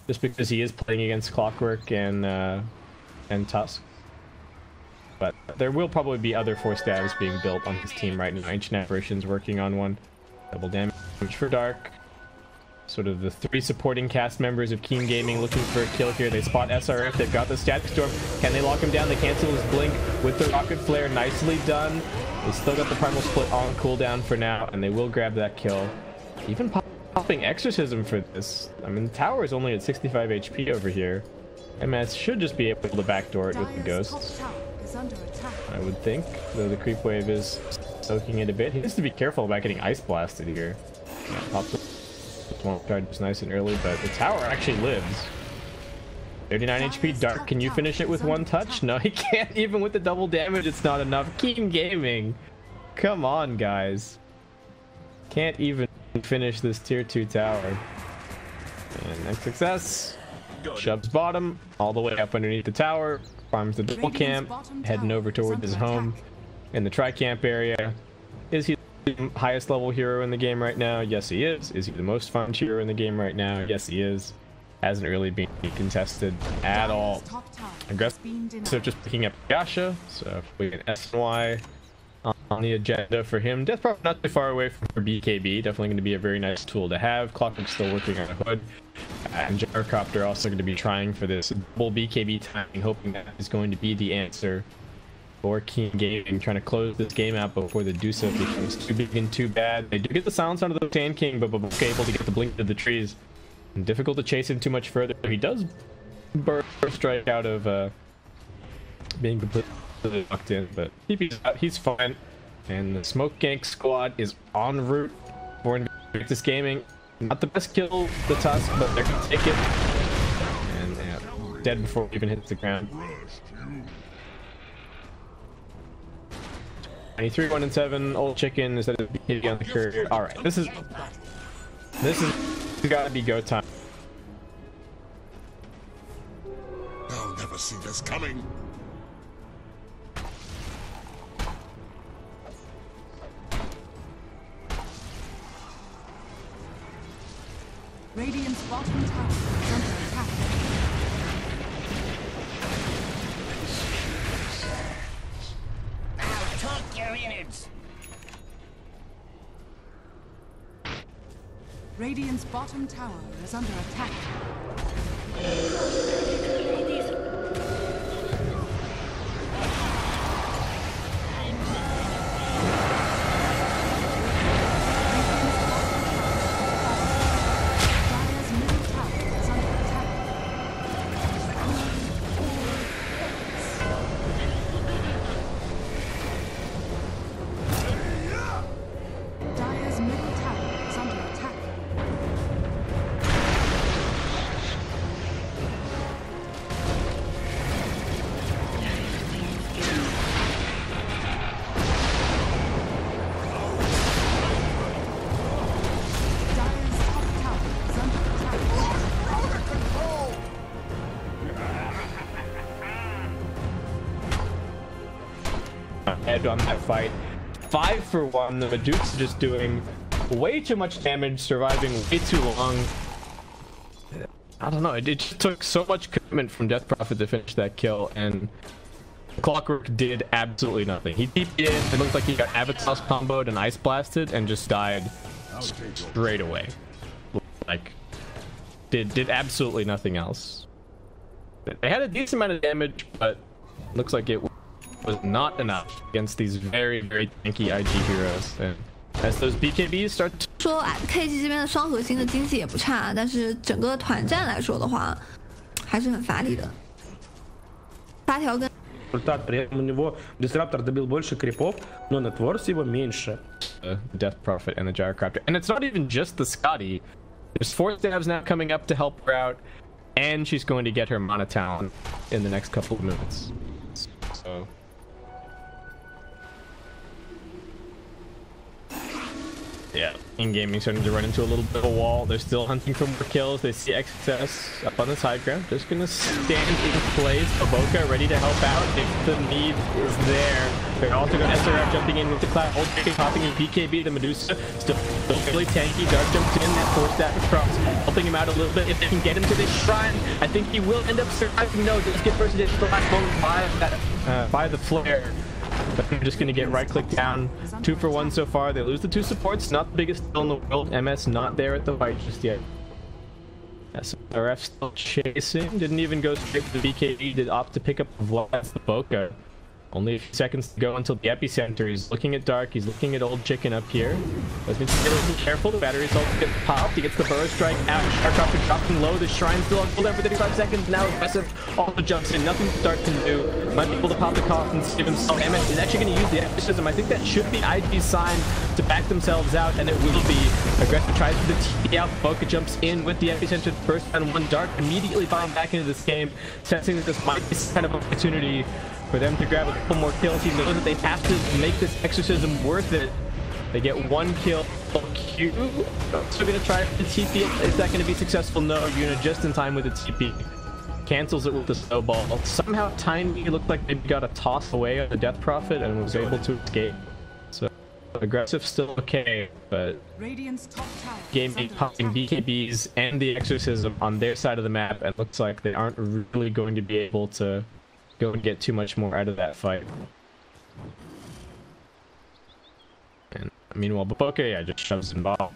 Just because he is playing against Clockwork and Tusk. But there will probably be other 4 stabs being built on his team right now. Ancient Apparition's working on one. Double damage for Dark. sort of the 3 supporting cast members of Keen Gaming looking for a kill here. They spot SRF. They've got the Static Storm. Can they lock him down? They cancel his blink with the Rocket Flare. Nicely done. They still got the Primal Split on cooldown for now, and they will grab that kill. Even popping Exorcism for this. I mean, the tower is only at 65 HP over here. MS should just be able to backdoor it with the ghosts, I would think, though the creep wave is soaking it a bit. He has to be careful about getting ice blasted here. Yeah, pops one card just nice and early, but the tower actually lives. 39 HP. Dark, can you finish it with 1 touch? No, he can't. Even with the double damage, it's not enough. Keen Gaming, come on, guys. Can't even finish this tier 2 tower. And next success. Shoves bottom all the way up underneath the tower, farms the double camp, heading over towards his home in the tri-camp area. Is he the highest level hero in the game right now? Yes, he is. Is he the most farmed hero in the game right now? Yes, he is. Hasn't really been contested at all. Aggressive, so just picking up Yasha, so if we can S and Y on the agenda for him. Death Prophet not too far away from BKB, definitely going to be a very nice tool to have. Clockwork's still working on a hood, and Gyrocopter also going to be trying for this double BKB timing, hoping that is going to be the answer for Keen Gaming, trying to close this game out before the Dusa becomes too big and too bad. They do get the silence onto the Sand King, but able to get the blink to the trees. And difficult to chase him too much further. He does burst strike out of being completely locked in, but TP's out, he's fine. And the Smoke Gank squad is en route for Invictus Gaming. Not the best kill, the Tusk, but they're gonna take it. And yeah, dead before he even hits the ground. 93, 1 and 7. Old Chicken instead of hitting on the courier. All right, this is gotta be go time. They'll never see this coming. Radiant's bottom tower is under attack. I'll talk your innards. Radiant's bottom tower is under attack. On that fight, 5 for 1. The Medusa just doing way too much damage, surviving way too long. I don't know, it just took so much commitment from Death Prophet to finish that kill, and Clockwork did absolutely nothing. He TP'd in, it looked like he got Avatos comboed and Ice Blasted and just died straight away. Like, did absolutely nothing else. They had a decent amount of damage, but looks like it was not enough against these very, very tanky IG heroes. And as those BKBs start to 说KG 这边的双核心的经济也不差，但是整个团战来说的话，还是很乏力的。发条跟 результат, при этом у него Disruptor добил больше крипов, но нетворс его меньше. Death Prophet and the Gyrocopter. And it's not even just the Scotty. There's 4 stabs now coming up to help her out, and she's going to get her Mana Talon in the next couple of minutes. So yeah, in-gaming starting to run into a little bit of a wall. They're still hunting for more kills. They see XS up on this high ground. Just gonna stand in place. Avoca ready to help out if the need is there. They're also got SRF jumping in with the Cloud. Old Chicken popping in BKB. The Medusa still really tanky. Dark jumps in. That 4-stack across, helping him out a little bit. If they can get him to this shrine, I think he will end up surviving. No, just get versus it for the last moment by the flare. But they're just going to get right-click down. 2 for 1 so far. They lose the 2 supports. Not the biggest deal in the world. MS not there at the fight just yet. SRF still chasing. Didn't even go straight for the BKB. Did opt to pick up the Boca. Only a few seconds to go until the epicenter. He's looking at Dark. He's looking at Old Chicken up here. Has been a little careful. The battery's all get popped. He gets the burrow strike out. Shark dropping low. The Shrine's still on hold there for 35 seconds. Now aggressive. Also jumps in. Nothing Dark can do. Might be able to pop the cough and save himself. MS is actually going to use the exorcism. I think that should be IG's sign to back themselves out, and it will be. Aggressive tries for the TP out. Boca jumps in with the epicenter first and 1. Dark immediately falling back into this game, sensing that this might be some kind of opportunity for them to grab a couple more kills. He knows that they have to make this exorcism worth it. They get 1 kill. Q still gonna try for the TP. Is that gonna be successful? No. Yuna just in time with the TP. Cancels it with the snowball. Somehow Tiny looked like they got a toss away on the Death Prophet and was able to escape. So aggressive still okay, but game popping BKBs and the exorcism on their side of the map, and looks like they aren't really going to be able to go and get too much more out of that fight. And meanwhile, Boca, yeah, just shoves in bomb.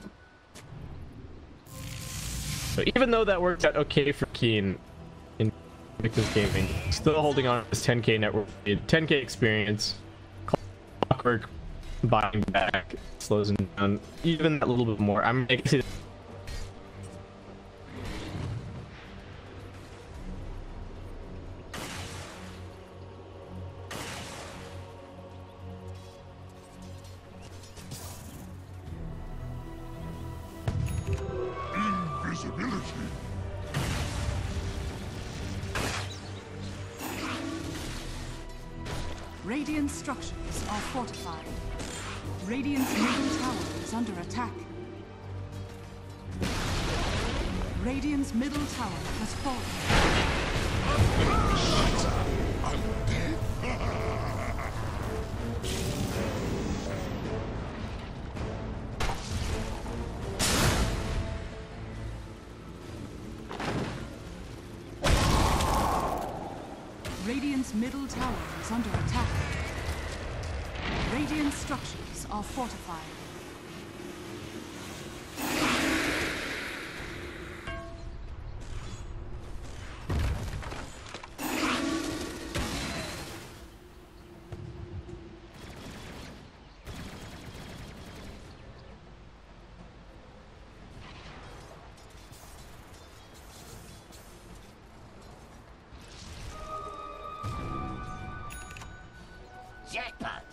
So even though that worked out okay for Keen in Victor's Gaming, still holding on to his 10k network, 10k experience, Clockwork buying back, slows him down even a little bit more. I'm making it. Radiant structures are fortified. Radiant's middle tower is under attack. Radiant's middle tower has fallen. I'm dead. Radiant's middle tower is under attack. Radiant structures are fortified. Jackpot!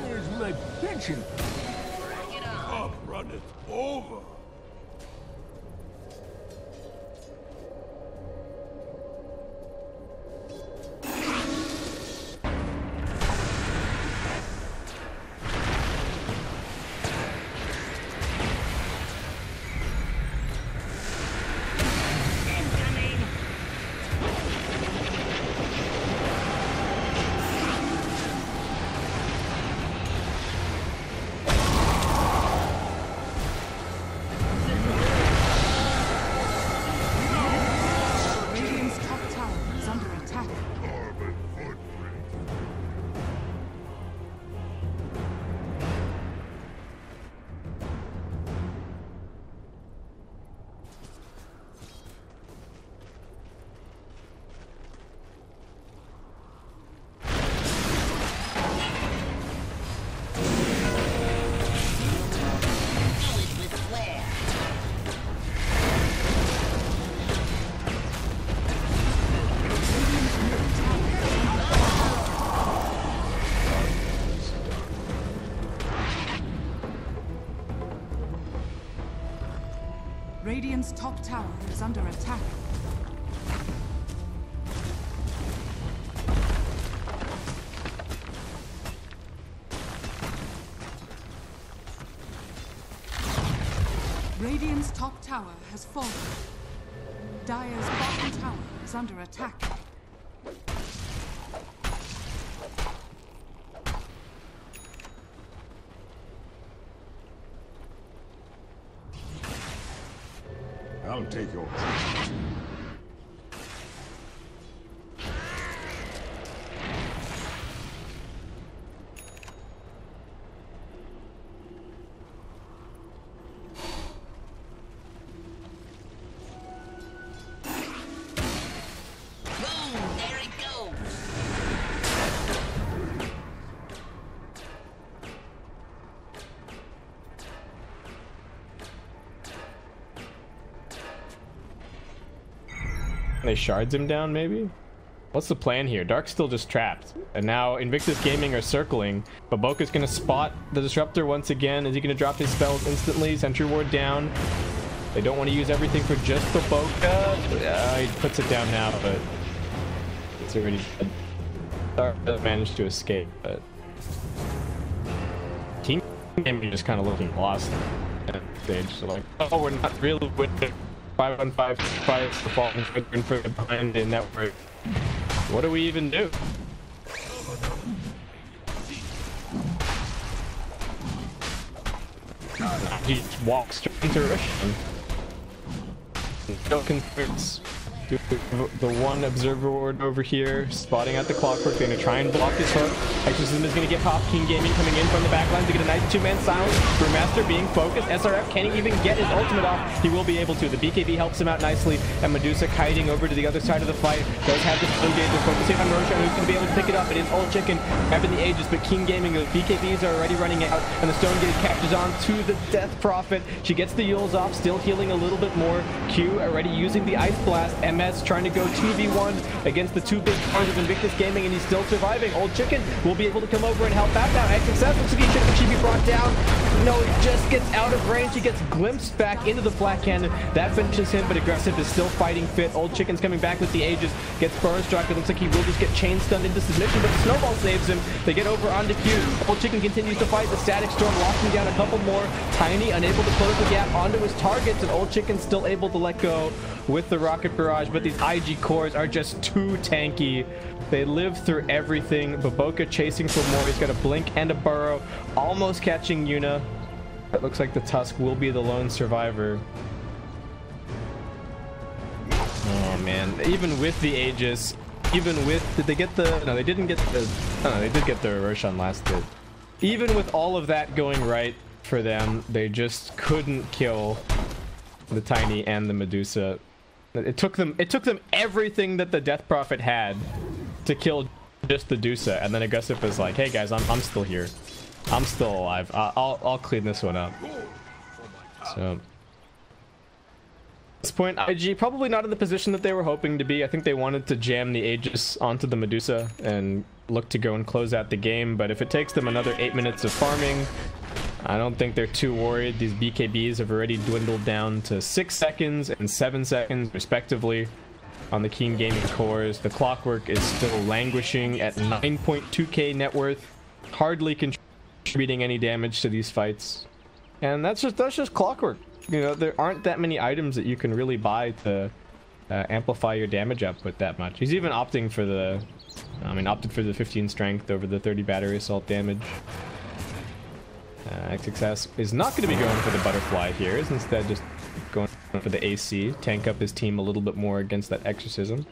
Where's my pension? Up. over. Radiant's top tower is under attack. Radiant's top tower has fallen. Dire's bottom tower is under attack. I'll take yours. They shards him down, maybe? What's the plan here? Dark's still just trapped. And now Invictus Gaming are circling. But Boca's gonna spot the Disruptor once again. Is he gonna drop his spells instantly? Sentry Ward down. They don't want to use everything for just the Boca. He puts it down now, but it's already dead. Dark managed to escape, but Team Gaming just kind of looking lost at that stage. So like, oh, we're not really winning. 5-on-5 fights, the falling further behind in network. What do we even do? He just walks straight into Russian. No concerns. The one observer ward over here, spotting at the clockwork, going to try and block his hook. Exorcism is going to get popped. King Gaming coming in from the backline to get a nice two-man silence. Brewmaster being focused. SRF can't even get his ultimate off. He will be able to. The BKB helps him out nicely. And Medusa kiting over to the other side of the fight. Does have the stone gauge. They're focusing on Roshan, who's going to be able to pick it up. It is Old Chicken having the Aegis, but King Gaming, the BKBs are already running out. And the stone gauge catches on to the Death Prophet. She gets the Yules off, still healing a little bit more. Q already using the Ice Blast. MS trying to go 2v1 against the two big stars of Invictus Gaming, and he's still surviving. Old Chicken will be able to come over and help out now. X success, looks like he should actually be brought down. No, he just gets out of range. He gets glimpsed back into the flat cannon. That finishes him, but Aggressive is still fighting fit. Old Chicken's coming back with the Aegis, gets burn struck. It looks like he will just get chain stunned into submission, but the Snowball saves him. They get over onto Q. Old Chicken continues to fight. The Static Storm locking down a couple more. Tiny unable to close the gap onto his targets, and Old Chicken's still able to let go with the Rocket Barrage, but these IG cores are just too tanky. They live through everything. Baboka chasing for more. He's got a blink and a burrow, almost catching Yuna. It looks like the Tusk will be the lone survivor. Oh man, even with the Aegis, even with, did they get the, no, they didn't get the, no, they did get the Roshan last hit. Even with all of that going right for them, they just couldn't kill the Tiny and the Medusa. It took them everything that the Death Prophet had to kill just the Dusa, and then Aggressive was like, hey guys, I'm still here. I'm still alive. I'll clean this one up. So at this point, IG probably not in the position that they were hoping to be. I think they wanted to jam the Aegis onto the Medusa and look to go and close out the game, but if it takes them another 8 minutes of farming, I don't think they're too worried. These BKBs have already dwindled down to 6 seconds and 7 seconds, respectively, on the Keen Gaming cores. The Clockwork is still languishing at 9.2k net worth, hardly contributing any damage to these fights. And that's just Clockwork. You know, there aren't that many items that you can really buy to amplify your damage output that much. He's even opting for the, opted for the 15 strength over the 30 battery assault damage. XXS is not going to be going for the butterfly here, is instead just going for the AC, tank up his team a little bit more against that exorcism,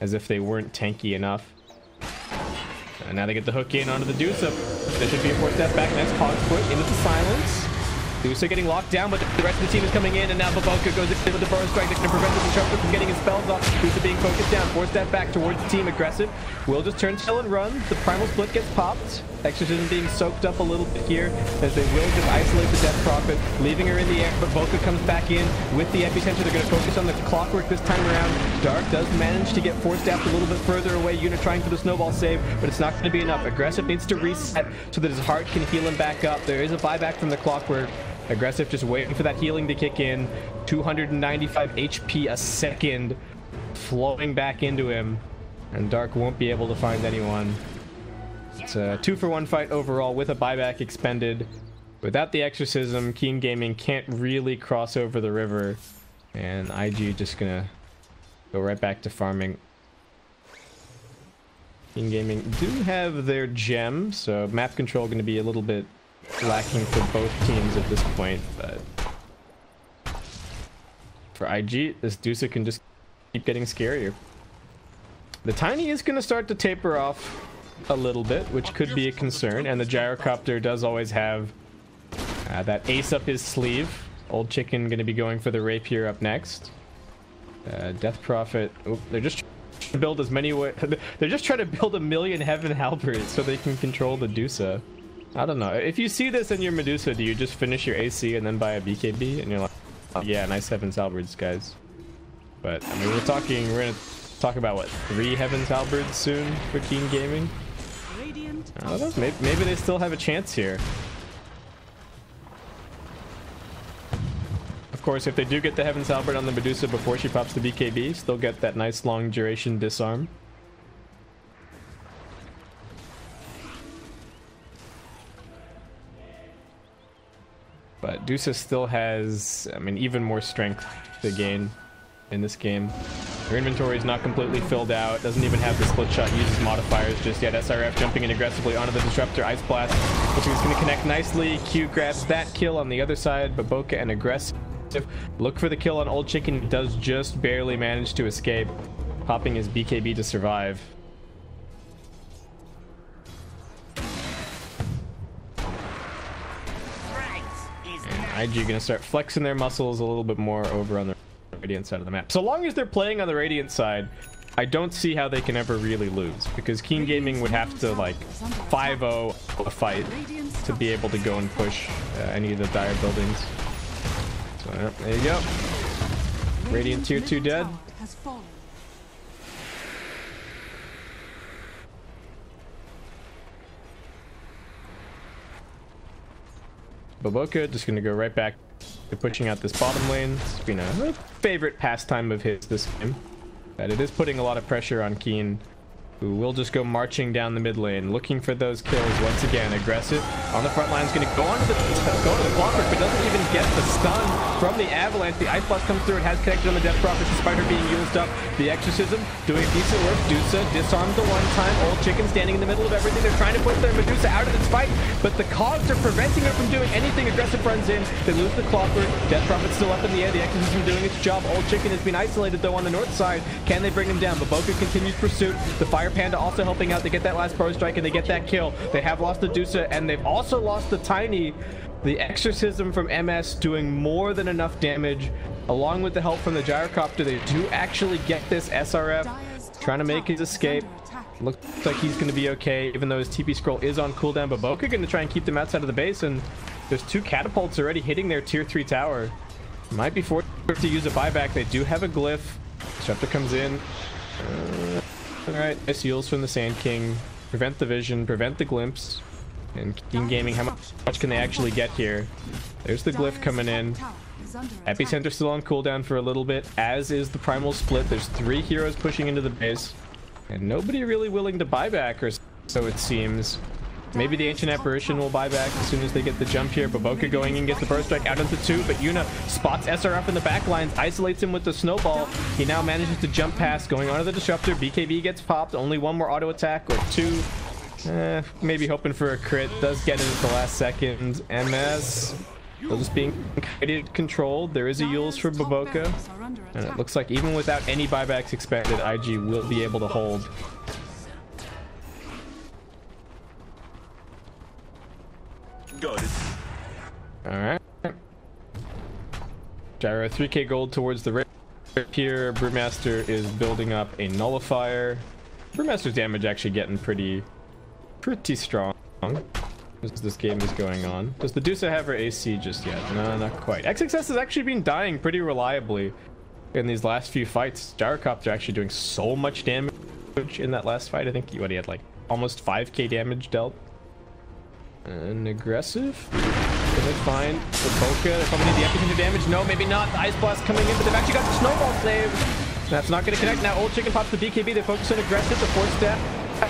as if they weren't tanky enough. And now they get the hook in onto the Dusa. There should be a 4-step back, next hog foot into the silence. Dusa getting locked down, but the rest of the team is coming in, and now Baboka goes in with the burrow strike that can prevent the disruptor from getting his spells off. Dusa being focused down, 4-step back towards the team, aggressive. Will just turn tail and run. The primal split gets popped. Exorcism being soaked up a little bit here, as they will just isolate the Death Prophet, leaving her in the air, but Boka comes back in with the epicenter. They're going to focus on the Clockwork this time around. Dark does manage to get force-staffed a little bit further away. Unit trying for the snowball save, but it's not going to be enough. Aggressive needs to reset so that his heart can heal him back up. There is a buyback from the Clockwork. Aggressive just waiting for that healing to kick in. 295 HP a second flowing back into him, and Dark won't be able to find anyone. It's a 2-for-1 fight overall with a buyback expended. Without the exorcism, Keen Gaming can't really cross over the river, and IG just gonna go right back to farming. Keen Gaming do have their gem, so map control gonna be a little bit lacking for both teams at this point, but for IG, this Dusa can just keep getting scarier. The Tiny is gonna start to taper off a little bit, which could be a concern, and the Gyrocopter does always have that ace up his sleeve. Old Chicken gonna be going for the Rapier up next. Death Prophet, they're just trying to build as many they're just trying to build 1,000,000 Heaven Halberds so they can control the Dusa. I don't know. If you see this in your Medusa, do you just finish your AC and then buy a BKB? And you're like, oh, yeah, nice Heaven's Halberds, guys. But, I mean, we're gonna talk about, what, 3 Heaven's Halberds soon for Keen Gaming? I don't know. Maybe they still have a chance here. Of course, if they do get the Heaven's Halberd on the Medusa before she pops the BKB, still get that nice long duration disarm. But Dusa still has, even more strength to gain in this game. Her inventory is not completely filled out, doesn't even have the split shot, uses modifiers just yet. SRF jumping in aggressively onto the Disruptor, Ice Blast, which is going to connect nicely. Q grabs that kill on the other side. Baboka and aggressive. Look for the kill on Old Chicken. He does just barely manage to escape, popping his BKB to survive. IG gonna start flexing their muscles a little bit more over on the Radiant side of the map. So long as they're playing on the Radiant side, I don't see how they can ever really lose, because Keen Gaming would have to like 5-0 a fight to be able to go and push any of the dire buildings. So there you go. Radiant tier 2 dead. Baboka just gonna go right back to pushing out this bottom lane. It's been a favorite pastime of his this game. But it is putting a lot of pressure on Keen, who will just go marching down the mid lane, looking for those kills once again. Aggressive on the front line, is going to go to the Clockwork, but doesn't even get the stun from the Avalanche. The Ice Blast comes through and has connected on the Death Prophet, despite her being used up. The Exorcism doing decent work. Dusa disarmed the one time. Old Chicken standing in the middle of everything. They're trying to put their Medusa out of this fight, but the cogs are preventing her from doing anything. Aggressive runs in. They lose the Clockwork. Death Prophet's still up in the air. The Exorcism doing its job. Old Chicken has been isolated though on the north side. Can they bring him down? Baboka continues pursuit. The Fire Panda also helping out. They get that last pro strike and they get that kill. They have lost the Dusa and they've also lost the Tiny. The Exorcism from MS doing more than enough damage, along with the help from the Gyrocopter. They do actually get this SRF, trying to make his escape. Looks like he's going to be okay, even though his TP scroll is on cooldown. Baboka going to try and keep them outside of the base, and there's 2 catapults already hitting their tier 3 tower. Might be forced to use a buyback. They do have a glyph. Disruptor comes in. Alright, nice heals from the Sand King. Prevent the vision, prevent the glimpse. And King Gaming, how much can they actually get here? There's the glyph coming in. Epicenter still on cooldown for a little bit, as is the primal split. There's 3 heroes pushing into the base, and nobody really willing to buy back, or so it seems. Maybe the Ancient Apparition will buy back as soon as they get the jump here. Baboka going in, gets the burst strike out into 2, but Yuna spots SRF in the back lines, isolates him with the snowball. He now manages to jump past, going onto the disruptor. BKB gets popped, only 1 more auto attack, or 2. Maybe hoping for a crit. Does get it at the last second. MS still just being controlled. There is a Yules for Baboka, and it looks like even without any buybacks expected, IG will be able to hold. Got it. Alright. Gyro 3k gold towards the rip here. Brewmaster is building up a nullifier. Brewmaster's damage actually getting pretty strong as this game is going on. Does the Dusa have her AC just yet? No, not quite. XXS has actually been dying pretty reliably in these last few fights. Gyrocopter actually doing so much damage in that last fight. I think he had like almost 5k damage dealt. And aggressive. Can they find Baboka? They're coming in the epicenter damage. No, maybe not. The Ice Blast coming in, but they've actually got the snowball save. That's not going to connect. Now Old Chicken pops the BKB. They focus on aggressive. The 4th step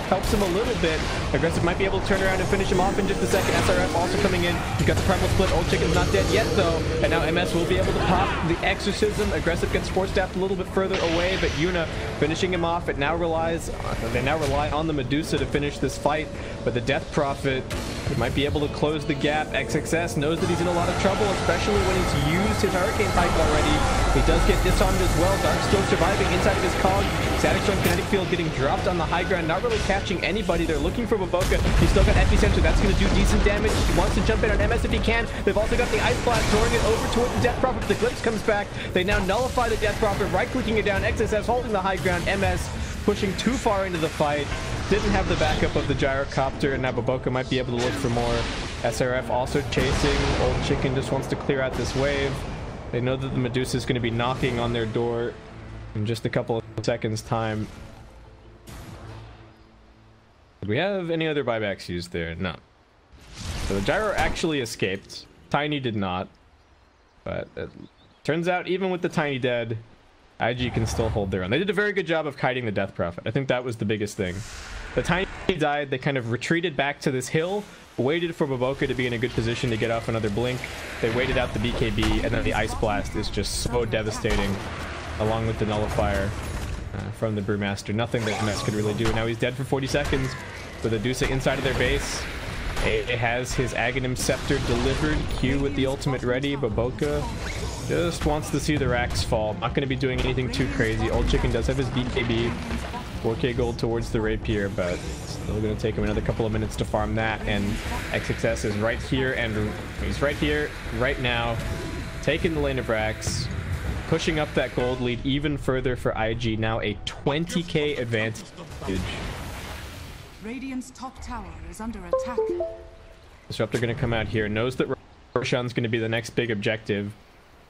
helps him a little bit. Aggressive might be able to turn around and finish him off in just a second. SRF also coming in. He's got the primal split. Old Chicken's not dead yet though. And now MS will be able to pop the exorcism. Aggressive gets 4-staffed a little bit further away, but Yuna finishing him off. They now rely on the Medusa to finish this fight, but the Death Prophet might be able to close the gap. XXS knows that he's in a lot of trouble, especially when he's used his Hurricane Pipe already. He does get disarmed as well. Dark still surviving inside of his cog. Static Storm Kinetic Field getting dropped on the high ground, not really catching anybody. They're looking for Baboka. He's still got Epicenter. That's going to do decent damage. He wants to jump in on MS if he can. They've also got the Ice Blast, throwing it over toward the Death Prophet. The Glimpse comes back. They now nullify the Death Prophet, right-clicking it down. XSS holding the high ground. MS pushing too far into the fight. Didn't have the backup of the Gyrocopter, and now Baboka might be able to look for more. SRF also chasing. Old Chicken just wants to clear out this wave. They know that the Medusa is going to be knocking on their door in just a couple of seconds time. Did we have any other buybacks used there? No. So the Gyro actually escaped. Tiny did not. But it turns out even with the Tiny dead, IG can still hold their own. They did a very good job of kiting the Death Prophet. I think that was the biggest thing. The Tiny died. They kind of retreated back to this hill, waited for Baboka to be in a good position to get off another blink. They waited out the BKB, and then the Ice Blast is just so devastating, along with the Nullifier from the Brewmaster. Nothing that MS could really do. Now he's dead for 40 seconds with Adusa inside of their base. It has his Aghanim Scepter delivered. Q with the ultimate ready. Baboka just wants to see the racks fall. Not going to be doing anything too crazy. Old Chicken does have his BKB. 4k gold towards the Rapier, but still going to take him another couple of minutes to farm that. And XXS is right here, and he's right here, right now, taking the lane of racks, pushing up that gold lead even further for IG. Now a 20k advantage. Radiant's top tower is under attack. Disruptor going to come out here, knows that Roshan's going to be the next big objective,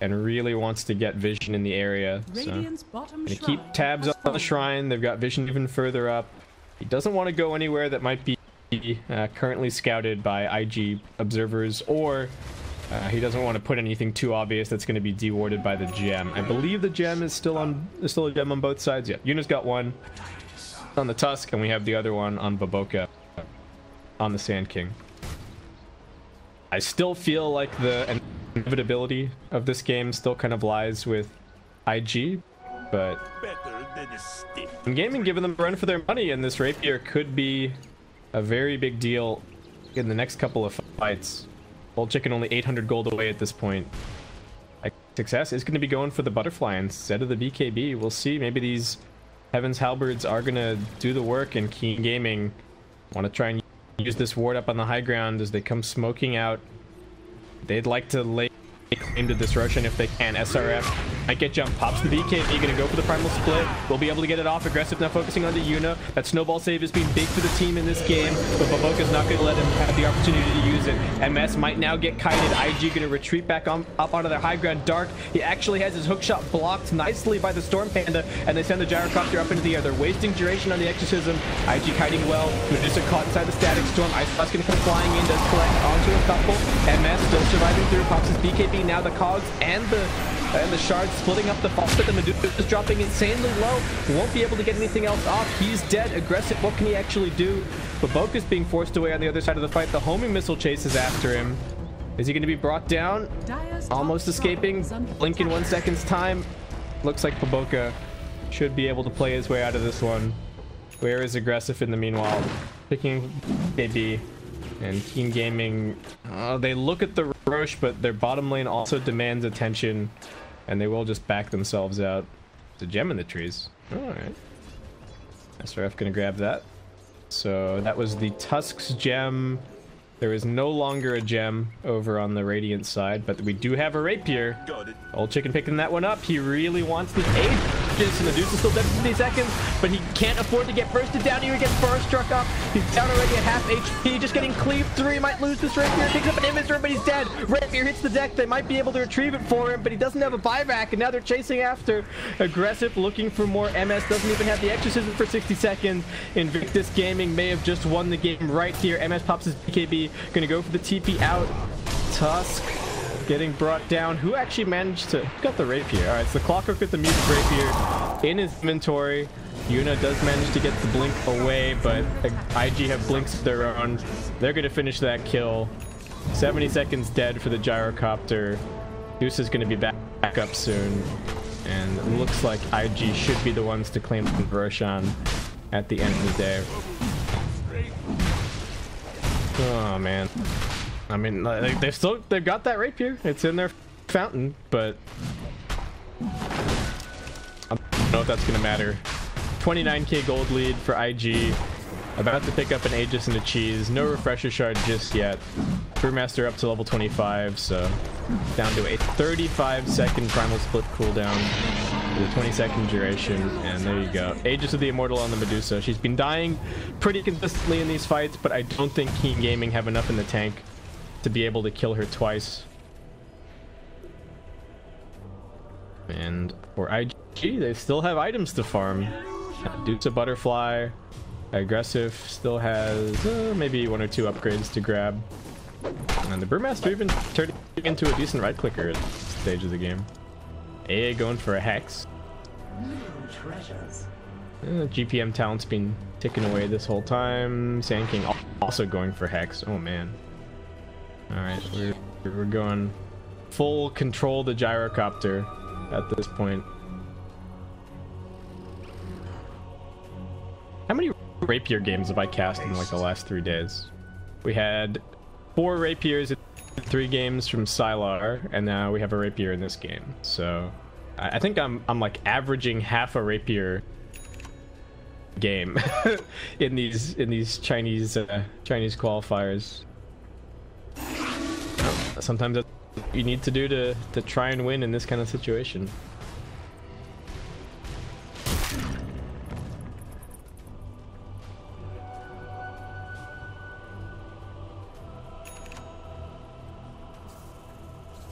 and really wants to get vision in the area. So going to keep tabs on the shrine. They've got vision even further up. He doesn't want to go anywhere that might be currently scouted by IG observers, or he doesn't want to put anything too obvious that's going to be dewarded by the gem. I believe the gem is still a gem on both sides. Yeah, Yuna's got one on the Tusk, and we have the other one on Baboka on the Sand King. I still feel like the inevitability of this game still kind of lies with IG, but in gaming, giving them a run for their money, and this Rapier could be a very big deal in the next couple of fights. Old Chicken only 800 gold away at this point. Success is going to be going for the Butterfly instead of the BKB. We'll see. Maybe these Heaven's Halberds are going to do the work, and Keen Gaming want to try and use this ward up on the high ground as they come smoking out. They'd like to lay claim to this Roshan if they can. SRF Might get jump. Pops the BKB. Gonna go for the primal split. We'll be able to get it off. Aggressive now focusing on the Yuna. That snowball save has been big for the team in this game, but Baboka's not gonna let him have the opportunity to use it. MS might now get kited. IG gonna retreat back up onto their high ground. Dark, he actually has his hook shot blocked nicely by the Storm Panda, and they send the gyrocopter up into the air. They're wasting duration on the exorcism. IG kiting well. Medusa caught inside the static storm. Ice Blast gonna come flying in, does collect onto a couple. MS still surviving through. Pops his BKB. Now the cogs and the shards splitting up the false, but the Medusa is dropping insanely low. Won't be able to get anything else off. He's dead. Aggressive, what can he actually do? Baboka's being forced away on the other side of the fight. The homing missile chase is after him. Is he going to be brought down? Almost escaping. Blink in 1 second's time. Looks like Baboka should be able to play his way out of this one. Where is Aggressive in the meanwhile? Picking KB. And Team Gaming, they look at the Roche, but their bottom lane also demands attention, and they will just back themselves out. It's a gem in the trees. Alright. SRF gonna grab that. So that was the Tusk's gem. There is no longer a gem over on the Radiant side, but we do have a rapier. Old Chicken picking that one up. He really wants the Aegis, and Medusa's still dead for 50 seconds, but he can't afford to get bursted down here. He gets burst struck up. He's down already at half HP, just getting cleaved through. He might lose this rapier. Picks up an Invis, but he's dead. Rapier hits the deck. They might be able to retrieve it for him, but he doesn't have a buyback, and now they're chasing after. Aggressive, looking for more. MS doesn't even have the exorcism for 60 seconds. Invictus Gaming may have just won the game right here. MS pops his BKB. Gonna go for the TP out. Tusk getting brought down. Who actually managed to... Who got the rapier? Alright, so the Clockwork with the muted rapier in his inventory. Yuna does manage to get the blink away, but IG have blinks of their own. They're gonna finish that kill. 70 seconds dead for the gyrocopter. Deuce is gonna be back up soon. And it looks like IG should be the ones to claim the Roshan at the end of the day. Oh man, I mean, they've got that rapier. It's in their fountain, but I don't know if that's gonna matter. 29k gold lead for IG. About to pick up an Aegis and a cheese. No refresher shard just yet. Brewmaster up to level 25, so down to a 35-second primal split cooldown with a 20-second duration, and there you go. Aegis of the Immortal on the Medusa. She's been dying pretty consistently in these fights, but I don't think Team Gaming have enough in the tank to be able to kill her twice. And for IG, they still have items to farm. Duke's a Butterfly. Aggressive still has maybe 1 or 2 upgrades to grab. And the Brewmaster even turned into a decent right clicker at this stage of the game. AA going for a Hex. GPM talent's been ticking away this whole time. Sand King also going for Hex. Oh man. Alright, we're going full control the gyrocopter at this point. How many rapier games have I cast in like the last 3 days? We had 4 rapiers in 3 games from Sylar, and now we have a rapier in this game. So I think I'm like averaging half a rapier game in these Chinese qualifiers. Sometimes that's what you need to do to try and win in this kind of situation.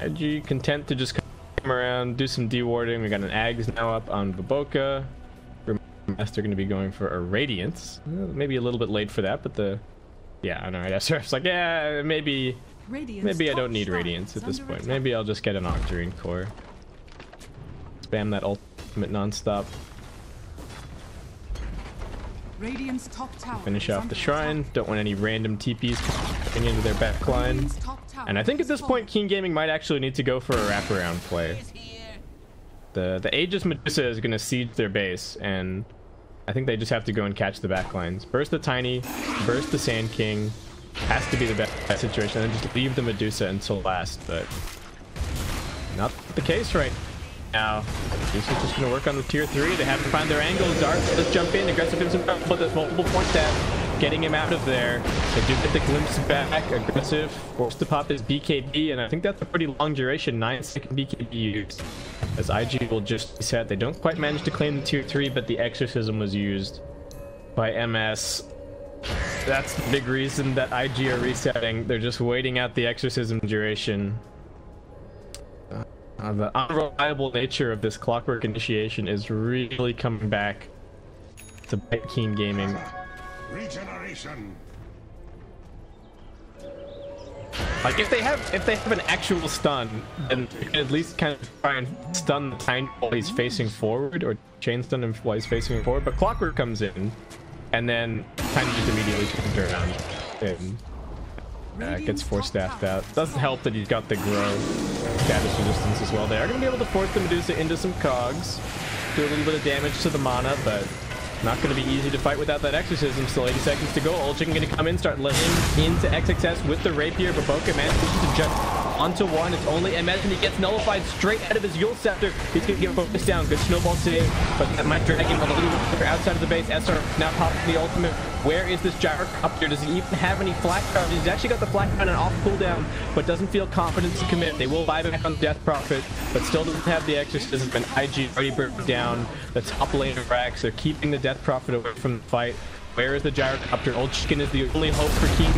IG content to just come around, do some dewarding. We got an Ags now up on Baboka. Master going to be going for a Radiance. Maybe a little bit late for that, but yeah, I know. SRF's like, yeah, maybe I don't need Radiance at this point. Maybe I'll just get an Octarine core. Spam that ultimate non-stop. Finish off the shrine. Don't want any random TPs coming into their backline. And I think at this point, King Gaming might actually need to go for a wraparound play. The Aegis Medusa is going to siege their base, and I think they just have to go and catch the backlines. Burst the Tiny, burst the Sand King. Has to be the best situation, and just leave the Medusa until last, but not the case right now. Medusa's just going to work on the tier 3. They have to find their angle. Dark, let's jump in. Aggressive himself, but there's multiple points at. getting him out of there. They do get the glimpse back, aggressive, forced to pop his BKB, and I think that's a pretty long duration, 9-second BKB used. As IG will just reset. They don't quite manage to claim the tier 3, but the exorcism was used by MS. That's the big reason that IG are resetting. They're just waiting out the exorcism duration. The unreliable nature of this clockwork initiation is really coming back to bite Keen Gaming. Regeneration. Like if they have an actual stun, then you can at least kind of try and stun the Tiny while he's facing forward, or chain stun him while he's facing forward. But Clockwork comes in, and then Tiny just immediately turns around and gets force staffed out. Doesn't help that he's got the grow status resistance as well. They are going to be able to force the Medusa into some cogs, do a little bit of damage to the mana, but not going to be easy to fight without that exorcism. Still 80 seconds to go. Olchicken going to come in, start laying into XXS with the rapier, but Boca manages to jump onto one. It's only MS, and he gets nullified straight out of his Yule Scepter. He's going to get focused down. Good snowball save, but that might drag him a little bit further outside of the base. SR now pops the ultimate. Where is this Gyrocopter? Does he even have any flak charges? He's actually got the flak on an off cooldown, but doesn't feel confident to commit. They will buy back on Death Prophet, but still doesn't have the exorcism, and IG already broke down the top lane of Rax. They're keeping the Death Prophet away from the fight. Where is the Gyrocopter? Olchicken is the only hope for King,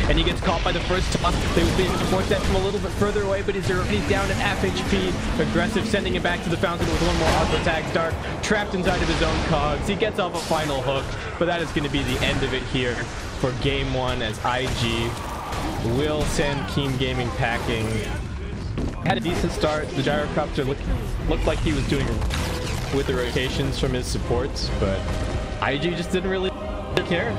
and he gets caught by the first toss. They will be able to force that from a little bit further away, but he's already down at half HP. Aggressive, sending him back to the fountain with one more auto tag. Dark trapped inside of his own cogs. He gets off a final hook, but that is going to be the end of it here for game 1, as IG will send Keen Gaming packing. Had a decent start. The Gyrocopter looked like he was doing with the rotations from his supports, but IG just didn't really care.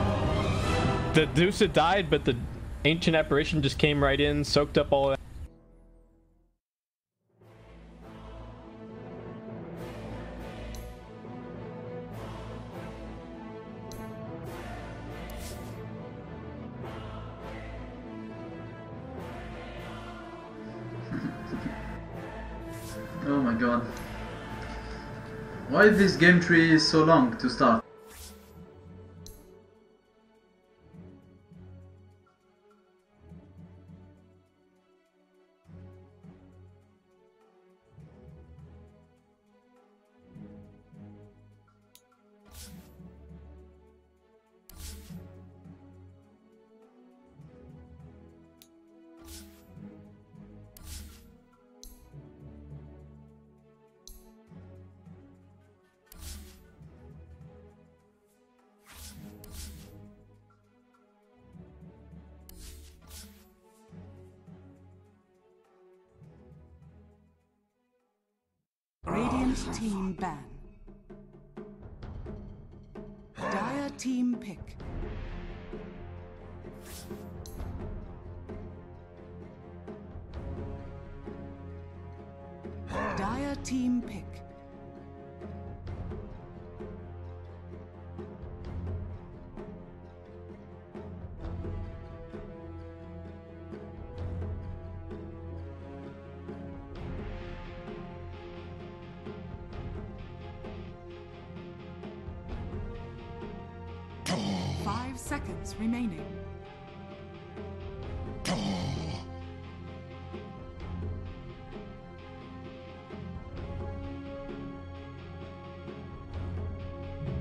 The Dusa died, but the Ancient Apparition just came right in, soaked up all of that. Oh my god. Why this game tree is so long to start? Radiant team ban. Dire team pick. Dire team pick. Seconds remaining.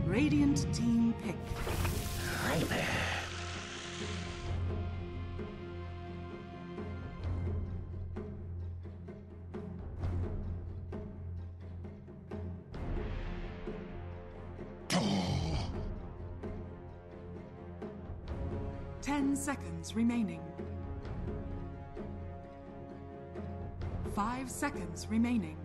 Radiant team pick. Seconds remaining. 5 seconds remaining.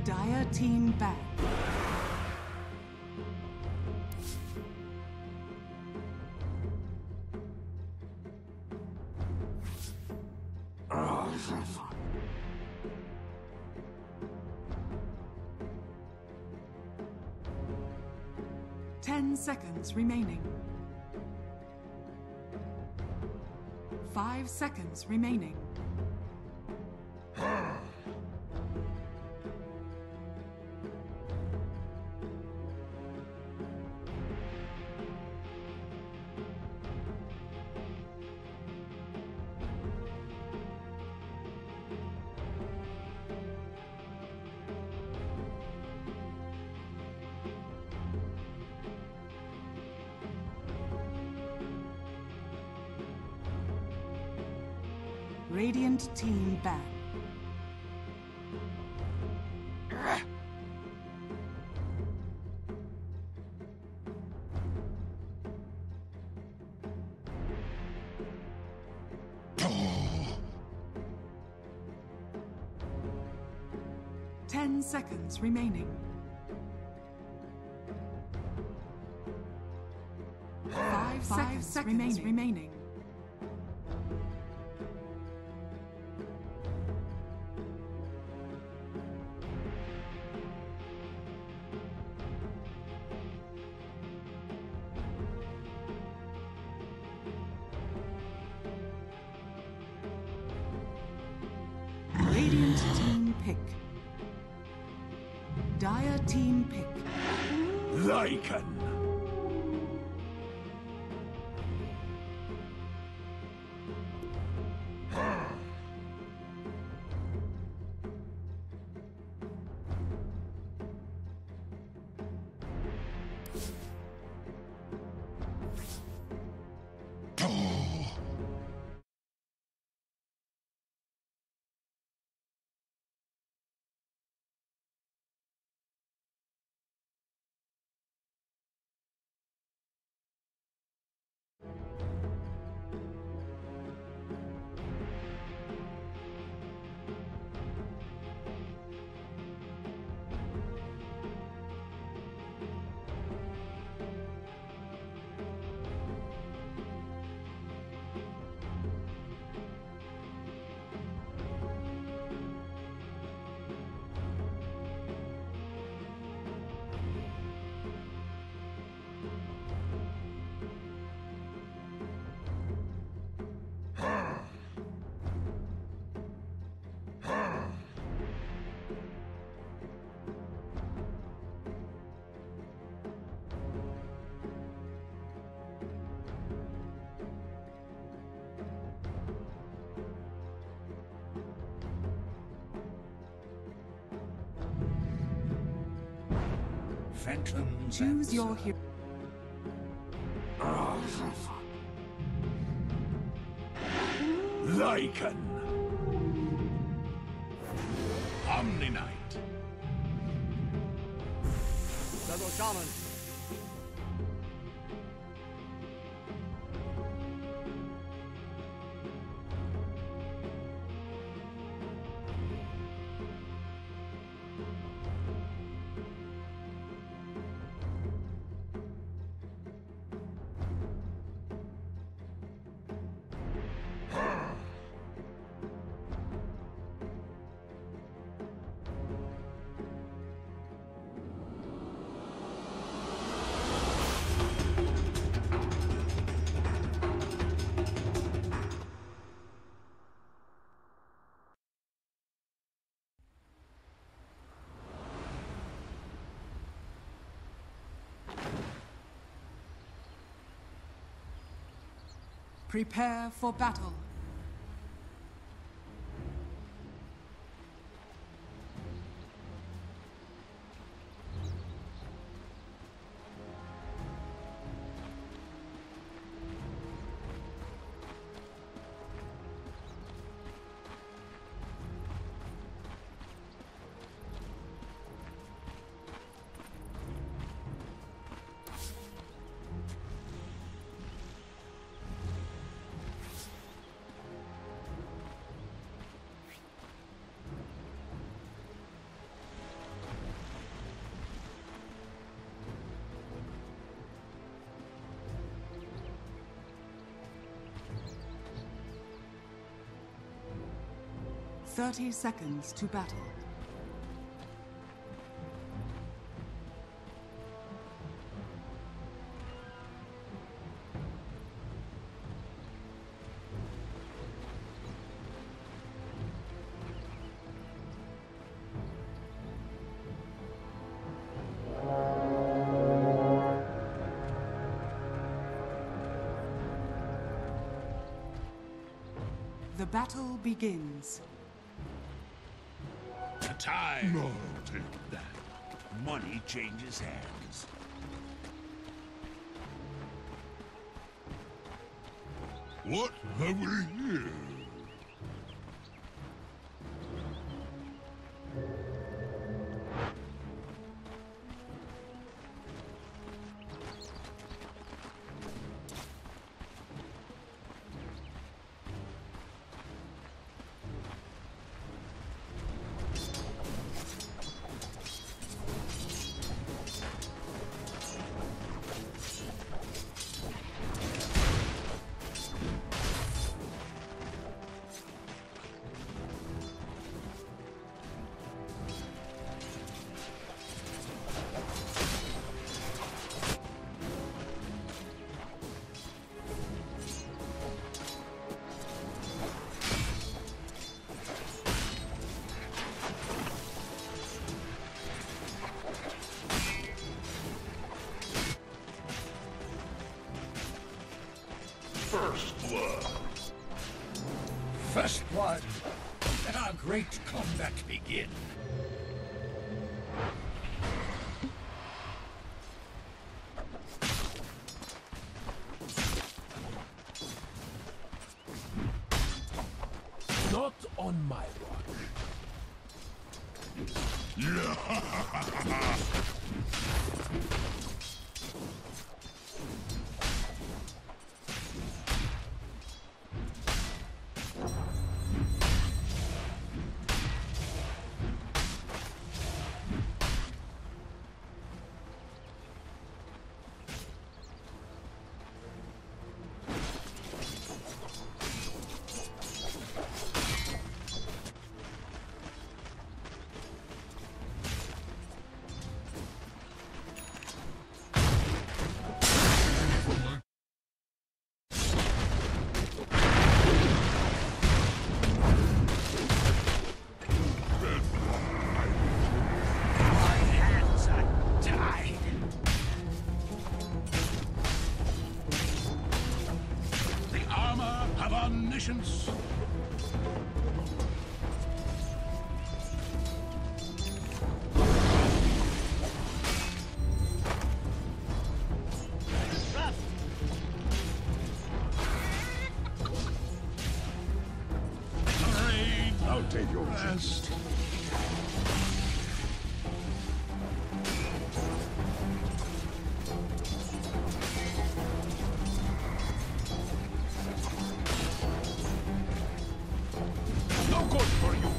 Dire team back. 10 seconds remaining. 5 seconds remaining. Radiant team back. Ten seconds remaining. 5 seconds remaining. Radiant team pick. Dire team pick. Lycan. Phantoms. Choose your hero. Lycan. Omni Knight. Double Shaman. Prepare for battle. 30 seconds to battle. The battle begins. A time. No, take that. Money changes hands. What have we here? First blood. First blood. Let our great combat begin. Not on my watch. Omniscience. I'll take your rest. No good for you.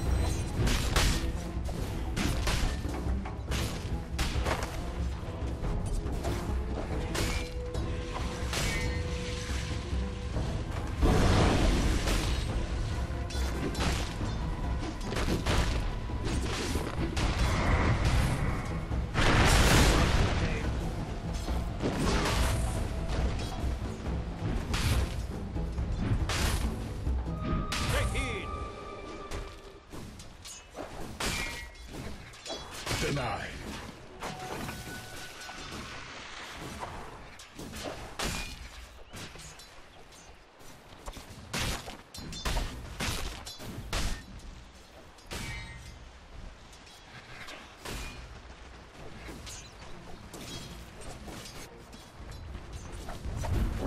Denied.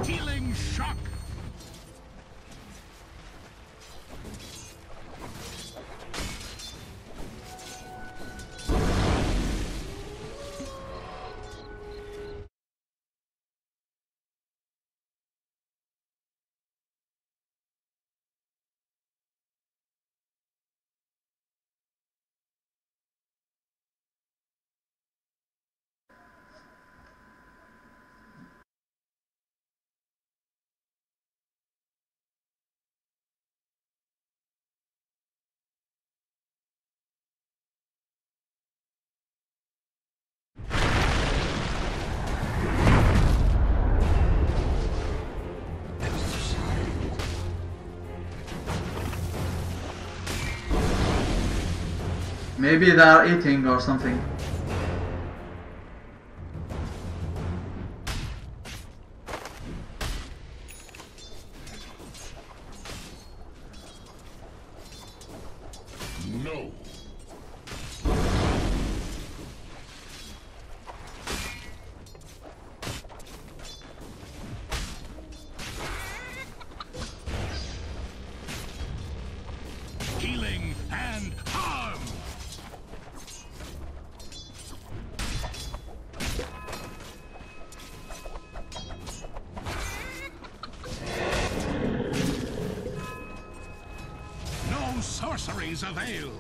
Dealing shock. Maybe they are eating or something. No. Healing and harm. No sorceries avail.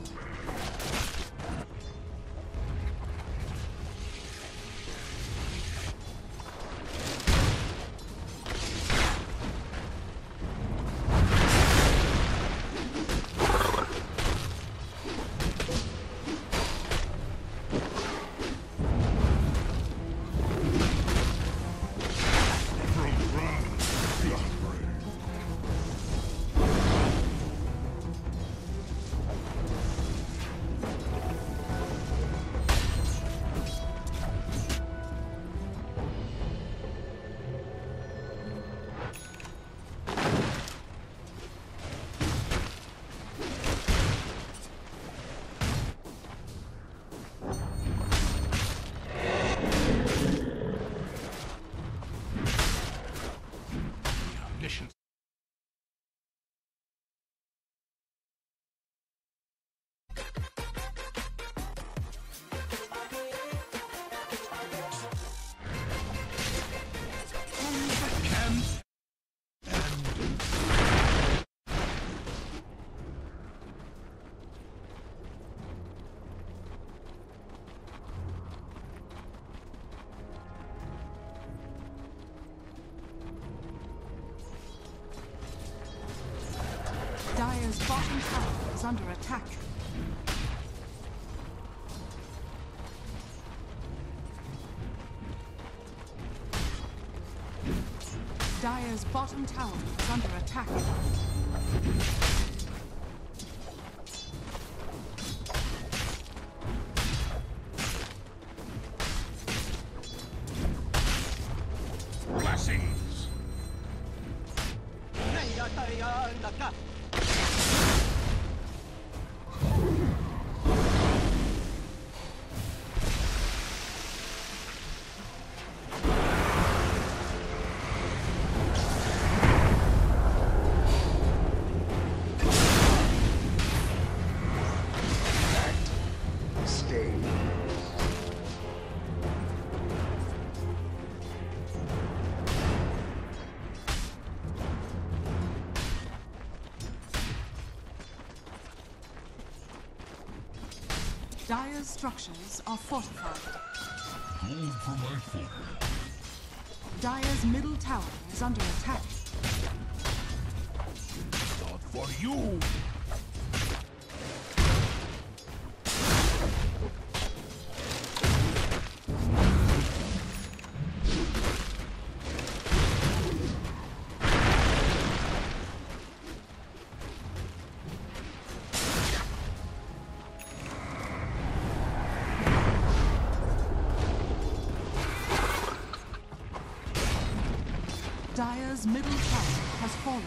Dire's bottom tower is under attack. Dire's bottom tower is under attack. Blessings. Dire's structures are fortified. Gold for my focus. Dire's middle tower is under attack. Not for you. Dire's middle tower has fallen.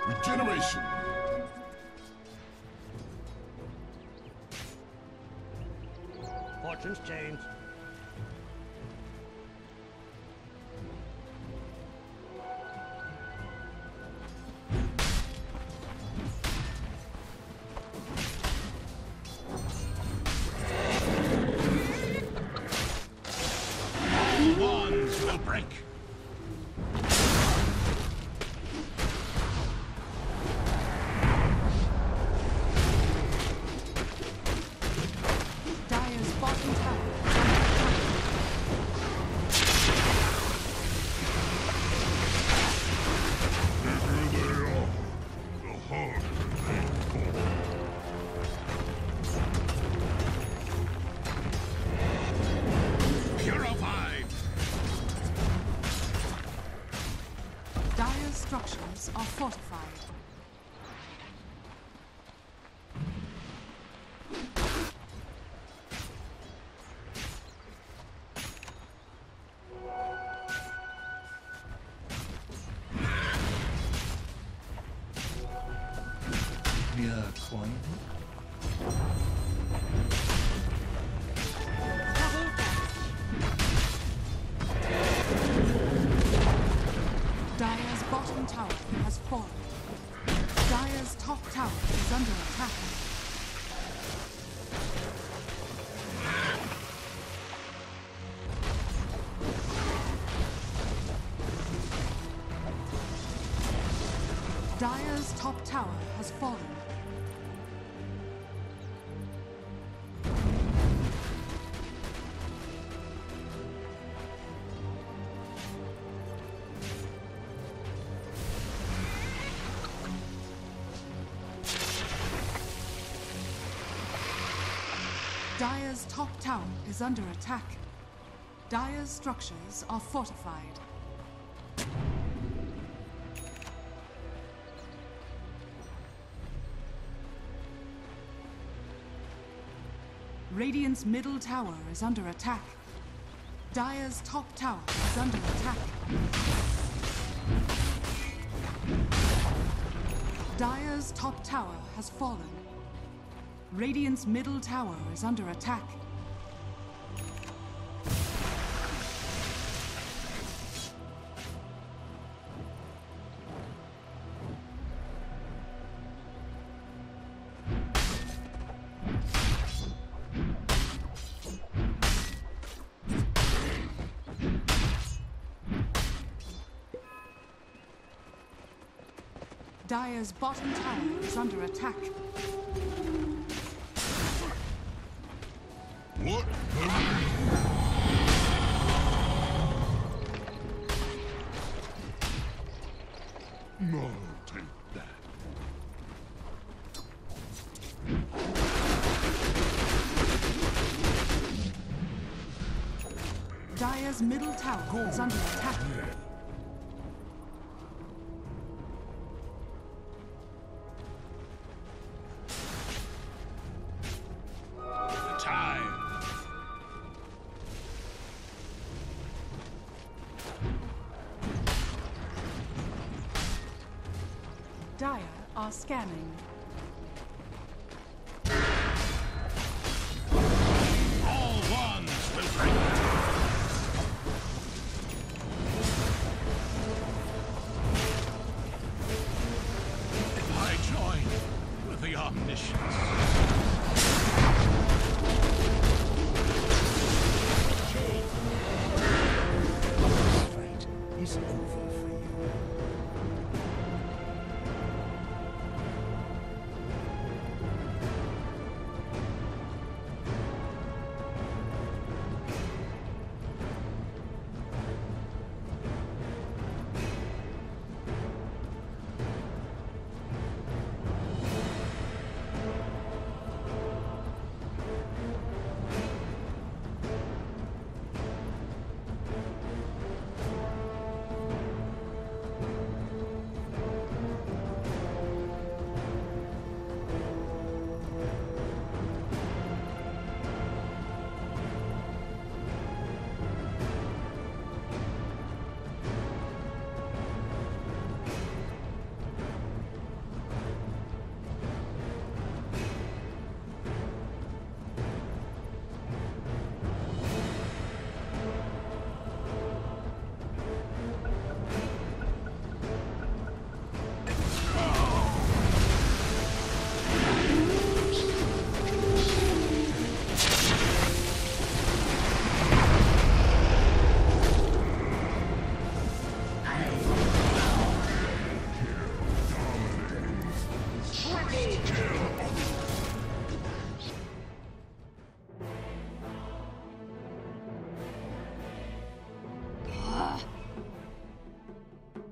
Regeneration. Fortune's changed. Bonds will break. Dire's bottom tower is under Dire's structures are fortified. Dire's bottom tower has fallen. Dire's top tower is under attack. Dire's top tower has fallen. Dire's top tower is under attack. Dire's structures are fortified. Radiant's middle tower is under attack. Dire's top tower is under attack. Dire's top tower has fallen. Radiant's middle tower is under attack. Dire's bottom tower is under attack. What? No, take that. Dire's middle tower is under attack. Dire are scanning. All ones will bring. If I join with the omniscience. This fight is over for you.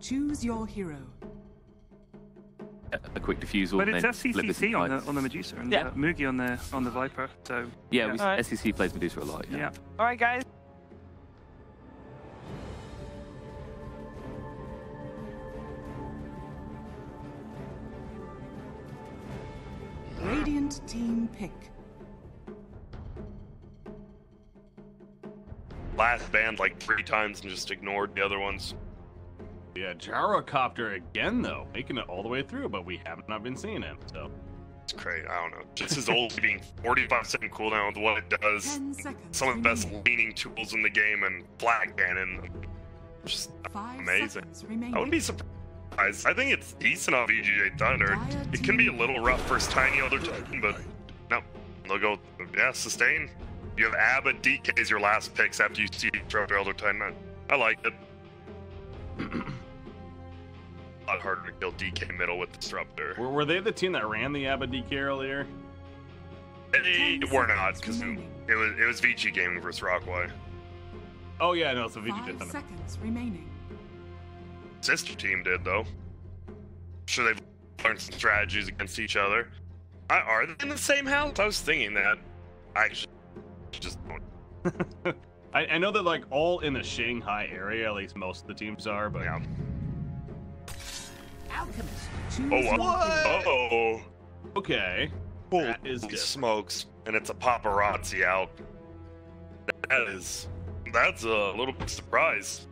Choose your hero. A quick defusal. But it's and then SCCC on the Medusa and Mugi on the Viper. So yeah, SCC plays Medusa a lot. Yeah. All right, guys. Opponent team pick. Last banned like 3 times and just ignored the other ones. Yeah, Gyrocopter again though, making it all the way through, but we have not been seeing him. So it's crazy. I don't know. Just his old being 45-second cooldown with what it does. Some of the best leaning tools in the game and flag cannon. Just amazing. I wouldn't be surprised. I think it's decent on VGJ Thunder. It can be a little rough versus tiny Elder Titan, but no. They'll go, yeah, sustain. You have Abba, DK as your last picks after you see Disruptor Elder Titan. I like it. A lot harder to kill DK middle with Disruptor. Were they the team that ran the Abba DK earlier? They were not, because it was Vici gaming versus Rockway. Oh yeah, no, so VGJ 5 Thunder. seconds remaining. Sister team did though. I'm sure they've learned some strategies against each other. Are they in the same house? I was thinking that. I actually just don't. I know they're like all in the Shanghai area, at least most of the teams are, but yeah. Alchemist. Oh, what? Oh. Okay. Holy that is smokes. And it's a paparazzi out. That's a little bit of surprise.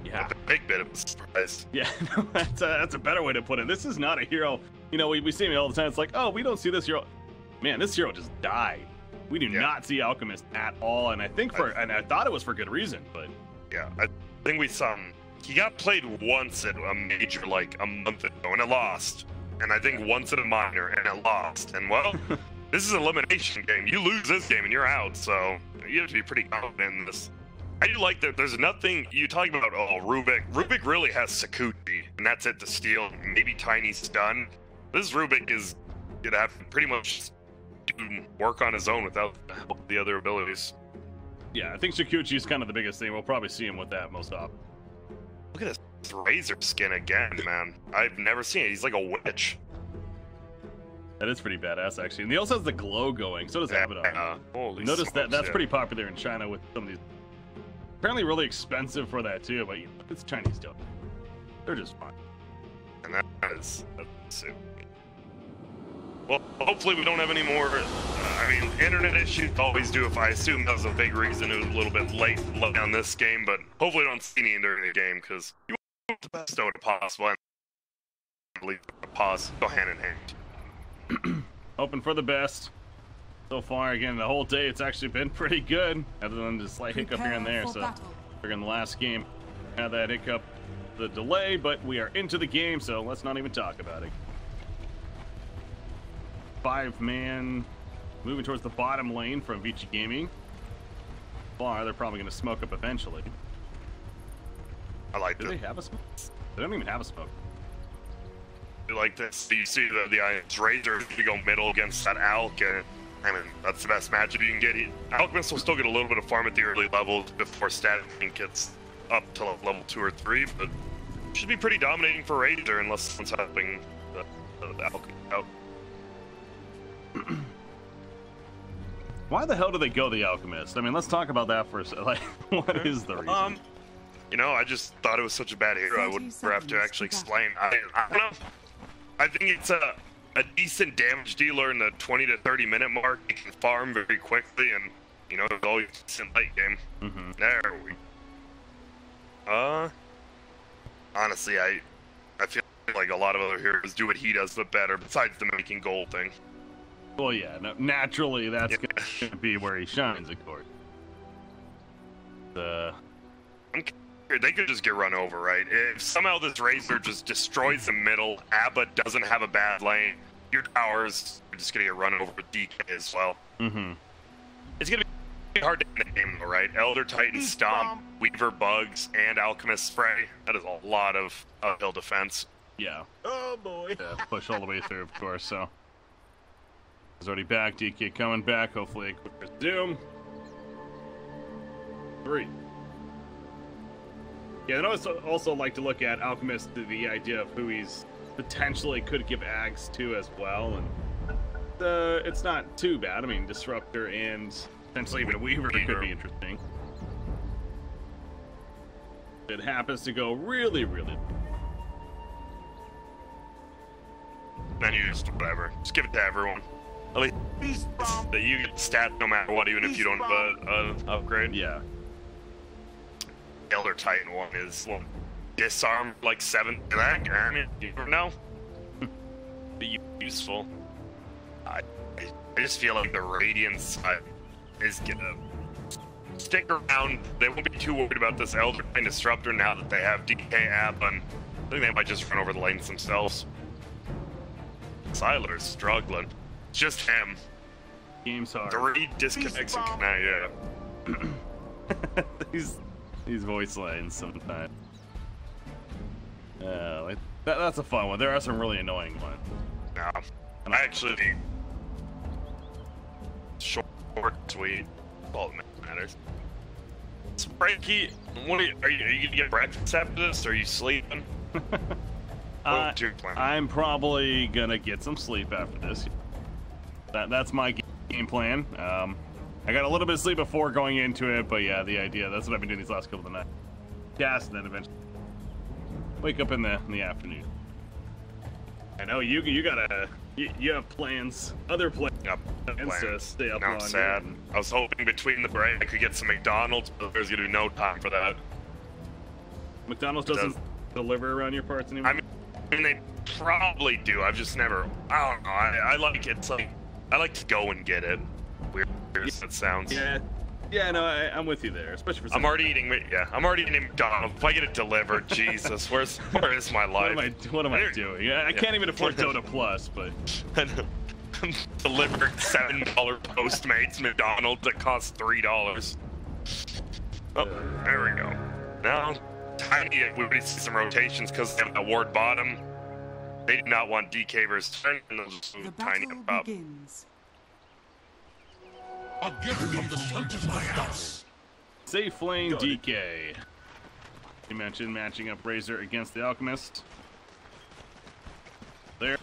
Yeah. A big bit of a surprise. Yeah, no, that's a better way to put it. This is not a hero. You know, we see him all the time. It's like, oh, we don't see this hero. Man, this hero just died. We do not see Alchemist at all, and I thought it was for good reason, but yeah, I think we saw him. He got played once at a major like a month ago, and it lost. And I think once at a minor, and it lost. And well, this is an elimination game. You lose this game, and you're out. So you have to be pretty confident in this. I do like that. There's nothing you talking about. Oh, Rubik. Rubik really has Sakuchi, and that's it to steal. Maybe Tiny stun. This Rubik is gonna have to pretty much work on his own without the other abilities. Yeah, I think Sakuchi is kind of the biggest thing. We'll probably see him with that most often. Look at this razor skin again, man. I've never seen it. He's like a witch. That is pretty badass, actually. And he also has the glow going. So does Abaddon. Notice that that's pretty popular in China with some of these. Apparently really expensive for that too, but you know, it's Chinese stuff. They're just fine. And that's super. Well, hopefully we don't have any more, I mean, internet issues always do. If I assume that was a big reason it was a little bit late on this game, but hopefully we don't see any during the game, because you want the best out of possible, and I believe the pause go hand in hand. Hoping for the best. So far, again, the whole day, it's actually been pretty good, other than the slight hiccup here and there, so figuring the last game had that hiccup, the delay, but we are into the game, so let's not even talk about it. 5-man moving towards the bottom lane from Vici Gaming. They're probably going to smoke up eventually. I like this. Do they have a smoke? They don't even have a smoke. I like this. You see the Iron's Razor, if you go middle against that Alk, and I mean, that's the best matchup you can get. Alchemist will still get a little bit of farm at the early levels before Static gets up to level 2 or 3, but should be pretty dominating for Razor unless someone's helping the Alk out. Why the hell do they go the Alchemist? I mean, let's talk about that for a second. Like, what is the reason? You know, I just thought it was such a bad hero. I wouldn't have to actually explain. I don't know. I think it's a decent damage dealer in the 20 to 30 minute mark. He can farm very quickly, and you know, it's always decent late game. There we. Honestly, I feel like a lot of other heroes do what he does, but better. Besides the making gold thing. Well, yeah, no, naturally that's going to be where he shines, of course. They could just get run over, right? If somehow this Razor just destroys the middle, Abba doesn't have a bad lane, your towers are just going to get run over with DK as well. It's going to be hard to end the game, though, right? Elder Titan Stomp, Weaver Bugs, and Alchemist Spray. That is a lot of uphill defense. Yeah. Oh, boy. Yeah, push all the way through, of course, so. He's already back. DK coming back. Hopefully a quick resume. 3. Yeah, I'd also like to look at Alchemist, the idea of who he's potentially could give Ags to as well, and it's not too bad. I mean, Disruptor and potentially even a Weaver could be interesting. It happens to go really, really. Then you just whatever. Just give it to everyone. At least that you get stat no matter what, even if you don't have an upgrade. Yeah. Elder Titan one is disarm like 7 to that. I mean, you never know. Be useful. I just feel like the Radiance is gonna stick around. They won't be too worried about this Elder Titan Disruptor now that they have DK app, and I think they might just run over the lanes themselves. Siler's struggling. It's just him. Game's hard. 3 disconnects and connect, yeah. These voice lines sometimes. Like, that's a fun one. There are some really annoying ones. No, I actually short, sweet. All that matters. Frankie, what are you gonna get breakfast after this? Or are you sleeping? What's your plan? I'm probably gonna get some sleep after this. That's my game plan. I got a little bit of sleep before going into it, but yeah, the idea, that's what I've been doing these last couple of nights. Cast, and then eventually wake up in the afternoon. I know you have plans, other plans. Yep, To stay up now I'm longer. sad. I was hoping between the break I could get some McDonald's, but there's gonna be no time for that. McDonald's doesn't deliver around your parts anymore? I mean, they probably do. I've just never, I don't know. I like it. It's like, I like to go and get it. Weird as it sounds. Yeah, no, I'm with you there, especially for I'm already eating McDonald's. If I get it delivered, Jesus, where is my life? What am I doing? I can't even afford Dota Plus, but delivered $7 Postmates McDonald's that costs $3. Oh, there we go. Now, Tiny, we already see some rotations because they have a ward bottom. They do not want DK versus turn, and they'll just move Tiny up. A gift from the center of my house. Safe lane DK. You mentioned matching up Razor against the Alchemist. There.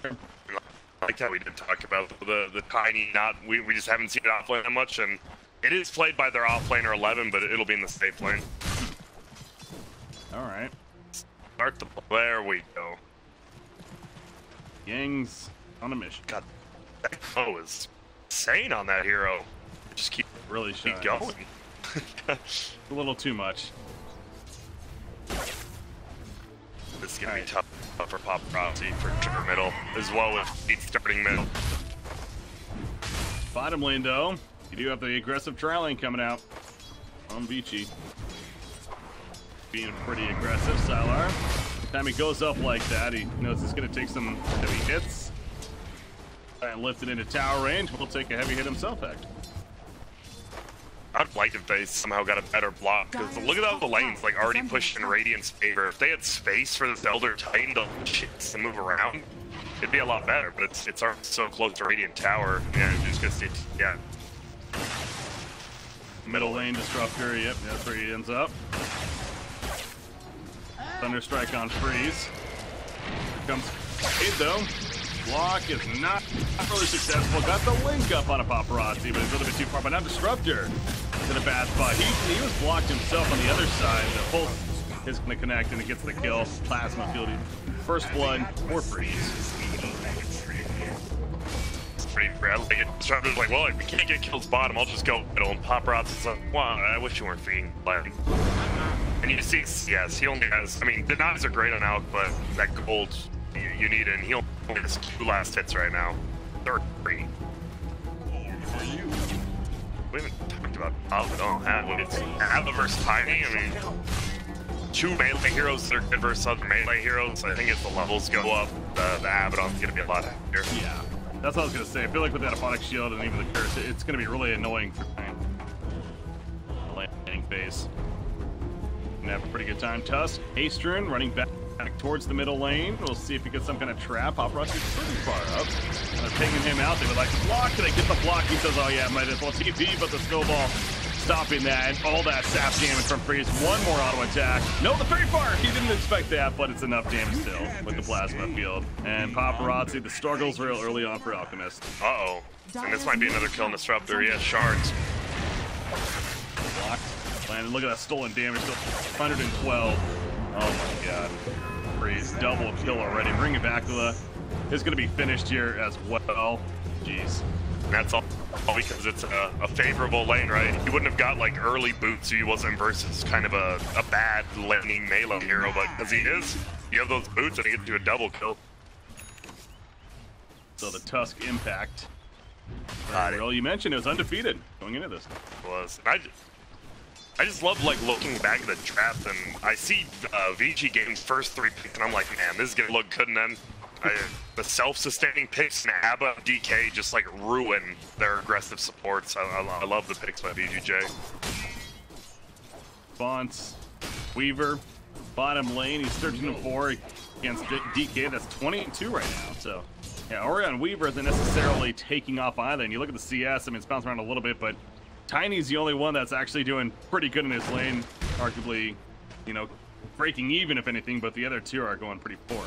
I like how we did talk about the Tiny, we just haven't seen it offlane that much, and it is played by their offlaner 11, but it'll be in the safe lane. Alright. Start the, there we go. Yang's on a mission. God, that bow is insane on that hero. Just keep really keep going. A little too much. This is gonna be tough for Paparazzi for trigger middle, as well as starting middle. Bottom lane though, you do have the aggressive trial lane coming out on Vici. Being pretty aggressive, Sylar. Time he goes up like that, he knows he's gonna take some heavy hits. And lift it into tower range, will take a heavy hit himself, actually. I'd like if they somehow got a better block, because look at all the lanes, like, already pushed in Radiant's favor. If they had space for this Elder Titan to move around, it'd be a lot better, but it's already so close to Radiant Tower. Yeah, it's just gonna stay, yeah. Middle lane disruptor, yep, that's where he ends up. Thunderstrike on freeze. Here comes Fade though. Block is not really successful. Got the link up on a Paparazzi, but it's a little bit too far. But now Disruptor is in a bad spot. He was blocked himself on the other side. The pulse is going to connect and it gets the kill. Plasma fielding. First blood for freeze. It's pretty bad. Like, Disruptor's like, well, if we can't get kills bottom, I'll just go middle. And Paparazzi's like, wow, I wish you weren't feeding land. And you see, yes, he only has, I mean, the knives are great on Alk, but that gold you need it, and he only has 2 last hits right now. 3. We haven't talked about Alk. It's Ava versus Tiny. I mean, 2 melee heroes that are good versus other melee heroes. I think as the levels go up, the Abaddon's going to be a lot happier. Yeah, that's what I was going to say. I feel like with that Aponic Shield and even the Curse, it's going to be really annoying for Tiny. Landing phase. Gonna have a pretty good time. Tusk, Astrun running back towards the middle lane. We'll see if he gets some kind of trap. Paparazzi's pretty far up. And they're pinging him out. They would like to block. Can they get the block? He says, oh yeah, might as well TP, but the snowball stopping that. And all that sap damage from Freeze. One more auto attack. No, the Fairy Fire! He didn't expect that, but it's enough damage still with the plasma field. And Paparazzi, the struggles real early on for Alchemist. Uh-oh. And this might be another kill on Disruptor. He has shards. Blocked. And look at that stolen damage, still 112. Oh my god. Freeze, double kill already. Bring it back to the... It's going to be finished here as well. Jeez. And that's all because it's a favorable lane, right? He wouldn't have got like early boots, so he wasn't versus kind of a bad laning melee hero, but because he is, you have those boots and he gets to a double kill. So the Tusk impact. Well, you mentioned it was undefeated going into this. It was. And I just love like looking back at the draft and I see Vici getting first 3 picks and I'm like, man, this is gonna look good. And then the self-sustaining picks and Abba DK just like ruin their aggressive supports. I love the picks by VGJ. Fonts, Weaver, bottom lane. He's 13-4 against DK. That's 20-2 right now. So yeah, Orion Weaver isn't necessarily taking off either. And you look at the CS. I mean, it's bouncing around a little bit, but Tiny's the only one that's actually doing pretty good in his lane. Arguably, you know, breaking even if anything. But the other two are going pretty poor.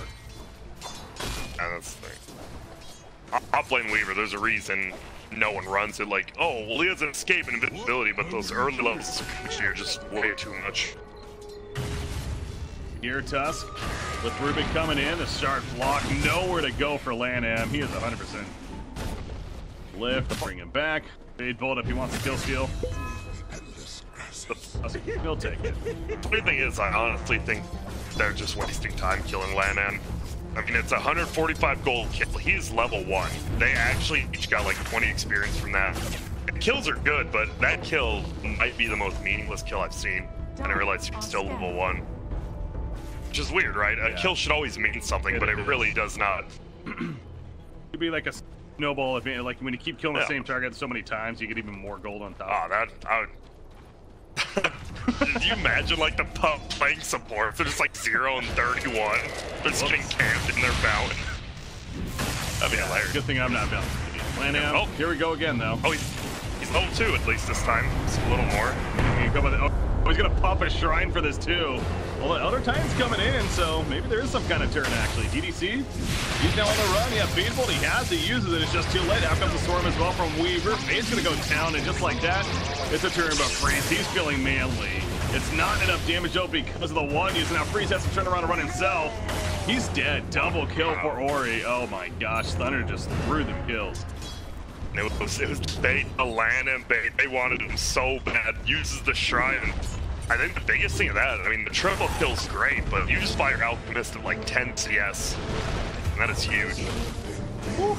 Yeah, that's the thing. Top lane Weaver, there's a reason no one runs it. Like, oh, well, he has an escape and invincibility, but those early levels are just way too much. Here, Tusk with Rubik coming in. The sharp block, nowhere to go for Lanham. He is 100%. Lift, bring him back. Fade Bolt if he wants to kill steal. He'll take it. The funny thing is, I honestly think they're just wasting time killing Lanham. I mean, it's 145 gold kill. He's level 1. They actually each got like 20 experience from that. The kills are good, but that kill might be the most meaningless kill I've seen. And I realize he's still level 1. Which is weird, right? A kill should always mean something, but it really does not. It'd be like a snowball event. Like when you keep killing the same target so many times, you get even more gold on top. Oh, Did you imagine like the pup playing support? They're just like 0 and 31. They're just getting camped in their fountain. That'd be hilarious. Good thing I'm not balanced. Lanham. Oh, here we go again though. Oh, he's level 2 at least this time. Just a little more. Oh, he's gonna pop a shrine for this too. Well, the Elder Titan's coming in, so maybe there is some kind of turn actually. DDC, he's now on the run. Yeah, Feedbolt, he has it, he uses it, it's just too late. Out comes the Storm as well from Weaver. Fade's gonna go down, and just like that, it's a turn by Freeze. He's feeling manly. It's not enough damage though because of the one use. Now Freeze has to turn around and run himself. He's dead. Double kill for Ori. Oh my gosh, Thunder just threw them kills. It was bait, a Lanham bait. They wanted him so bad. Uses the shrine. I think the biggest thing of that, I mean, the triple kill's great, but you just fire Alchemist at like 10 CS. And that is huge. Whew.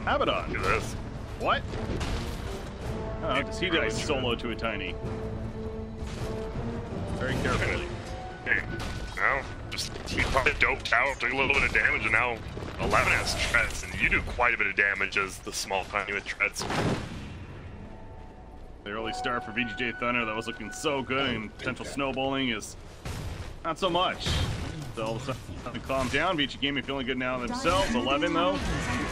Abaddon. Look at this. What? Oh, because he did a solo to a Tiny. Very carefully. Hey, now, just he probably doped out, took a little bit of damage, and now 11 has treads, and you do quite a bit of damage as the small Tiny with treads. The early start for VGJ Thunder that was looking so good, and potential snowballing is not so much. So all of a sudden, calm down. Vici Gaming feeling good now themselves. 11 though.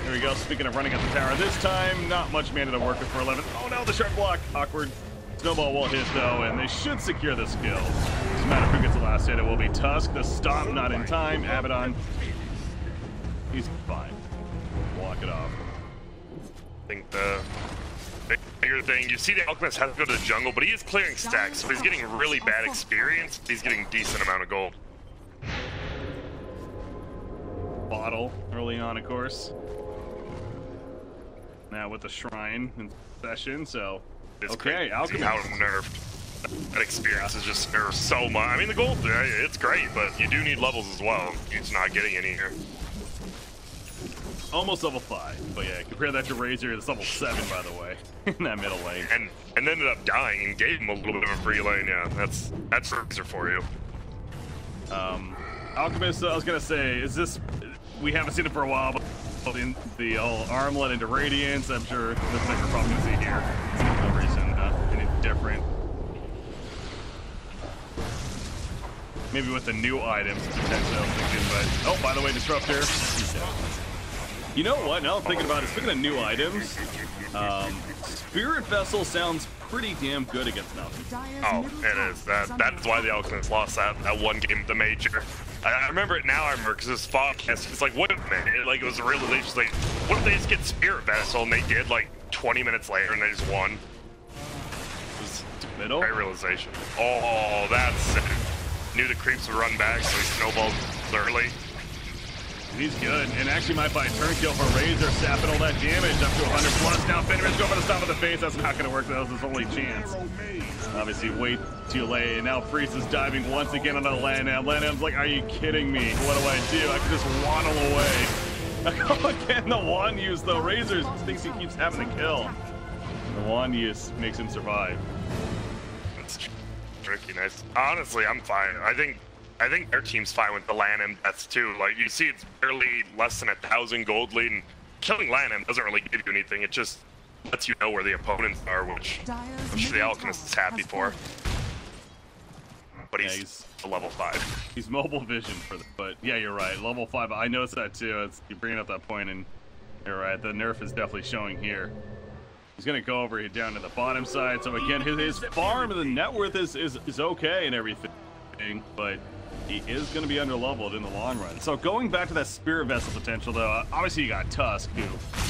There we go. Speaking of running at the tower this time, not much mana to work with for 11. Oh no, the sharp block. Awkward. Snowball will hit though, and they should secure this kill. Doesn't matter who gets the last hit, it will be Tusk. The stop not in time. Abaddon, he's fine. Walk it off. I think the bigger thing, you see the Alchemist has to go to the jungle, but he is clearing stacks, so he's getting really bad experience. He's getting decent amount of gold. Bottle early on, of course. Now with the shrine in session, so okay, Alchemist. How nerfed. That experience is just nerfed so much. I mean, the gold, it's great, but you do need levels as well. He's not getting any here. Almost level 5, but yeah, compare that to Razor, it's level 7, by the way, in that middle lane. And ended up dying and gave him a little bit of a free lane. Yeah, that's Razor for you. Alchemist, I was gonna say, is this? We haven't seen it for a while, but in the armlet into Radiance, I'm sure this thing we're probably gonna see here. No reason, any different. Maybe with the new items, potentially, I was thinking, but oh, by the way, Disruptor. You know what? Now I'm thinking about it. Speaking of new items, Spirit Vessel sounds pretty damn good against Malcolm. Oh, it is. That is why the Alchemist lost that one game at the Major. I remember it now. I remember because this podcast. It's like, what a minute! Like it was a realization. Like, what if they just get Spirit Vessel and they did like 20 minutes later and they just won? It was middle. Great realization. Oh, that's sick. Knew the creeps would run back, so he snowballed early. He's good, and actually might buy a turn kill for Razor, sapping all that damage up to 100 plus. Now Fenrir's going for the stop of the face. That's not going to work. That was his only chance. Obviously, way too late. And now Priest is diving once again on a Lanham. Lanham's like, are you kidding me? What do I do? I can just waddle away. Again, the wand use though. Razor thinks he keeps having to kill. The wand use makes him survive. That's tricky. Nice. Honestly, I'm fine. I think their team's fine with the Lanham deaths too. Like you see, it's barely less than 1,000 gold lead, and killing Lanham doesn't really give you anything. It just lets you know where the opponents are, which the Alchemist is happy for. But he's a level 5. He's mobile vision for the, but yeah, you're right. Level 5. I noticed that too. You're bringing up that point, and you're right. The nerf is definitely showing here. He's gonna go over here down to the bottom side. So again, his farm and the net worth is okay and everything, but he is going to be under-leveled in the long run. So going back to that Spirit Vessel potential, though, obviously you got Tusk, who,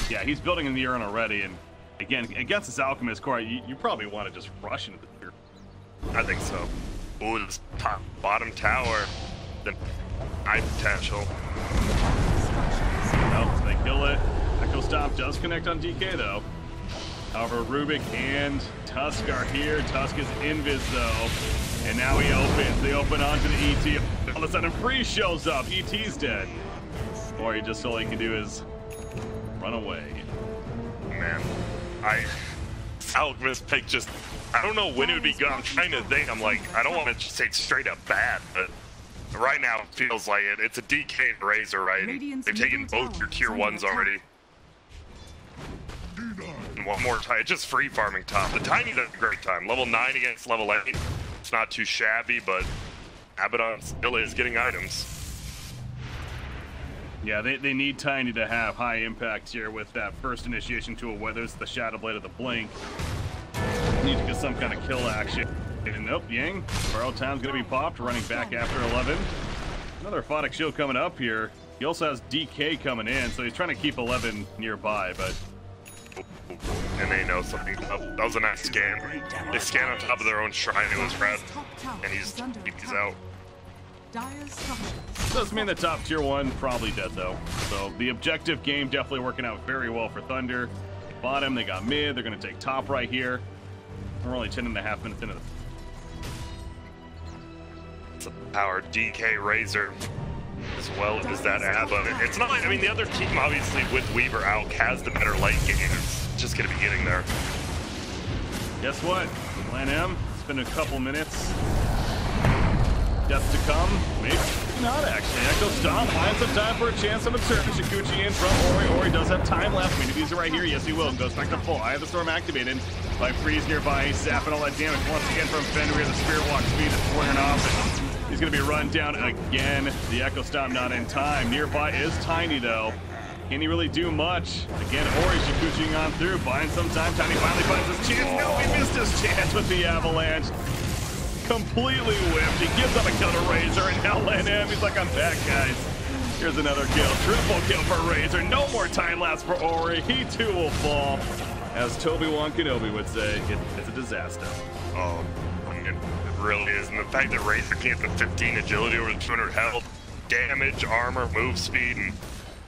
yeah, he's building in the urn already, and again, against this Alchemist core, you probably want to just rush into the tier. I think so. Ooh, this bottom tower, the high potential. Nope, they kill it. Echo Stomp does connect on DK, though. However, Rubik and Tusk are here. Tusk is invis, though. And now he opens. They open onto the ET. All of a sudden, Freeze shows up. ET's dead. Or he just all he can do is run away. Man, Alchemist pick just, I don't know when it would be good. I'm trying to think. I'm like, I don't want to just say straight up bad, but right now it feels like it. It's a DK and Razor, right? They've taken both your tier 1s already. And one more time, just free farming top. The Tiny's a great time. Level 9 against level 8. It's not too shabby, but Abaddon still is getting items. Yeah, they need Tiny to have high impact here with that first initiation tool, whether it's the Shadow Blade or the Blink. Need to get some kind of kill action. And nope, Yang, Borrowed Time's gonna be popped, running back after 11. Another Aphotic Shield coming up here. He also has DK coming in, so he's trying to keep 11 nearby, but... And they know something. Oh, that was a nice scan. They scan on top of their own shrine. It was red, and he's out. Does mean the top tier 1 probably dead though. So the objective game definitely working out very well for Thunder. Bottom, they got mid. They're going to take top right here. We're only 10.5 minutes into the. It's a power DK Razor as well as that Abba. It's not like, I mean, the other team obviously with Weaver out has the better late game. It's just going to be getting there. Guess what? Plan M, it's been a couple minutes. Death to come? Maybe not, actually. Echo Stomp finds some time for a chance of a turn. Shikuchi in from Ori. Ori does have time left. Maybe he's right here. Yes, he will. Goes back to full. Eye of the Storm activated by Freeze nearby. He's sapping all that damage once again from Fenrir. The Spirit Walk speed is wearing off. And he's going to be run down again. The Echo Stomp not in time. Nearby is Tiny, though. Can he really do much? Again, Ori Shikuchiing on through. Buying some time. Tiny finally finds his chance. No, he missed his chance with the Avalanche. Completely whipped. He gives up a kill to Razor, and now Lanham, he's like, I'm back, guys. Here's another kill. Triple kill for Razor. No more time lapse for Ori. He too will fall. As Obi-Wan Kenobi would say, it's a disaster. Oh, it really is. And the fact that Razor can't get 15 agility over 200 health, damage, armor, move speed, and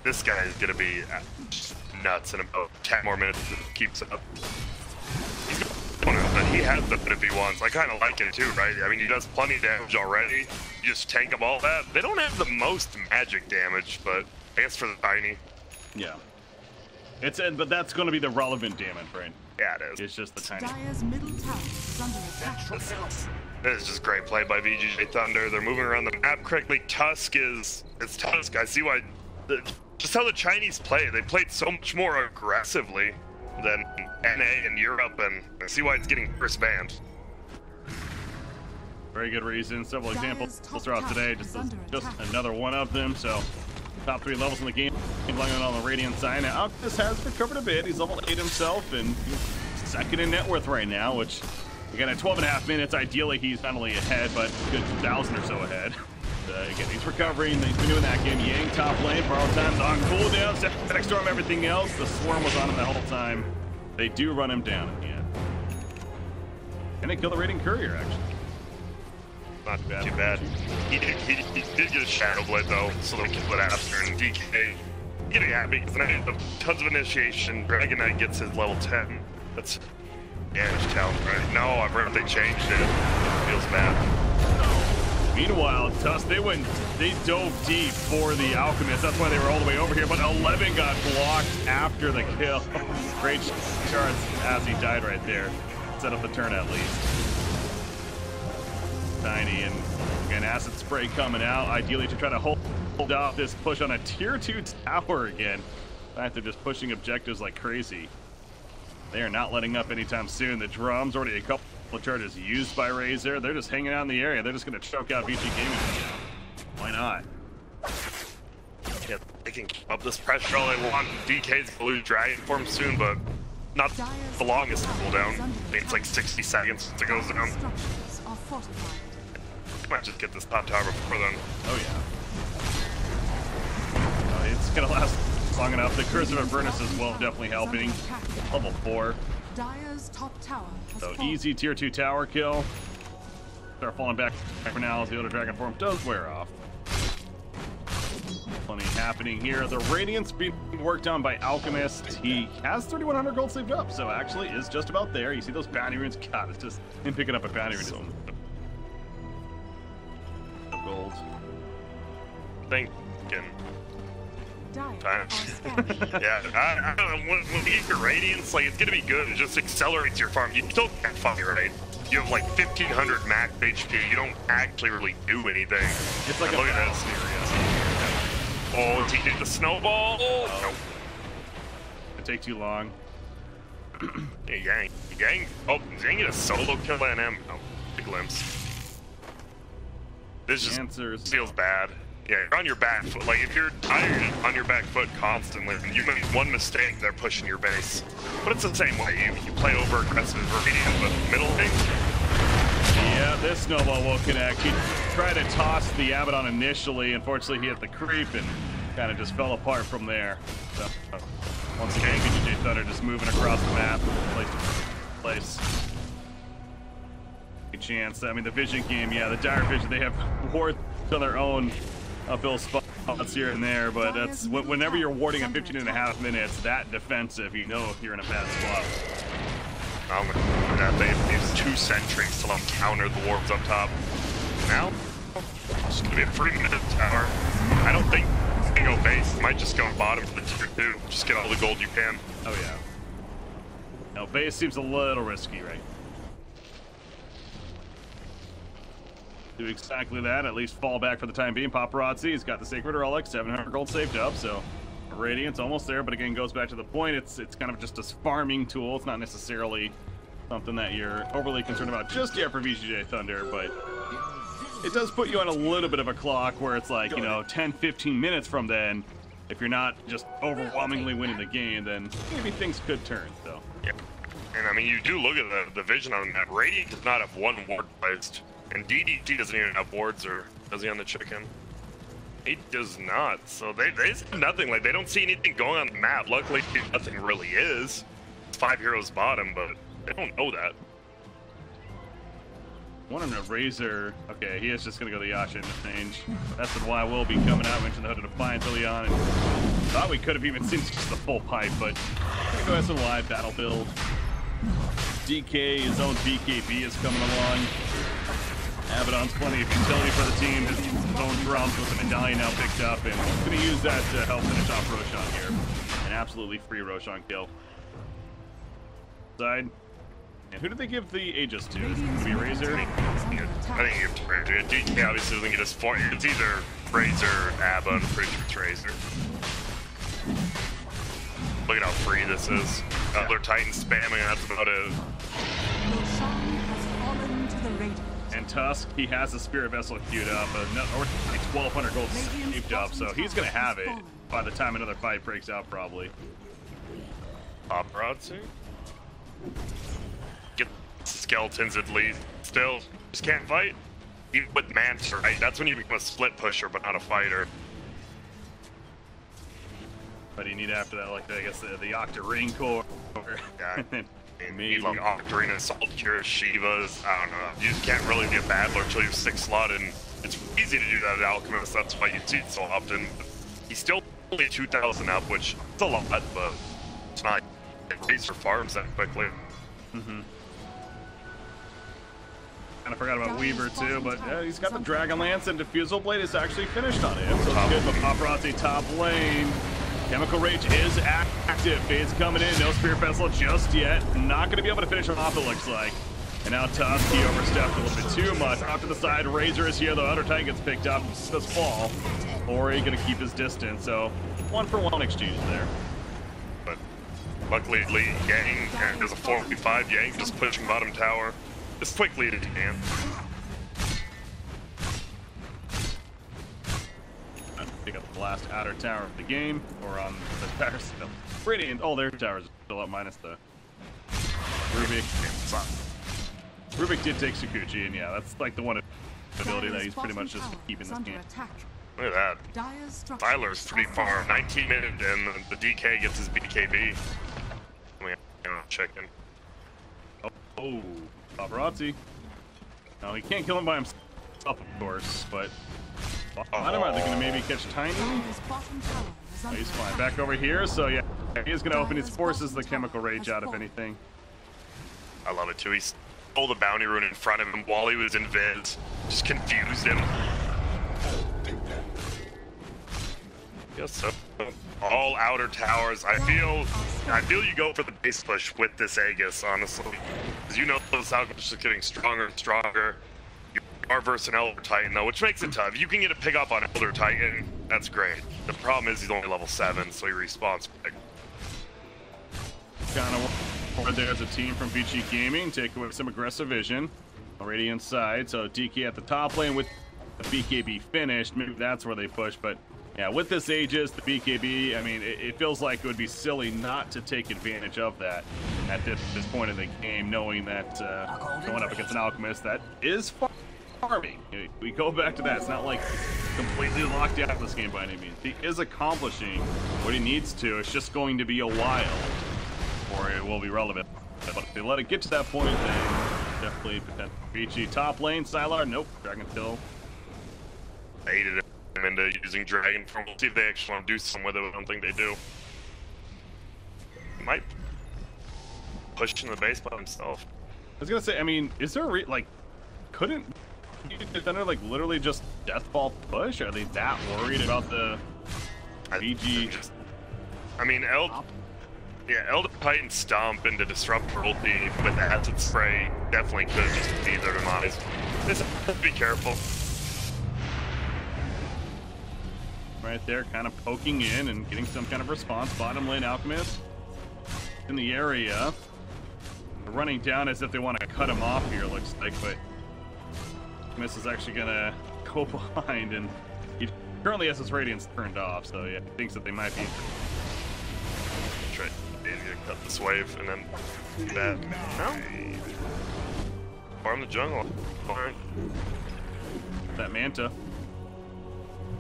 this guy is going to be nuts in about 10 more minutes if it keeps up. But he has the bit if he wants. I kind of like it too, right? I mean, he does plenty of damage already. You just tank them all that. They don't have the most magic damage, but I guess for the Tiny. Yeah. But that's going to be the relevant damage, right? Yeah, it is. It's just the Tiny. Dire's middle tower is under attack. This is just great play by VGJ Thunder. They're moving around the map correctly. It's Tusk. I see why. Just how the Chinese play. They played so much more aggressively than NA in Europe, and I see why it's getting first banned. Very good reason. Several examples throughout today. Just another one of them. So top 3 levels in the game. Playing on the Radiant side. Now Alcus has recovered a bit. He's level 8 himself, and he's second in net worth right now, which again at 12.5 minutes, ideally he's not only ahead, but a good 1,000 or so ahead. Again, he's recovering. He's been doing that game. Yang top lane, Borrowed Time's on cooldown. Static Storm, everything else. The Swarm was on him the whole time. They do run him down at the end. And they kill the Raiding Courier, actually. Not too bad. He did get a Shadow Blade though, so they can put after and DK. Getting happy because I have tons of initiation. Dragon Knight gets his level 10. That's damage talent, right? No, I've heard they changed it. It feels bad. Meanwhile, Tusk, they dove deep for the Alchemist. That's why they were all the way over here. But 11 got blocked after the kill. Great charge as he died right there. Set up the turn at least. Tiny and again, acid spray coming out. Ideally to try to hold off this push on a tier 2 tower again. In fact, they're just pushing objectives like crazy. They are not letting up anytime soon. The drums already a couple of charges used by Razor. They're just hanging out in the area. They're just going to choke out Vici Gaming. Why not? Yeah, they can keep up this pressure all they want. DK's gonna lose Dragon Form soon, but not the longest cooldown. I think it's like 60 seconds to goes down. Might just get this top tower before then. Oh yeah. It's gonna last long enough. The Curse of Avernus as well, definitely helping. Level 4. So easy tier 2 tower kill. Start falling back for now as the Elder Dragon form does wear off. Plenty happening here. The Radiance being worked on by Alchemist. He has 3,100 gold saved up, so actually is just about there. You see those bounty runes? God, it's just him picking up a bounty rune. Gold. Thinking. Yeah, I don't know. When you get your Radiance, like, it's gonna be good. It just accelerates your farm. You still can't fight, right? You have like 1,500 max HP. You don't actually really do anything. It's like look at this. Oh, he did the snowball. Oh, no. It take too long. Yang. Oh, Yang get a solo kill on him. Oh, big glimpse. This just feels bad. Yeah, you're on your back foot. Like, if you're tired on your back foot constantly, you make one mistake, they're pushing your base. But it's the same way. You play over aggressive Radiant, but middle thing. Yeah, this snowball will connect. He tried to toss the Abaddon initially. Unfortunately, he hit the creep and kind of just fell apart from there. So, once again, VGJ Thunder just moving across the map, place to place. A chance. I mean, the Vision game, yeah, the Dire Vision, they have wards on their own uphill spots here and there, but that's whenever you're warding at 15.5 minutes, that defensive, you know you're in a bad spot. That they use 2 sentries to counter the wards up top. Now, it's gonna be a 3-minute tower. I don't think they go base. You might just go bottom for the tier 2. Just get all the gold you can. Oh yeah. No, base seems a little risky, right? Do exactly that, at least fall back for the time being. Paparazzi's got the Sacred Relic, 700 gold saved up, so Radiant's almost there, but again, goes back to the point, it's kind of just a farming tool. It's not necessarily something that you're overly concerned about just yet for VGJ Thunder, but it does put you on a little bit of a clock where it's like, you know, 10-15 minutes from then, if you're not just overwhelmingly winning the game, then maybe things could turn, so. Yeah, and I mean, you do look at the vision on that. Radiant does not have one ward placed. And DDT doesn't even have wards, or does he on the chicken? He does not. So they see nothing. Like, they don't see anything going on the map. Luckily, nothing really is. It's 5 heroes bottom, but they don't know that. One on a Razor. Okay, he is just going to go the Yasha interchange. That's why we'll be coming out. Mentioned the Hooded Defiance early on. And thought we could have even seen just the full pipe, but go ahead some live battle build. DK, his own BKB is coming along. Abaddon's plenty of utility for the team. His own drums with the medallion now picked up, and going to use that to help finish off Roshan here. An absolutely free Roshan kill. Side. And who did they give the Aegis to? Is it going to be Razor? I think you have to Razor. DK obviously doesn't get his 4. It's either Razor or Abba. I'm pretty sure it's Razor. Look at how free this is. Other Titans spamming, that's about it. Roshan has fallen to the Radiant. And Tusk, he has a Spirit Vessel queued up, or 1,200 gold saved up, so he's going to have it by the time another fight breaks out, probably. Paparazzi? Get skeletons at least. Still, just can't fight. Even with Manta, right? That's when you become a split pusher, but not a fighter. But you need after that, like, I guess, the Octa Ring Core. Yeah. Maybe like Octarine, Assault Cure, Shivas. I don't know. You just can't really be a battler until you're 6 slot, and it's easy to do that at Alchemist. That's why you see it so often. He's still only 2,000 up, which is a lot, but it's not. It pays for farms that quickly. Mm-hmm. Kind of forgot about Weaver too, but he's got the Dragon Lance, and Diffusal Blade is actually finished on him. So it's good, but Paparazzi top lane. Chemical Rage is active. Fade's coming in. No Spirit Vessel just yet. Not going to be able to finish him off, it looks like. And now Tusky overstepped a little bit too much. Off to the side, Razor is here. The Outer Titan gets picked up. Does fall. Ori going to keep his distance. So 1-for-1 exchange there. But luckily, Yang, and there's a 4v5. Yang just pushing bottom tower as quickly as he can. Pick up the last outer tower of the game, or on the tower still. Radiant, all their towers are still up minus the Rubik. Rubik did take Sakuchi, and yeah, that's like the one ability that he's pretty much just keeping this game. Look at that. Tyler's pretty far. 19 minutes, and the DK gets his BKB. Chicken. Oh, Paparazzi. No, he can't kill him by himself, of course, but I don't know, they're gonna maybe catch Tiny. Oh, he's fine. Back over here, so yeah, he's gonna open his forces the Chemical Rage out, if anything. I love it too. He stole the bounty rune in front of him while he was in Viz. Just confused him. Yes, so all outer towers. I feel you go for the base push with this Aegis, honestly. Because you know this Alchemist is getting stronger and stronger. You are versus an Elder Titan though, which makes it tough. You can get a pick up on Elder Titan, that's great. The problem is he's only level 7, so he respawns quick. Kind of there's a team from Vici Gaming, take away some aggressive vision. Already inside, so DK at the top lane with the BKB finished. Maybe that's where they push, but yeah, with this Aegis, the BKB, I mean, it feels like it would be silly not to take advantage of that at this point in the game, knowing that going up against an Alchemist that is farming. We go back to that. It's not like completely locked out of this game by any means. He is accomplishing what he needs to. It's just going to be a while, or it will be relevant. But if they let it get to that point, then definitely potential. Vici top lane, Sylar, nope, Dragon Kill. Baited him into using Dragon Form. We'll see if they actually want to do something with it. I don't think they do. He might push in the base by himself. I was gonna say, I mean, is there like, couldn't Defender like literally just deathball push? Are they that worried about the VG? I mean, Elder Titan Stomp into Disruptor ulti with Acid Spray definitely could just be their demise. Just be careful. Right there, kind of poking in and getting some kind of response. Bottom lane Alchemist in the area. They're running down as if they want to cut him off here, looks like, but Alchemist is actually gonna go behind, and he currently has his Radiance turned off, so yeah, he thinks that they might be. Try to cut this wave and then do that. No. Farm the jungle. Alright. That Manta.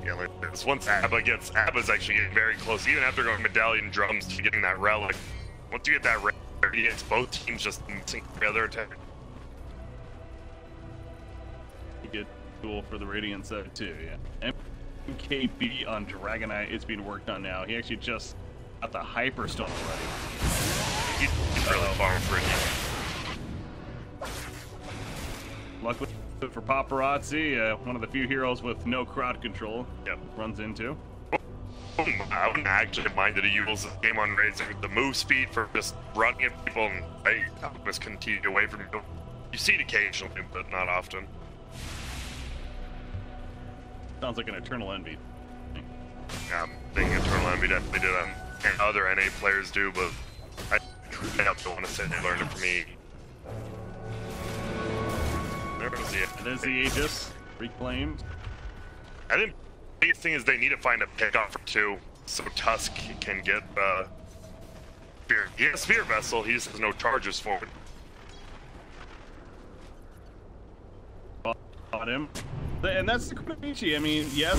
Yeah, like this. Once Abba's actually getting very close, even after going Medallion Drums to getting that relic. Once you get that relic, both teams just mixing together attack. You get cool for the Radiant side too, yeah. MKB on Dragonite is being worked on now. He actually just got the Hyperstone ready. He's really far for it. Luckily for Paparazzi, one of the few heroes with no crowd control. Yep, runs into. I wouldn't actually mind that he uses this game on raising the move speed for just running at people and just continue away from you. You see it occasionally, but not often. Sounds like an Eternal Envy. Yeah, I think Eternal Envy definitely did that. And other NA players do, but I don't want to say they learned it from me. There's the Aegis, reclaimed. I think the biggest thing is they need to find a pickup for 2, so Tusk can get Spear. He has Spear Vessel, he just has no charges for it. Bought him. And that's the Vici. I mean, yes,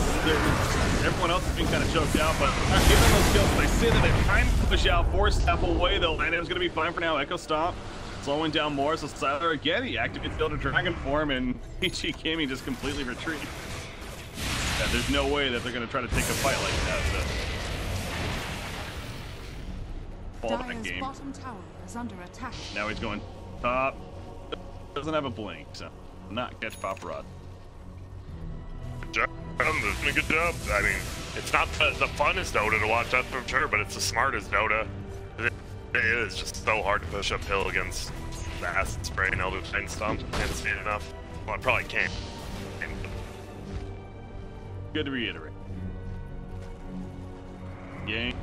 everyone else has been kind of choked out, but not giving those kills. They say that they're trying to push out, 4-step away, though. Landon's going to be fine for now. Echo Stomp, slowing down more. So Siler again, he activates the Elder Dragon form, and Vici Gaming just completely retreat. Yeah, there's no way that they're going to try to take a fight like that. So. Fall back game. Bottom tower is under attack. Now he's going top. Doesn't have a blink, so not catch Paparazzi. Doing a good job. I mean, it's not the funnest Dota to watch, that's for sure, but it's the smartest Dota. It is just so hard to push uphill against the Acid Spray and Elder Dragon Stomp. Can't see it enough. Well, I probably can't. Good to reiterate. Yang,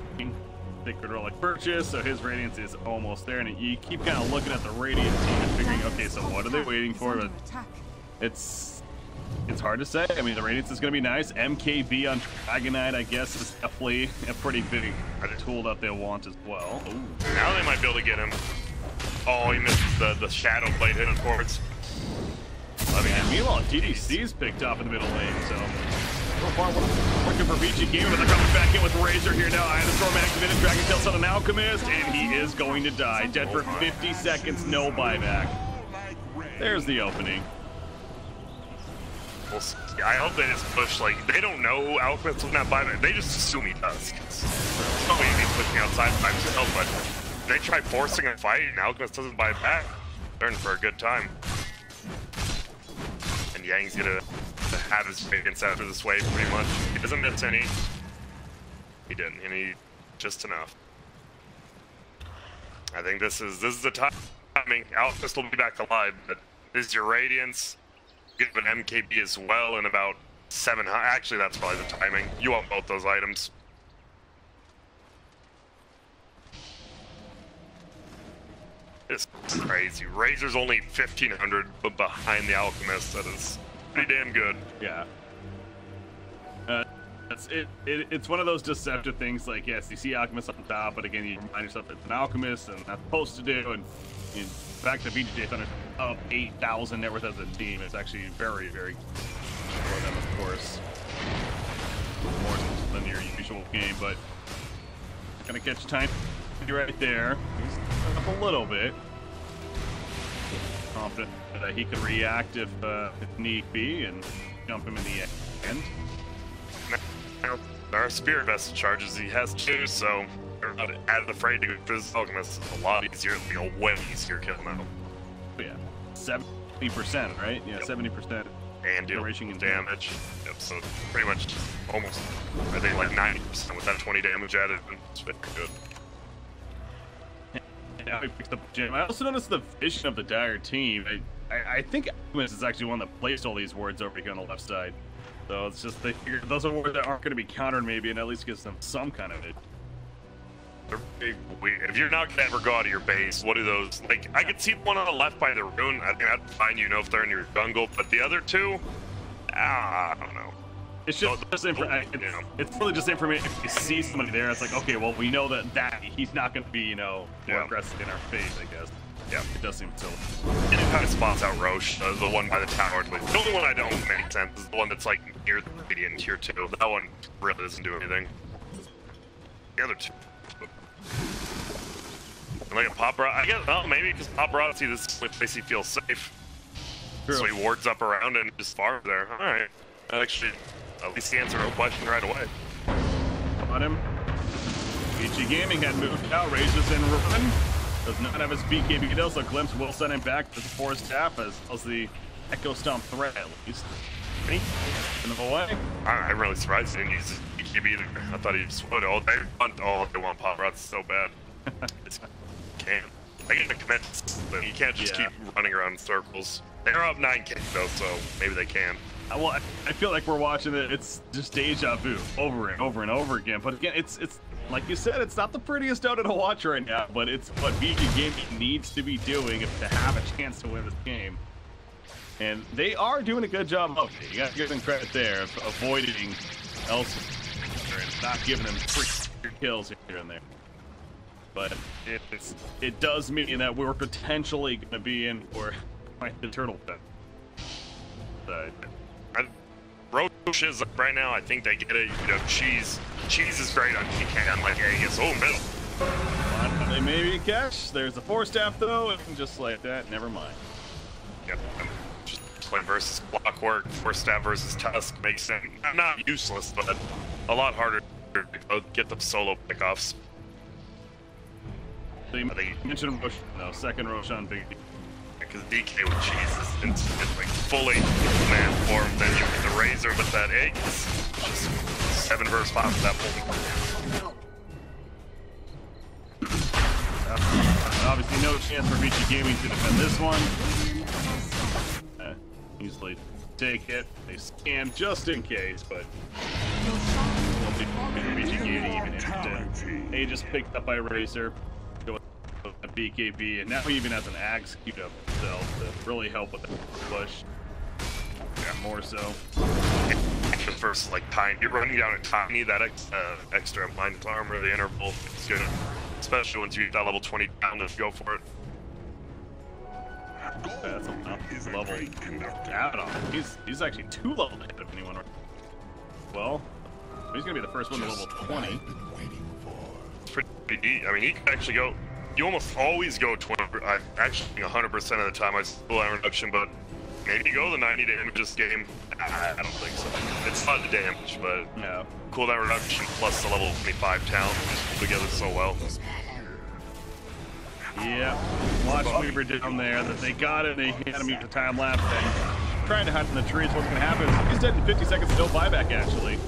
Sacred Relic purchase, so his Radiance is almost there, and you keep kind of looking at the Radiant team and figuring, okay, so what are they waiting for? But it's hard to say. I mean, the Radiance is going to be nice. MKB on Dragonite, I guess, is definitely a pretty big tool that they'll want as well. Ooh. Now they might be able to get him. Oh, he misses the Shadow Blade hitting towards. I mean, meanwhile, TDC's picked up in the middle lane, so far working for Vici Gamer, but they're coming back in with Razor here now. Storm activated, Dragon Tails on an Alchemist, and he is going to die. Dead for 50 seconds, no buyback. There's the opening. Well, I hope they just push, like, they don't know Alchemist doesn't have buyback. They just assume he does. Oh, he's pushing outside times to help, but they try forcing a fight and Alchemist doesn't buy back. They're in for a good time. And Yang's gonna have his Radiance after this wave pretty much. He doesn't miss any. He didn't, and he just enough. I think this is the timing. Alchemist will be back alive, but this is your Radiance. Give an MKB as well in about 700. Actually, that's probably the timing. You want both those items. It's crazy. Razor's only 1,500, but behind the Alchemist, that is pretty damn good. Yeah. It's one of those deceptive things. Like, yes, you see Alchemist on top, but again, you remind yourself it's an Alchemist and that's supposed to do. And in fact, the VGJ Thunder up 8,000 net worth as a team. It's actually very, very good for them, of course. More than your usual game, but gonna catch time right there. He's up a little bit. Confident that he could react if need be and jump him in the end. Now, our Spirit Vessel charges, he has 2, so they're not as afraid to go for this Alchemist. It's a lot easier, a way easier kill now. Yeah, 70%, right? Yeah, 70%. And duration and damage. Yep, so pretty much almost, I think like 90% with that 20 damage added. It's very good. Now he picks up the gem. I also noticed the vision of the Dire team. I think Alchemist is actually one that placed all these wards over here on the left side. So it's just they figured those are wards that aren't going to be countered maybe, and at least gives them some kind of it. They're big weird. If you're not gonna ever go out of your base, what are those? Like, I could see the one on the left by the rune. I think that's fine, you know, if they're in your jungle. But the other two, I don't know. It's just, it's really just information. If you see somebody there, it's like, okay, well, we know that he's not going to be, you know, more aggressive in our face, I guess. Yeah, it does seem silly. And it kind of spots out Roche, the one by the tower. The only one I don't make sense is the one that's like near the Radiant tier 2. That one really doesn't do anything. The other two. And like a Paparazzi, I guess, well, maybe because Paparazzi, this place he feels safe. True. So he wards up around and just farms there. Alright. Actually, at least he answered our question right away. Got him. Vici Gaming had moved out, raises and run. Does not have his BKB though, so Glimpse will send him back to the forest half as the Echo Stomp threat at least. Send him away. I'm really surprised he didn't use his BKB either. I thought he just would. Oh, they want Paparazzi so bad. Can't. I get the commit, but you can't just keep running around in circles. They're up 9K though, so maybe they can. Well, I feel like we're watching it. It's just deja vu over and over and over again. But again, it's like you said, it's not the prettiest Dota to watch right now, but it's what Vici Gaming needs to be doing to have a chance to win this game. And they are doing a good job of it. You got to give them credit there of avoiding else and not giving them free kills here and there. But it does mean that we're potentially going to be in for the turtle pit. Roche is right now. I think they get it. You know, cheese is great on Pecan. Like Aegis. Oh, middle. They maybe catch. There's a 4-staff though, and just like that, never mind. Yep. Just playing versus Clockwork, 4-staff versus Tusk makes it not useless, but a lot harder to get them solo pickoffs. So you mentioned Roche, no, second Roche on Big D. Because DK with cheese is like fully man form, then you get the Razor with that egg. It's just 7 versus 5 with that pull. Obviously, no chance for Vici Gaming to defend this one. Easily take it. They scan just in case, but Vici Gaming even interested. A just picked up by Razor. A BKB, and now he even has an axe queued up himself to really help with the push. Yeah, more so. Just versus like Tiny, you're running down a Tiny, that extra mind armor, the interval is good, especially once you get that level 20 down to go for it. That's a level add-on. He's actually 2 levels ahead of anyone. Well, he's gonna be the first one to level 20. It's pretty neat. I mean, he can actually go. You almost always go 20. I actually 100% of the time I cooldown reduction, but maybe go the 90 damage this game. I don't think so. It's not the damage, but yeah. Cooldown reduction plus the level 25 talent just pull together so well. Yeah, watch Weaver down there. That they got it. They had him use the time lapse thing. Trying to hide in the trees. What's going to happen? He's dead in 50 seconds. No buyback actually.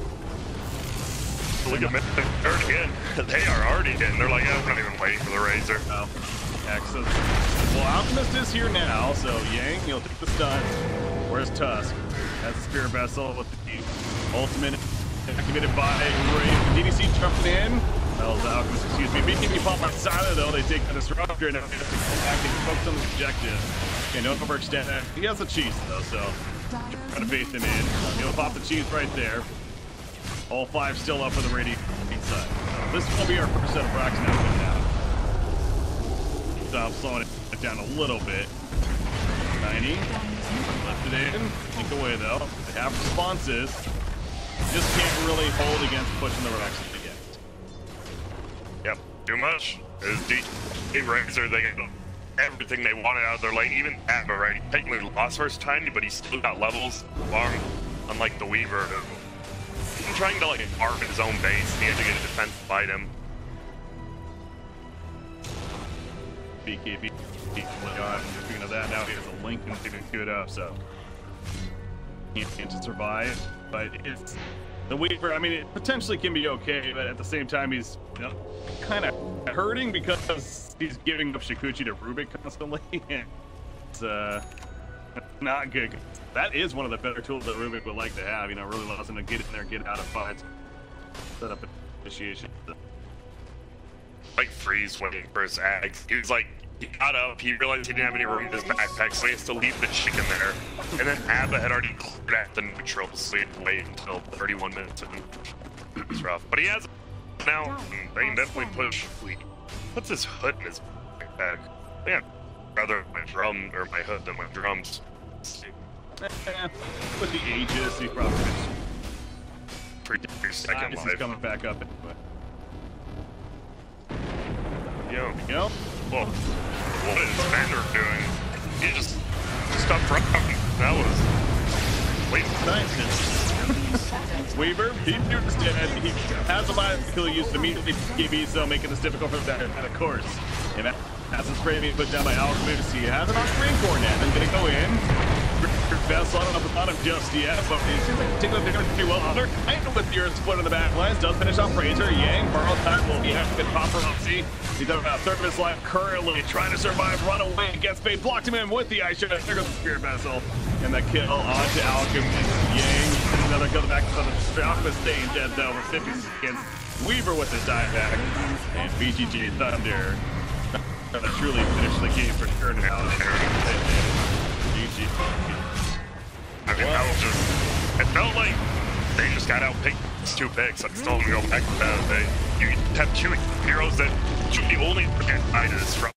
Look at third again. They are already in. They're like, oh, we're not even waiting for the Razor. Oh, excellent. Well, Alchemist is here now, so Yang, he'll take the stun. Where's Tusk? Has the Spirit Vessel with the ultimate activated by Ray. DDC jumping in. That was Alchemist, excuse me. BKB pop on Silent though. They take the Disruptor and they have to go back and focus on the objective. Okay, no overextend. He has the cheese though, so try to bait them in. He'll pop the cheese right there. All 5 still up for the Radiant side. So this will be our first set of rocks now. Stop slowing it down a little bit. 90. Left it in. Take away though. They have responses. Just can't really hold against pushing the rocks again. Yep. Too much. There's DK Razor. They got everything they wanted out of their lane. Even Abba, right? Technically lost versus Tiny, but he's still got levels. Long, unlike the Weaver. He's trying to like arm his own base. He had to get a defense to fight him. BKB. God, speaking of that, now he has a link and even queued up, so can't just survive. But it's the Weaver. I mean, it potentially can be okay, but at the same time, he's kind of hurting because he's giving up Shikuchi to Rubik constantly. It's not good. That is one of the better tools that Rubik would like to have. You know, really allows him to get in there, get out of fights, set up initiation. Like Freeze waiting for his axe. He was like, he got up, he realized he didn't have any room in his backpack, so he has to leave the chicken there. And then Abba had already cleared out the neutral, so he had to wait until 31 minutes in. It's rough. But he has it now. They can definitely push. What's his hood in his backpack? Man, rather my drum or my hood than my drums. With the Aegis, he probably pretty second life. He's Coming back up anyway. Yo. Yo. Whoa. What is Vander doing? He just stopped running. That was... Wait. Nice. Weaver, he dead. He has a mind to kill, used immediately BKB, so making this difficult for that, of course. And as his spray being put down by Alchemist, he has an off-screen cornet and gonna go in. Vessel, I don't know if it's on him just yet, but it seems like taking the difference pretty well. Under kind of with your split in the back lines, does finish off Razor. Yang, borrows time, will be having a good paparazzi. He's done about a third of his life currently trying to survive, run away, gets bait, blocked him in with the ice shot. There goes the Spirit Vessel. And the kill onto Alchemist. Yang, another kill back to the Alchemist staying dead though for 50 seconds. Weaver with his dive back. And VGJ Thunder gonna truly finish the game for sure now. GG. I mean, that was just, it felt like they just got outpicked. It's 2 picks. I'm still gonna go back to that. You have 2 heroes that should be only get fighters from